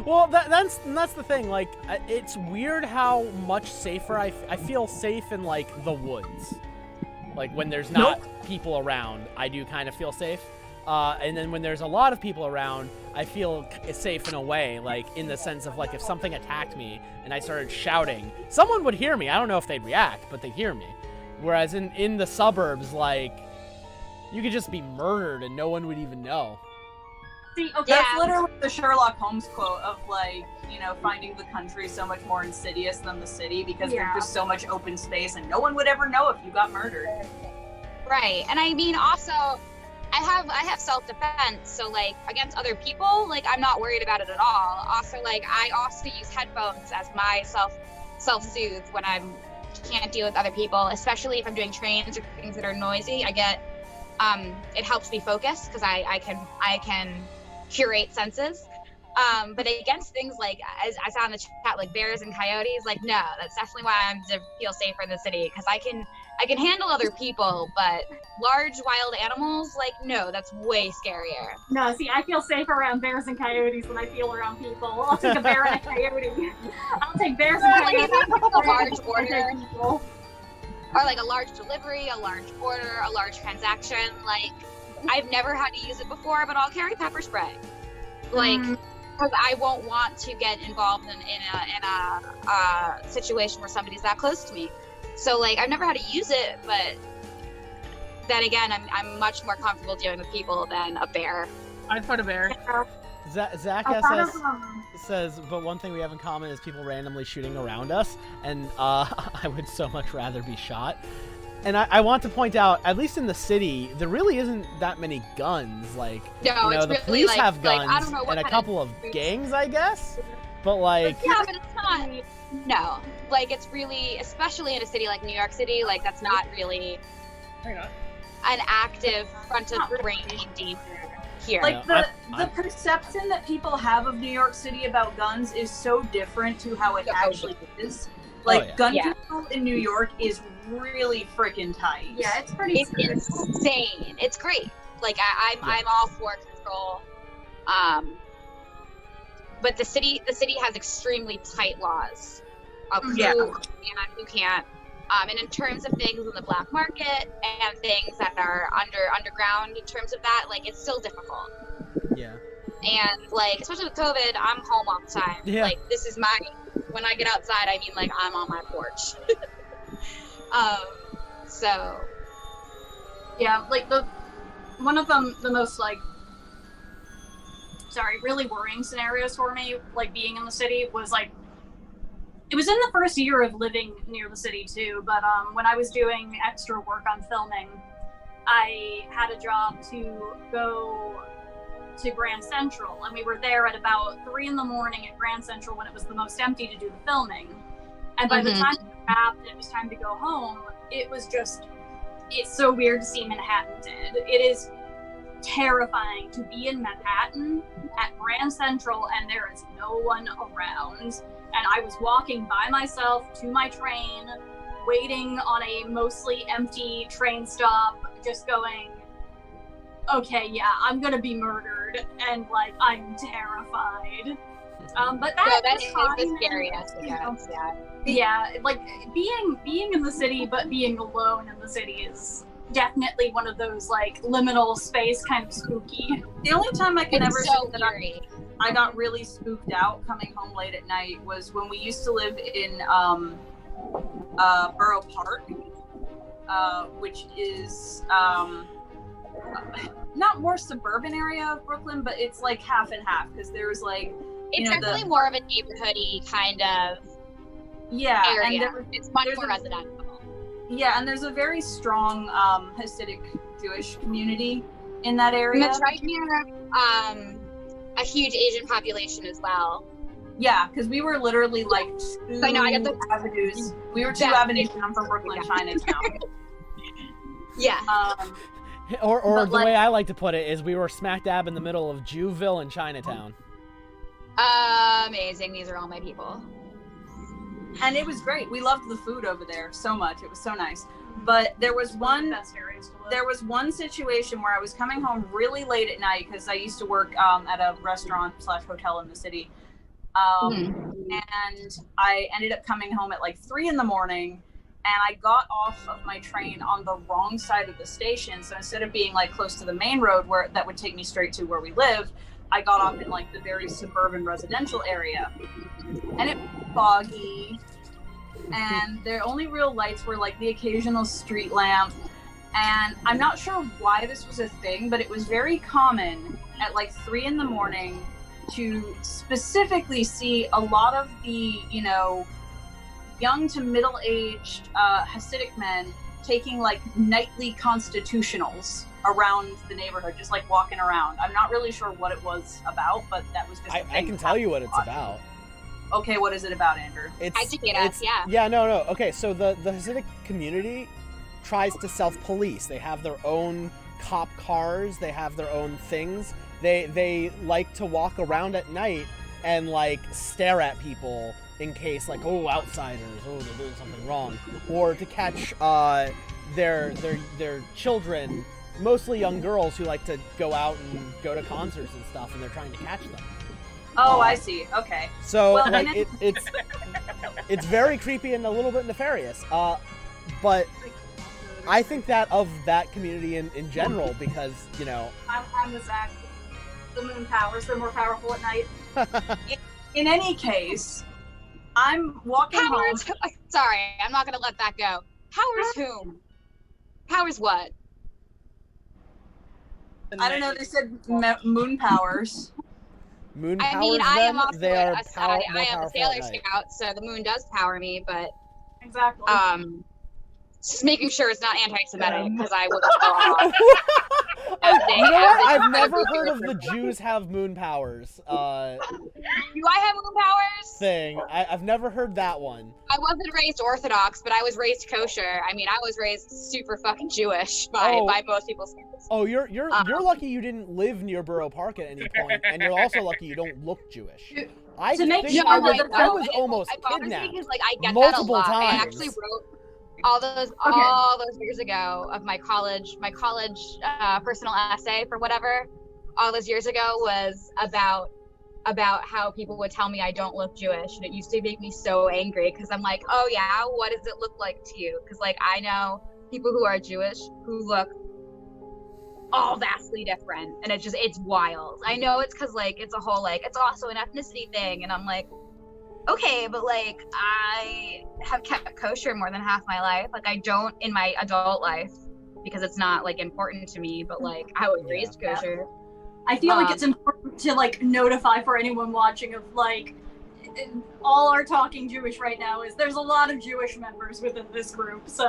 Well, that's the thing. Like, it's weird how much safer I feel safe in like the woods. Like when there's not people around, I do kind of feel safe. And then when there's a lot of people around, I feel safe in a way, like in the sense of like if something attacked me and I started shouting, someone would hear me. I don't know if they'd react, but they'd hear me. Whereas in the suburbs, like, you could just be murdered and no one would even know. See, okay. That's literally the Sherlock Holmes quote of like, you know, finding the country so much more insidious than the city because there's just so much open space and no one would ever know if you got murdered. Right. And I mean, also, I have self-defense, so like against other people, like I'm not worried about it at all. Also, like I also use headphones as my self-soothe when I can't deal with other people, especially if I'm doing trains or things that are noisy. I get it helps me focus because I can curate senses. But against things like, as I saw in the chat, like bears and coyotes, like no, that's definitely why I'm to feel safer in the city because I can handle other people, but large wild animals, like no, that's way scarier. No, see, I feel safe around bears and coyotes than I feel around people. I'll take a bear and a coyote. I'll take bears and Like, coyotes. a large order, or like a large delivery, a large order, a large transaction. Like I've never had to use it before, but I'll carry pepper spray. Like. Because I won't want to get involved in a situation where somebody's that close to me. So like I've never had to use it, but then again, I'm much more comfortable dealing with people than a bear. I'd put a bear. Zach says, but one thing we have in common is people randomly shooting around us, and I would so much rather be shot. And I want to point out, at least in the city, there really isn't that many guns. Like, no, you know, the really police like, have guns I don't know what and a kind couple of gangs, I guess. But like, yeah, but it's not. No, like it's really, especially in a city like New York City, like that's not really an active front of brain danger here. Like the perception that people have of New York City about guns is so different to how it actually is. Like gun control in New York is really freaking tight. Yeah, it's pretty. It's insane. It's great. Like I'm all for control. But the city has extremely tight laws of who can and who can't. And in terms of things in the black market and things that are underground, in terms of that, like it's still difficult. yeah. And like, especially with COVID, I'm home all the time. Yeah. Like this is when I get outside, I mean like I'm on my porch. So Yeah, like one of the most like really worrying scenarios for me, like being in the city, was like it was in the first year of living near the city too, but when I was doing extra work on filming, I had a job to go to Grand Central, and we were there at about 3 a.m. at Grand Central when it was the most empty to do the filming. And by the time we wrapped and it was time to go home, it's so weird to see Manhattan dead. It is terrifying to be in Manhattan at Grand Central and there is no one around. And I was walking by myself to my train, waiting on a mostly empty train stop, just going, okay, yeah, I'm gonna be murdered, and like I'm terrified. But that is the scariest. Yeah, like being in the city, but being alone in the city is definitely one of those like liminal space kind of spooky. The only time I can ever say that eerie. I got really spooked out coming home late at night was when we used to live in Borough Park, which is not more suburban area of Brooklyn, but it's like half and half because there's like it's definitely more of a neighborhoody kind of area. And it's much more residential. Yeah, and there's a very strong Hasidic Jewish community in that area. That's right near a huge Asian population as well. Yeah, because we were literally like two avenues. We were 2 avenues down from Brooklyn Chinatown. Yeah. Or But, the way I like to put it is we were smack dab in the middle of Jewville and Chinatown. Amazing. These are all my people. And it was great. We loved the food over there so much. It was so nice. But there was one situation where I was coming home really late at night because I used to work at a restaurant/hotel in the city. And I ended up coming home at like 3 a.m. and I got off of my train on the wrong side of the station. So instead of being like close to the main road where that would take me straight to where we live, I got off in like the very suburban residential area. And it was foggy. And their only real lights were like the occasional street lamp. And I'm not sure why this was a thing, but it was very common at like 3 a.m. to specifically see a lot of the, young to middle-aged Hasidic men taking like nightly constitutionals around the neighborhood, just like walking around. I'm not really sure what it was about, but that was just a thing. I can tell you what it's about. Okay, what is it about, Andrew? Educate us, yeah. Yeah, no. Okay, so the Hasidic community tries to self-police. They have their own cop cars. They have their own things. They like to walk around at night and like stare at people in case like, oh, outsiders, oh, they're doing something wrong, or to catch their children, mostly young girls who like to go out and go to concerts and stuff, and they're trying to catch them. Oh, I see. Okay. So Well, like it's very creepy and a little bit nefarious. But I think that of that community in general, because I'm with Zach. The moon powers, they're more powerful at night. In any case, I'm walking home. Sorry, I'm not gonna let that go. Powers whom? Powers what? I don't know. They said moon powers. Moon powers I mean, I am them. also They are I am a powerful Sailor at night. Scout, so the moon does power me, but Exactly. just making sure it's not anti-Semitic because I will go off. You know what? I've never heard of the Jews have moon powers Do I have moon powers? thing. I've never heard that one. I wasn't raised Orthodox, but I was raised kosher. I mean, I was raised super fucking Jewish by most people's standards. Oh, you're lucky you didn't live near Borough Park at any point, and you're also lucky you don't look Jewish. I To make think sure I was, that I was almost I promise kidnapped because like I get multiple that a lot. times. I actually wrote all those years ago of my college personal essay for whatever. All those years ago was about how people would tell me I don't look Jewish, and it used to make me so angry because I'm like, oh yeah, what does it look like to you? Because like I know people who are Jewish who look all vastly different, and it's wild. I know it's because like it's a whole like it's also an ethnicity thing, and I'm like, okay, but like I have kept kosher more than half my life. Like I don't in my adult life because it's not like important to me, but like I was raised kosher. I feel like it's important to like notify for anyone watching of like all our talking Jewish right now is there's a lot of Jewish members within this group, so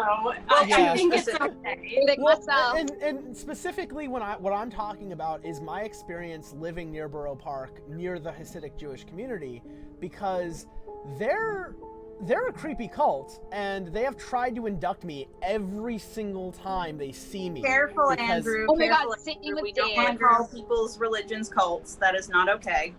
I think it's okay. Well, and specifically what I'm talking about is my experience living near Borough Park, near the Hasidic Jewish community, because they're a creepy cult, and they have tried to induct me every single time they see me. Careful, because- Andrew. Oh my Careful, God, same Andrew. with We don't Dan. want to call people's religions cults. That is not okay.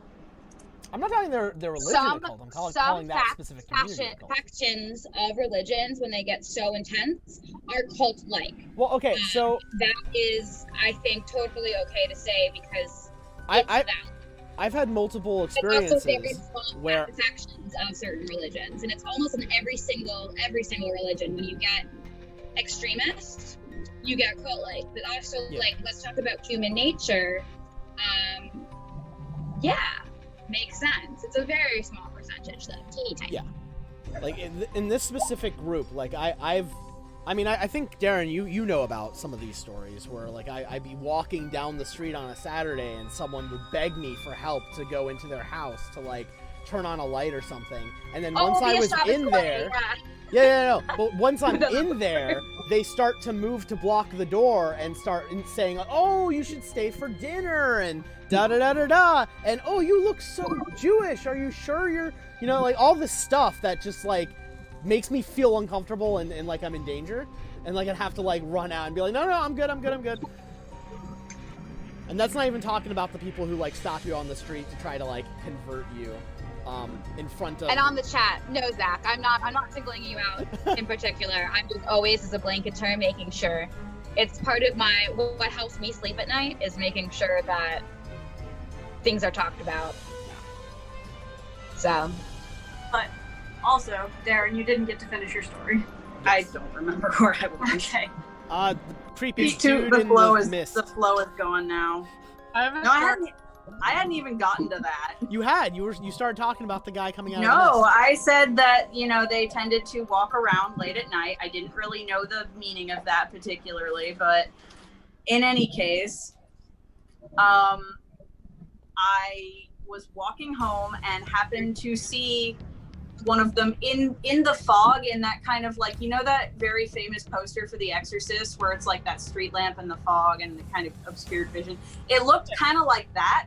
I'm not talking their religion a cult. I'm calling that specific community a cult. Factions of religions, when they get so intense, are cult-like. Well, okay, so That is, I think, totally okay to say because I've had multiple it's also very experiences small where factions of certain religions, and it's almost in every single religion. When you get extremists, you get cult-like. But also, like, let's talk about human nature. Makes sense. It's a very small percentage, though, teeny tiny. Yeah. Like in this specific group, like I think Darren, you know about some of these stories where like I'd be walking down the street on a Saturday and someone would beg me for help to go into their house to like turn on a light or something, and then once I was in there, but once I'm in there, they start to move to block the door and start saying, oh, you should stay for dinner and da-da-da-da-da, and oh, you look so Jewish, are you sure you're, like all this stuff that just like makes me feel uncomfortable and like I'm in danger. And like I'd have to like run out and be like, no, I'm good. And that's not even talking about the people who like stop you on the street to try to like convert you, in front of. And on the chat, no, Zach, I'm not singling you out in particular. I'm just always, as a blanket term, making sure. It's part of what helps me sleep at night is making sure that things are talked about. So. But also, Darren, you didn't get to finish your story. I don't remember where I was. Okay. The creepy These two, dude the in flow the is mist. the flow is gone now. I hadn't even gotten to that. You started talking about the guy coming out of the No, mist. I said that, they tended to walk around late at night. I didn't really know the meaning of that particularly, but in any case, I was walking home and happened to see one of them in the fog, in that kind of like, that very famous poster for The Exorcist where it's like that street lamp in the fog and the kind of obscured vision. It looked kind of like that.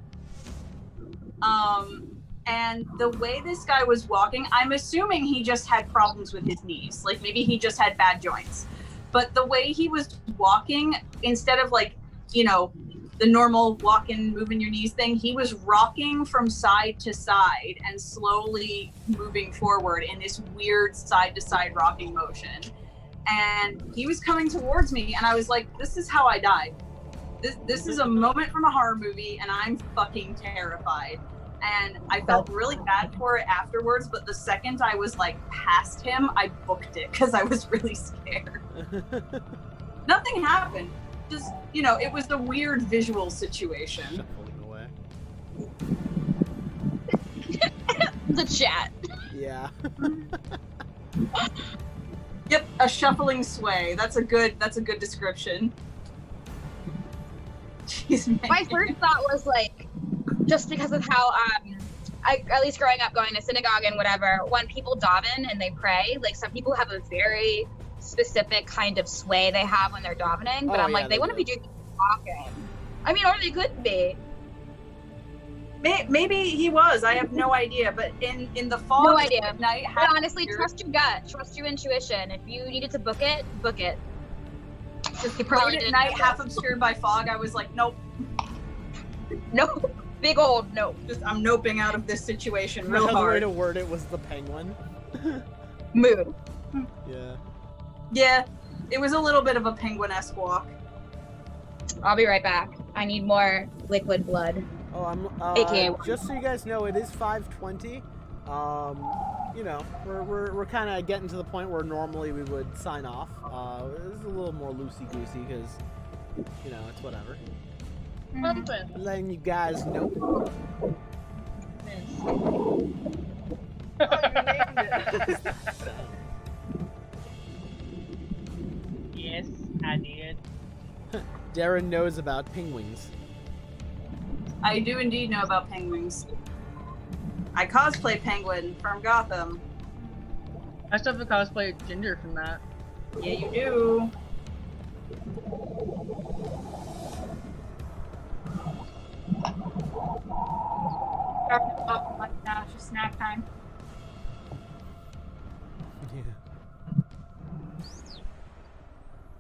And the way this guy was walking, I'm assuming he just had problems with his knees. Like maybe he just had bad joints. But the way he was walking, instead of like, the normal walking, moving your knees thing, he was rocking from side to side and slowly moving forward in this weird side to side rocking motion. And he was coming towards me and I was like, this is how I die. This is a moment from a horror movie and I'm fucking terrified. And I felt really bad for it afterwards, but the second I was like past him, I booked it because I was really scared. Nothing happened. Just, it was the weird visual situation. Shuffling away. The chat. Yeah. Yep, a shuffling sway. That's a good description. Jeez, man. My first thought was like, just because of how, at least growing up, going to synagogue and whatever, when people daven and they pray, like some people have a very specific kind of sway they have when they're davening, but I'm like, they wouldn't be doing talking. I mean, or they could be. Maybe he was. I have no idea. But in the fall, no idea. At night, but honestly, trust your gut, trust your intuition. If you needed to book it, book it. Just probably at night, half obscured by fog. I was like, nope. Nope. Big old nope. Just I'm noping out of this situation real The hard. way to word it was the penguin. Move. Yeah. Yeah, it was a little bit of a penguin-esque walk. I'll be right back. I need more liquid blood. Oh, I'm. AKA. Just so you guys know, it is 5:20. We're kind of getting to the point where normally we would sign off. This is a little more loosey-goosey because, it's whatever. Letting you guys know. Yes, I did. Darren knows about penguins. I do indeed know about penguins. I cosplay Penguin from Gotham. I still have to cosplay Ginger from that. Yeah, you do. Oh my gosh, it's snack time. Yeah.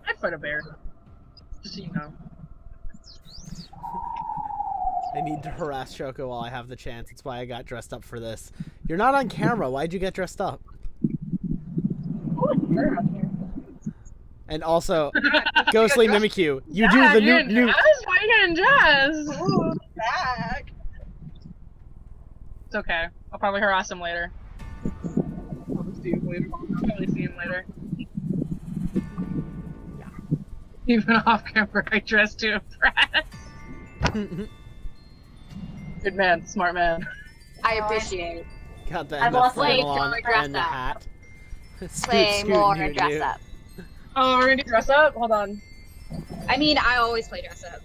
I'd fight a bear. Just so you know. I need to harass Choco while I have the chance. That's why I got dressed up for this. You're not on camera. Why'd you get dressed up? And also, Ghostly Mimikyu, you do the new. Why are you getting dressed? Ooh, back. It's okay. I'll probably harass him later. I'll probably see him later. Even off camera, I dress to impress. Good man, smart man. I appreciate. Got the I will play flannel on dress and the up. hat. Play more and dress up. Oh, we're gonna do dress up? Hold on. I mean, I always play dress up.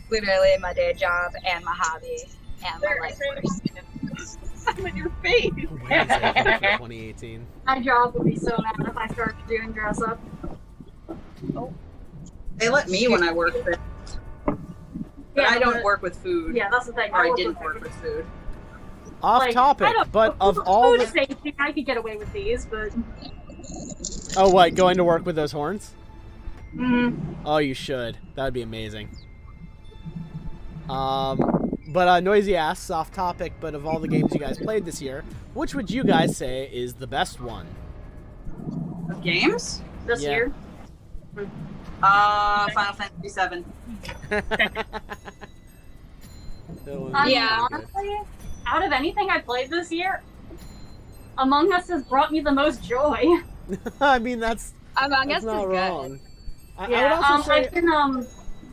Literally my day job and my hobby and my life force. I'm in your face. 2018. My job would be so mad if I started doing dress up. Oh. They let me when I work there. But I don't work with food. Yeah, that's the thing. Or I didn't work with food. Off topic, but of all food the safety, I could get away with these, but Oh, what? Going to work with those horns? Mm-hmm. Oh, you should. That would be amazing. But Noisy asks, off topic, but of all the games you guys played this year, which would you guys say is the best one? Games this Yeah. year? Final Fantasy VII. Yeah. Honestly, out of anything I played this year, Among Us has brought me the most joy. I mean, that's Among Us is not good. wrong. I would Yeah, also say...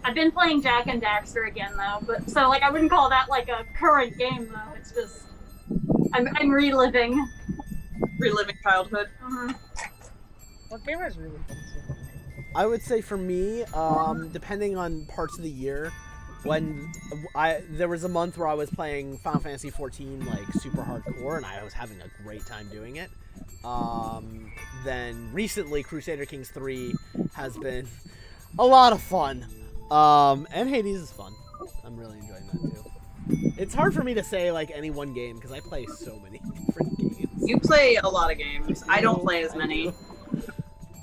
I've been playing Jack and Daxter again though, but so like I wouldn't call that like a current game though. It's just I'm reliving. Reliving childhood. What game is really fun? I would say for me, depending on parts of the year, when there was a month where I was playing Final Fantasy XIV like super hardcore, and I was having a great time doing it. Then recently, Crusader Kings 3 has been a lot of fun, and Hades is fun. I'm really enjoying that too. It's hard for me to say like any one game because I play so many different games. You play a lot of games. I don't play as many.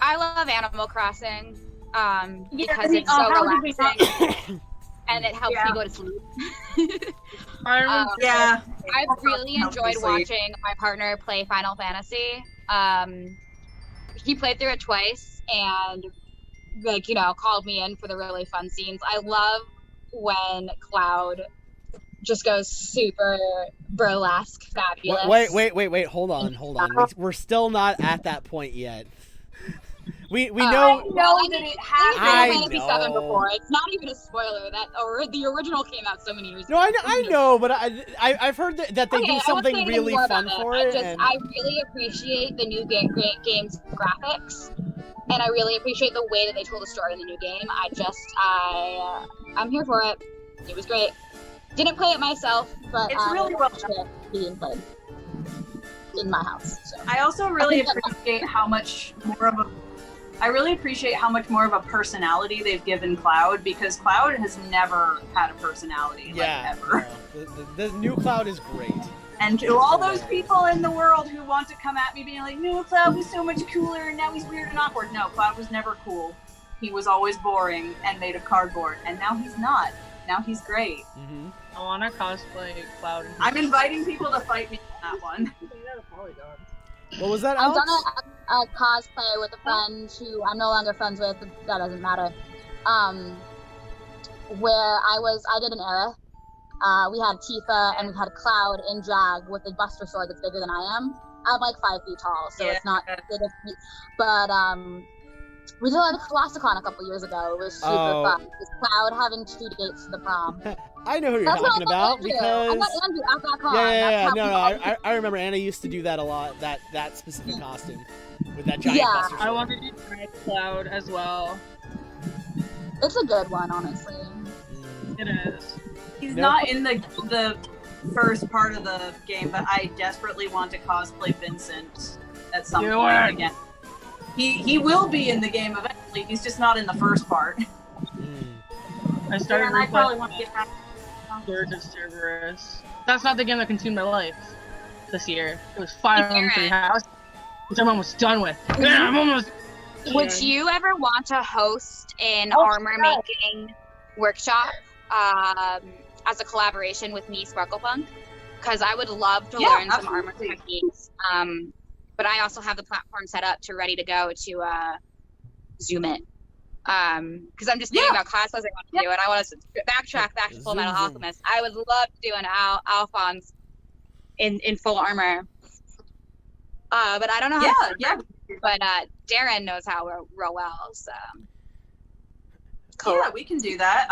I love Animal Crossing because I it's so how did we relaxing and it helps Yeah. me go to sleep. Yeah. I've really Helps me enjoyed sleep. watching my partner play Final Fantasy. He played through it twice and, like, you know, called me in for the really fun scenes. I love when Cloud just goes super burlesque, fabulous. Wait, hold on. We're still not at that point yet. We know. know that it I've I played Final Fantasy VII know. before. It's not even a spoiler. The original came out so many years ago. No, I know, but I've heard that they Okay, do I won't something say any really more fun about it. for it. I really appreciate the new game's graphics, and I really appreciate the way that they told the story in the new game. I'm here for it. It was great. Didn't play it myself, but It's really well watched it being played in my house. So. I also really appreciate how much more of a personality they've given Cloud, because Cloud has never had a personality, Yeah, ever. no, the new Cloud is great. And to all those people in the world who want to come at me being like, no, Cloud was so much cooler and now he's weird and awkward. No, Cloud was never cool. He was always boring and made of cardboard, and now he's not. Now he's great. Mm-hmm. I want to cosplay Cloud. I'm inviting people to fight me on that one. What was that, I've Alex? done a cosplay with a friend who I'm no longer friends with, but that doesn't matter. Where I did an era. We had Tifa and we had Cloud in drag with a Buster sword that's bigger than I am. I'm like 5 feet tall, so it's not big of me. But we did like a Colossicon a couple years ago. It was super fun. It was Cloud having 2 dates to the prom. I know who you're That's what talking I about Andrew. because I met Andrew at that con. yeah. That's how we No, I remember Anna used to do that a lot. That specific costume with that giant Yeah. Buster sword. I wanted to try Cloud as well. It's a good one, honestly. It is. He's Nope. not in the first part of the game, but I desperately want to cosplay Vincent at some Do point it. again. He will be in the game eventually. He's just not in the first part. I started and I probably replaying want to get back. Surge of Cerberus. That's not the game that consumed my life this year. It was Fire Emblem House, which I'm almost done with. Yeah, I'm almost. Would you ever want to host an Oh, armor sure. making workshop as a collaboration with me, Sparklepunk? Because I would love to learn some armor absolutely. techniques. But I also have the platform set up to ready to go to Zoom it. Because I'm just thinking about classes I want to do, and I want to backtrack back to Full Metal Zoom. Alchemist. I would love to do an Alphonse in full armor. But I don't know how to But Darren knows how real well, so. Cool. Yeah, we can do that.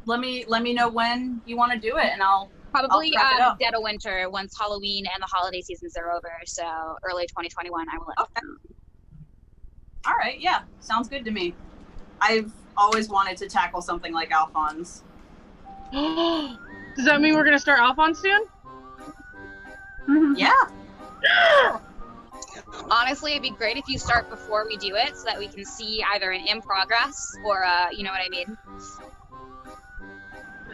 Let me know when you want to do it, and I'll Probably prep it up. dead of winter once Halloween and the holiday seasons are over. So early 2021, I will let you know. All right, yeah, sounds good to me. I've always wanted to tackle something like Alphonse. Does that mean we're gonna start Alphonse soon? Yeah. Honestly, it'd be great if you start before we do it so that we can see either an in progress or, you know what I mean?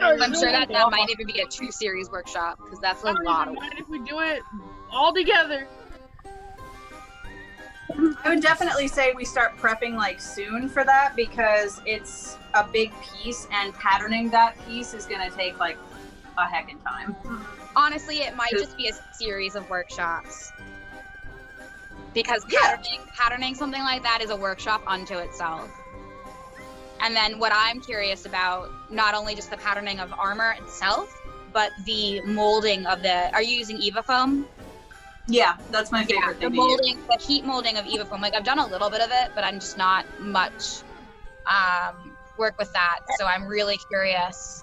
I'm sure that might even be a 2-series workshop because that's a lot of work. Mind if we do it all together? I would definitely say we start prepping like soon for that because it's a big piece and patterning that piece is gonna take like a heckin' time. Honestly, it might just be a series of workshops. Because patterning something like that is a workshop unto itself. And then what I'm curious about, not only just the patterning of armor itself, but the molding of are you using Eva foam? Yeah, that's my favorite thing. The heat molding of Eva foam. Like I've done a little bit of it, but I'm just not much work with that. So I'm really curious.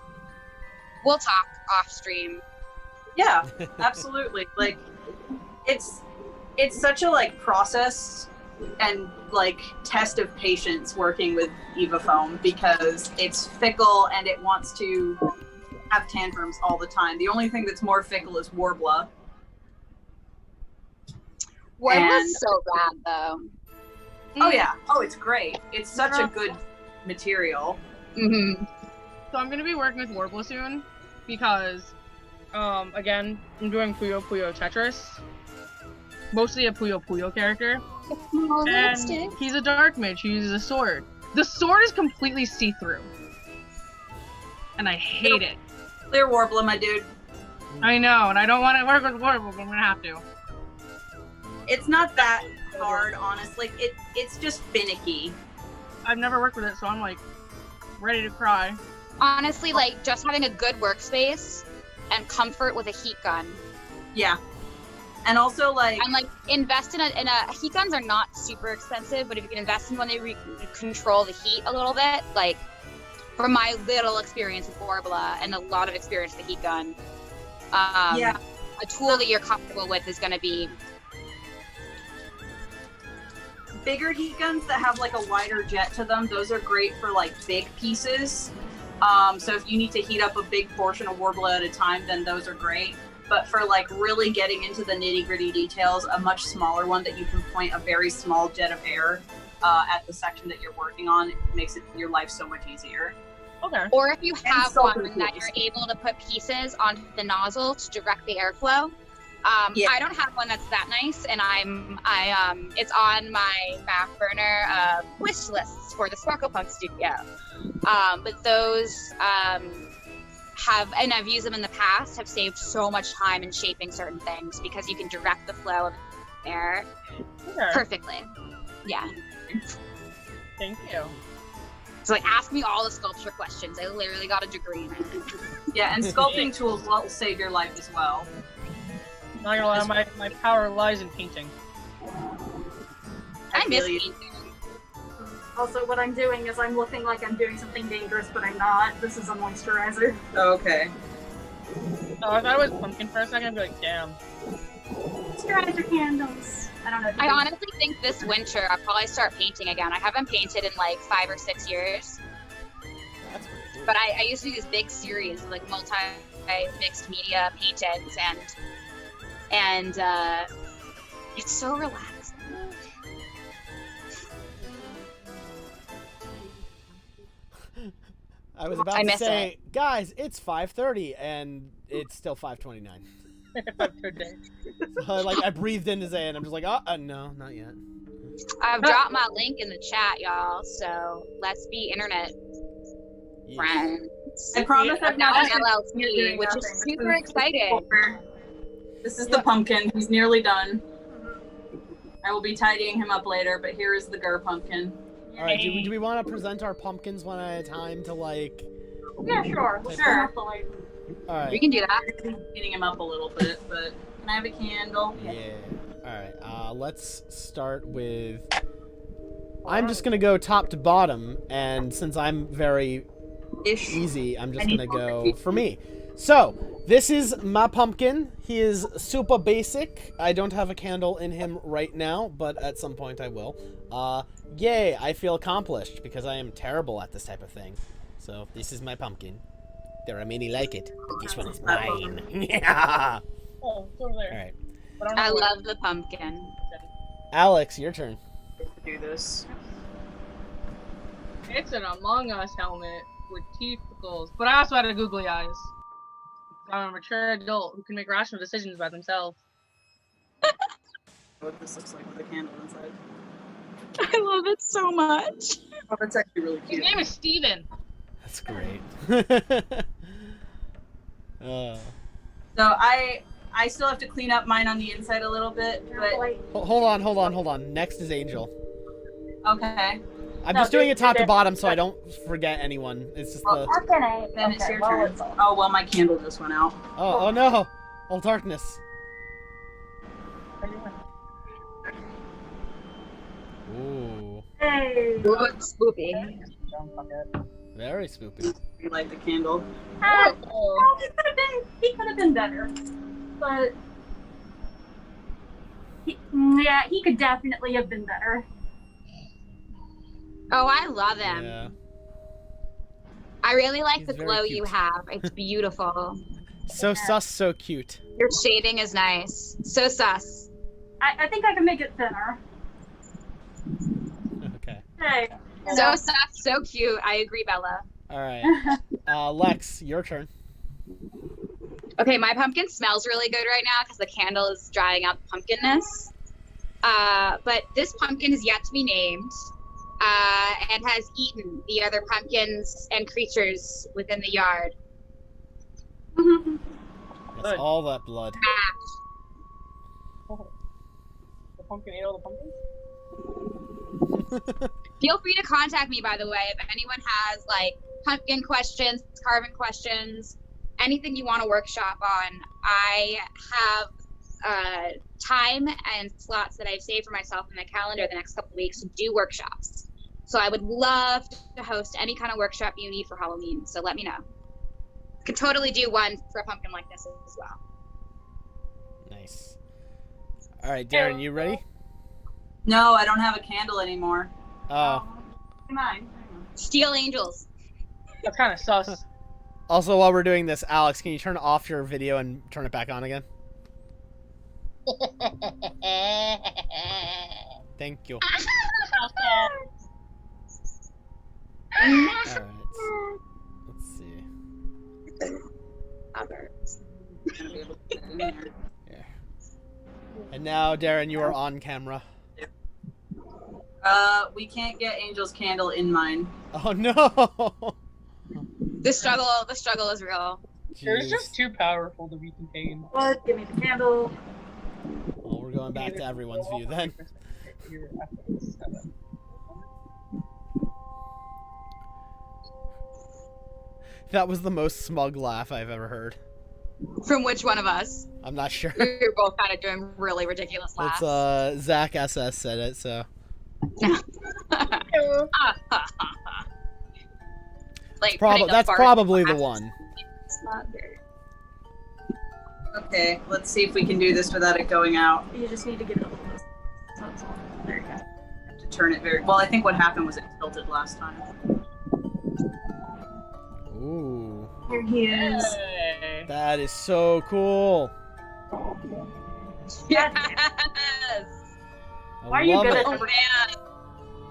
We'll talk off stream. Yeah, absolutely. Like it's such a like process and like test of patience working with Eva foam because it's fickle and it wants to have tantrums all the time. The only thing that's more fickle is Warbler. Warbler's so bad though. Oh yeah. Oh, it's great. It's such a good material. So I'm gonna be working with Warbler soon because, again, I'm doing Puyo Puyo Tetris. Mostly a Puyo Puyo character. And he's a dark mage who uses a sword. The sword is completely see-through. And I hate it. Clear Warbler, my dude. I know, and I don't want to work with Warbler, but I'm gonna have to. It's not that hard, honestly. It's just finicky. I've never worked with it, so I'm like ready to cry. Honestly, like just having a good workspace and comfort with a heat gun. Yeah. And also like invest in a heat guns are not super expensive, but if you can invest in one that control the heat a little bit, like from my little experience with Warbler and a lot of experience with the heat gun, a tool that you're comfortable with is going to be bigger heat guns that have like a wider jet to them. Those are great for like big pieces. So if you need to heat up a big portion of Warbler at a time, then those are great. But for like really getting into the nitty gritty details, a much smaller one that you can point a very small jet of air at the section that you're working on makes your life so much easier. Okay. Or if you have one that you're able to put pieces onto the nozzle to direct the airflow. I don't have one that's that nice, and it's on my back burner wish lists for the Sparklepunk studio. But those and I've used them in the past, have saved so much time in shaping certain things because you can direct the flow of air perfectly. Yeah. Thank you. So like, ask me all the sculpture questions. I literally got a degree in it. Yeah, and sculpting tools will save your life as well. Not gonna lie, my power lies in painting. I miss painting. Also, what I'm doing is I'm looking like I'm doing something dangerous, but I'm not. This is a moisturizer. Oh, okay. Oh, I thought it was pumpkin for a second. I'd be like, damn. Moisturizer candles. I don't know. I honestly think this winter I'll probably start painting again. I haven't painted in like 5 or 6 years. That's pretty cool. But I used to do this big series of like multi-mixed media paintings, and it's so relaxing. I was about to say, guys, it's 5:30 and it's still 5:29. So, like I breathed in to say it, and I'm just like, no, not yet. I've dropped my link in the chat, y'all. So let's be internet friends. I promise I'm not LLC, which is super exciting. This is the pumpkin. He's nearly done. I will be tidying him up later, but here is the pumpkin. All right, do we want to present our pumpkins one at a time to like? Yeah, sure. Sure. All right. We can do that. Heating him up a little bit, but can I have a candle? Yeah. All right. Let's start with. I'm just gonna go top to bottom, and since I'm very easy, I'm just gonna go for me. So this is my pumpkin. He is super basic. I don't have a candle in him right now, but at some point I will. Yay, I feel accomplished because I am terrible at this type of thing. So this is my pumpkin. There are many like it, but this one is mine. Yeah. Oh, it's over there. All right. I love the pumpkin. Alex, your turn. Do this. It's an Among Us helmet with teethicles, but I also had a googly eyes. I'm a mature adult who can make rational decisions by themselves. what this looks like with a candle inside. I love it so much. Oh, that's actually really His cute. name is Steven. That's great. So I still have to clean up mine on the inside a little bit, but Hold on. Next is Angel. okay. I'm just doing it top to bottom so I don't forget anyone. It's just the... Then it's your turn. Oh well, my candle just went out. Oh no! All darkness. Ooh. Hey. Ooh, it's spoopy. Very spoopy. You light the candle. Oh. He could have been better, but yeah, he could definitely have been better. Oh, I love him. Yeah. I really like He's the very glow cute. you have. It's beautiful. So sus, so cute. Your shading is nice. So sus. I think I can make it thinner. Okay. Hey. So sus, so cute. I agree, Bella. Alright. Lex, your turn. Okay, my pumpkin smells really good right now because the candle is drying out the pumpkinness. But this pumpkin is yet to be named and has eaten the other pumpkins and creatures within the yard. That's Good. all that blood. The pumpkin ate all the pumpkins? Feel free to contact me, by the way, if anyone has like pumpkin questions, carving questions, anything you want to workshop on. I have time and slots that I've saved for myself in my calendar the next couple of weeks to do workshops. So I would love to host any kind of workshop you need for Halloween. So let me know. Could totally do one for a pumpkin like this as well. Nice. Alright, Darren, you ready? No, I don't have a candle anymore. Oh. Mine. Steel Angels. That's kind of sus. Also, while we're doing this, Alex, can you turn off your video and turn it back on again? Thank you. Alright. Let's see. Gonna be able to get in here. Here. And now, Darren, you are on camera. We can't get Angel's candle in mine. Oh no! The struggle is real. It was Jeez. just too powerful to be contained. What? Give me the candle. Well, we're going back to everyone's view then. That was the most smug laugh I've ever heard. From which one of us? I'm not sure. We were both kind of doing really ridiculous laughs. It's Zach SS said it, so. Like putting a That's fart probably in the my one. mouth. Okay, let's see if we can do this without it going out. You just need to get it a little closer. That's all. There you go. Have to turn it very well. I think what happened was it tilted last time. Ooh. Here he is. Hey. That is so cool. Yes. I Why are you love good it. at Oh man.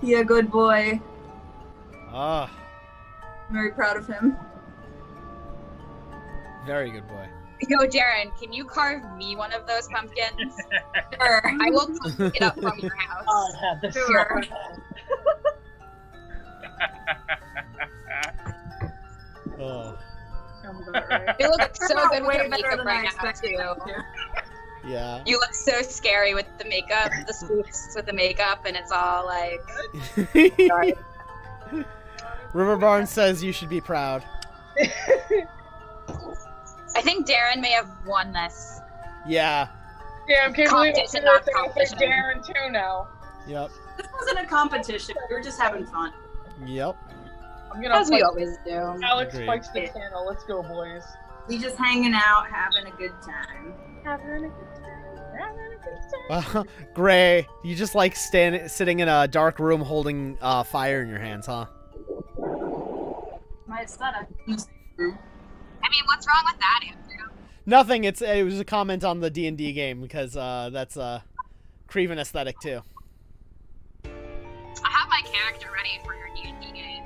Yeah, good boy. Ah, I'm very proud of him. very good boy. Yo, Darren, can you carve me one of those pumpkins? Sure. I will pick it up from your house. Oh, yeah, this Sure. Oh, You look so good with Way your better makeup than right I now, expected too. to. yeah. You look so scary with the makeup, the spoofs with the makeup, and it's all like. Sorry. River Barnes says you should be proud. I think Darren may have won this. Yeah. Damn, can't believe it's Competition, not gonna say competition. Darren too now. Yep. This wasn't a competition. We were just having fun. Yep. I'm gonna As we fight always do. Alex Agreed. spikes the channel. Let's go, boys. We just hanging out, having a good time. Having a good time. Having a good time. Well, Gray, you just like sitting in a dark room holding fire in your hands, huh? My aesthetic. I mean, what's wrong with that, Andrew? Nothing. It was a comment on the D&D game because that's Creven aesthetic too. I have my character ready for your D&D game.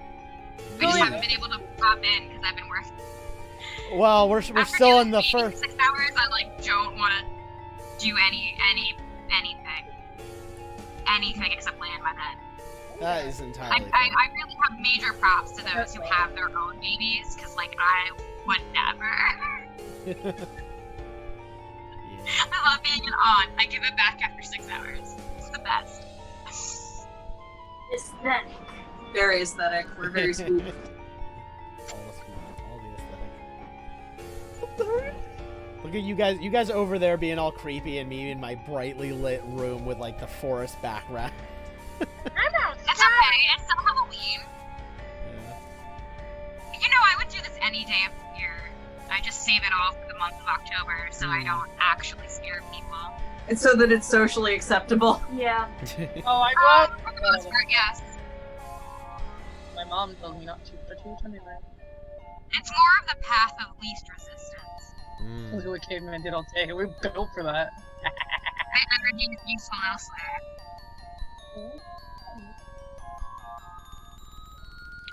We just haven't been able to pop in because I've been working. Well, we're After still in the doing first. 6 hours, I like don't want to do anything. anything except lay in my bed. That is entirely fair. I really have major props to those who have their own babies, because, like, I would never. I love being an aunt. I give it back after 6 hours. It's the best. Aesthetic. Very aesthetic. We're very spooky. All the aesthetic. Look at you guys. You guys over there being all creepy, and me in my brightly lit room with like the forest background. It's okay. It's still Halloween. Yeah. You know, I would do this any day of the year. I just save it all for the month of October, so I don't actually scare people. And so that it's socially acceptable. Yeah. Oh, I love. For the most part, yes. My mom told me not to, but she told me that. It's more of the path of least resistance. That's what cavemen did all day. We're built for that. Energy is useful elsewhere.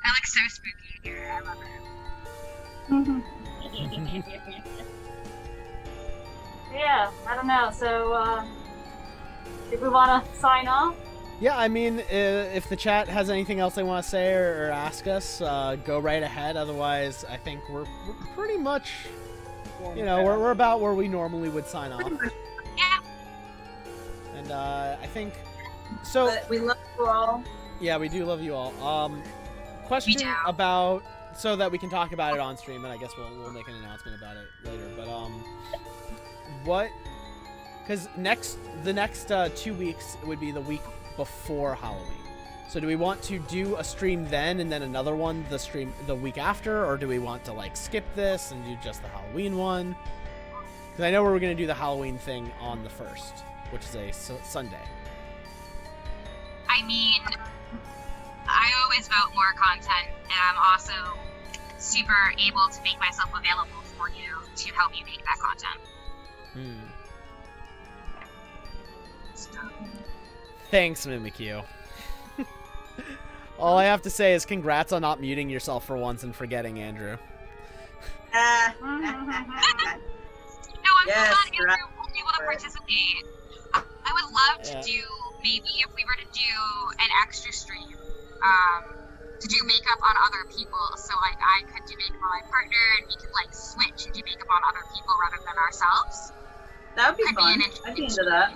I look so spooky here. I love it. Yeah, I don't know. So, if we want to sign off? Yeah, I mean, if the chat has anything else they want to say or ask us, go right ahead. Otherwise, I think we're pretty much, you know, we're about where we normally would sign off. Yeah. And I think so. But we love you all. Yeah, we do love you all. Question do. about so that we can talk about it on stream, and I guess we'll make an announcement about it later. But what? Because the next 2 weeks would be the week before Halloween. So do we want to do a stream then and then another one the week after, or do we want to like skip this and do just the Halloween one? Because I know we're going to do the Halloween thing on the 1st, which is a Sunday. I mean, I always vote more content, and I'm also super able to make myself available for you to help you make that content. Thanks, Mimikyu. All I have to say is congrats on not muting yourself for once and forgetting Andrew. No, I'm Yes, so glad right. Andrew was able to participate. I would love to do, maybe if we were to do an extra stream, to do makeup on other people, so like I could do makeup on my partner and we could like switch and do makeup on other people rather than ourselves. That would be Could be fun. an interesting I'd be into that.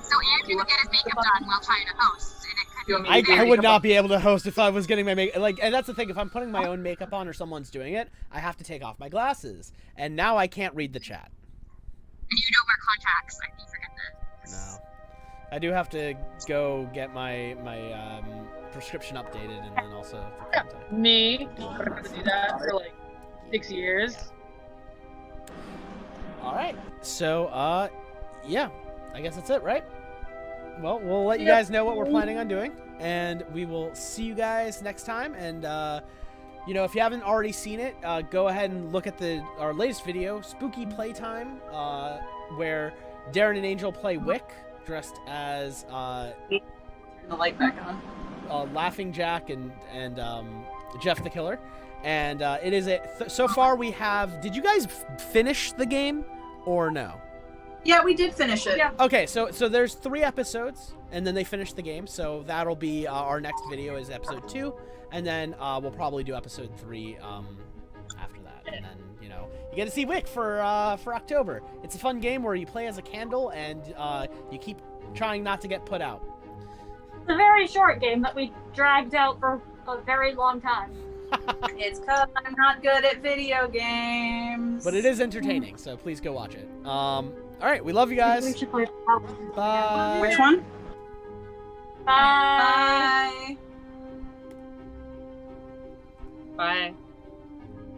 So Andrew would get his makeup done while trying to host, and it could You want be me to do I very would not be able to host if I was getting my makeup. Like, and that's the thing. If I'm putting my own makeup on or someone's doing it, I have to take off my glasses, and now I can't read the chat. And you don't wear contacts. I think forget that. No, I do have to go get my prescription updated, and then also for contact. Me, I've been to do that for like 6 years. All right. So, yeah, I guess that's it, right? Well, we'll let you guys know what we're planning on doing, and we will see you guys next time. And you know, if you haven't already seen it, go ahead and look at our latest video, Spooky Playtime, where Darren and Angel play Wick, dressed as Turn the light back on. Laughing Jack and Jeff the Killer. And it is so far we have. Did you guys finish the game or no? Yeah, we did finish it. Yeah. Okay, so there's 3 episodes, and then they finish the game. So that'll be our next video is episode 2, and then we'll probably do episode 3 after that. And then you know you get to see Wick for October. It's a fun game where you play as a candle and you keep trying not to get put out. It's a very short game that we dragged out for a very long time. It's because I'm not good at video games. But it is entertaining, so please go watch it. All right, we love you guys. We should play Bye. Which one? Bye. Bye. Bye.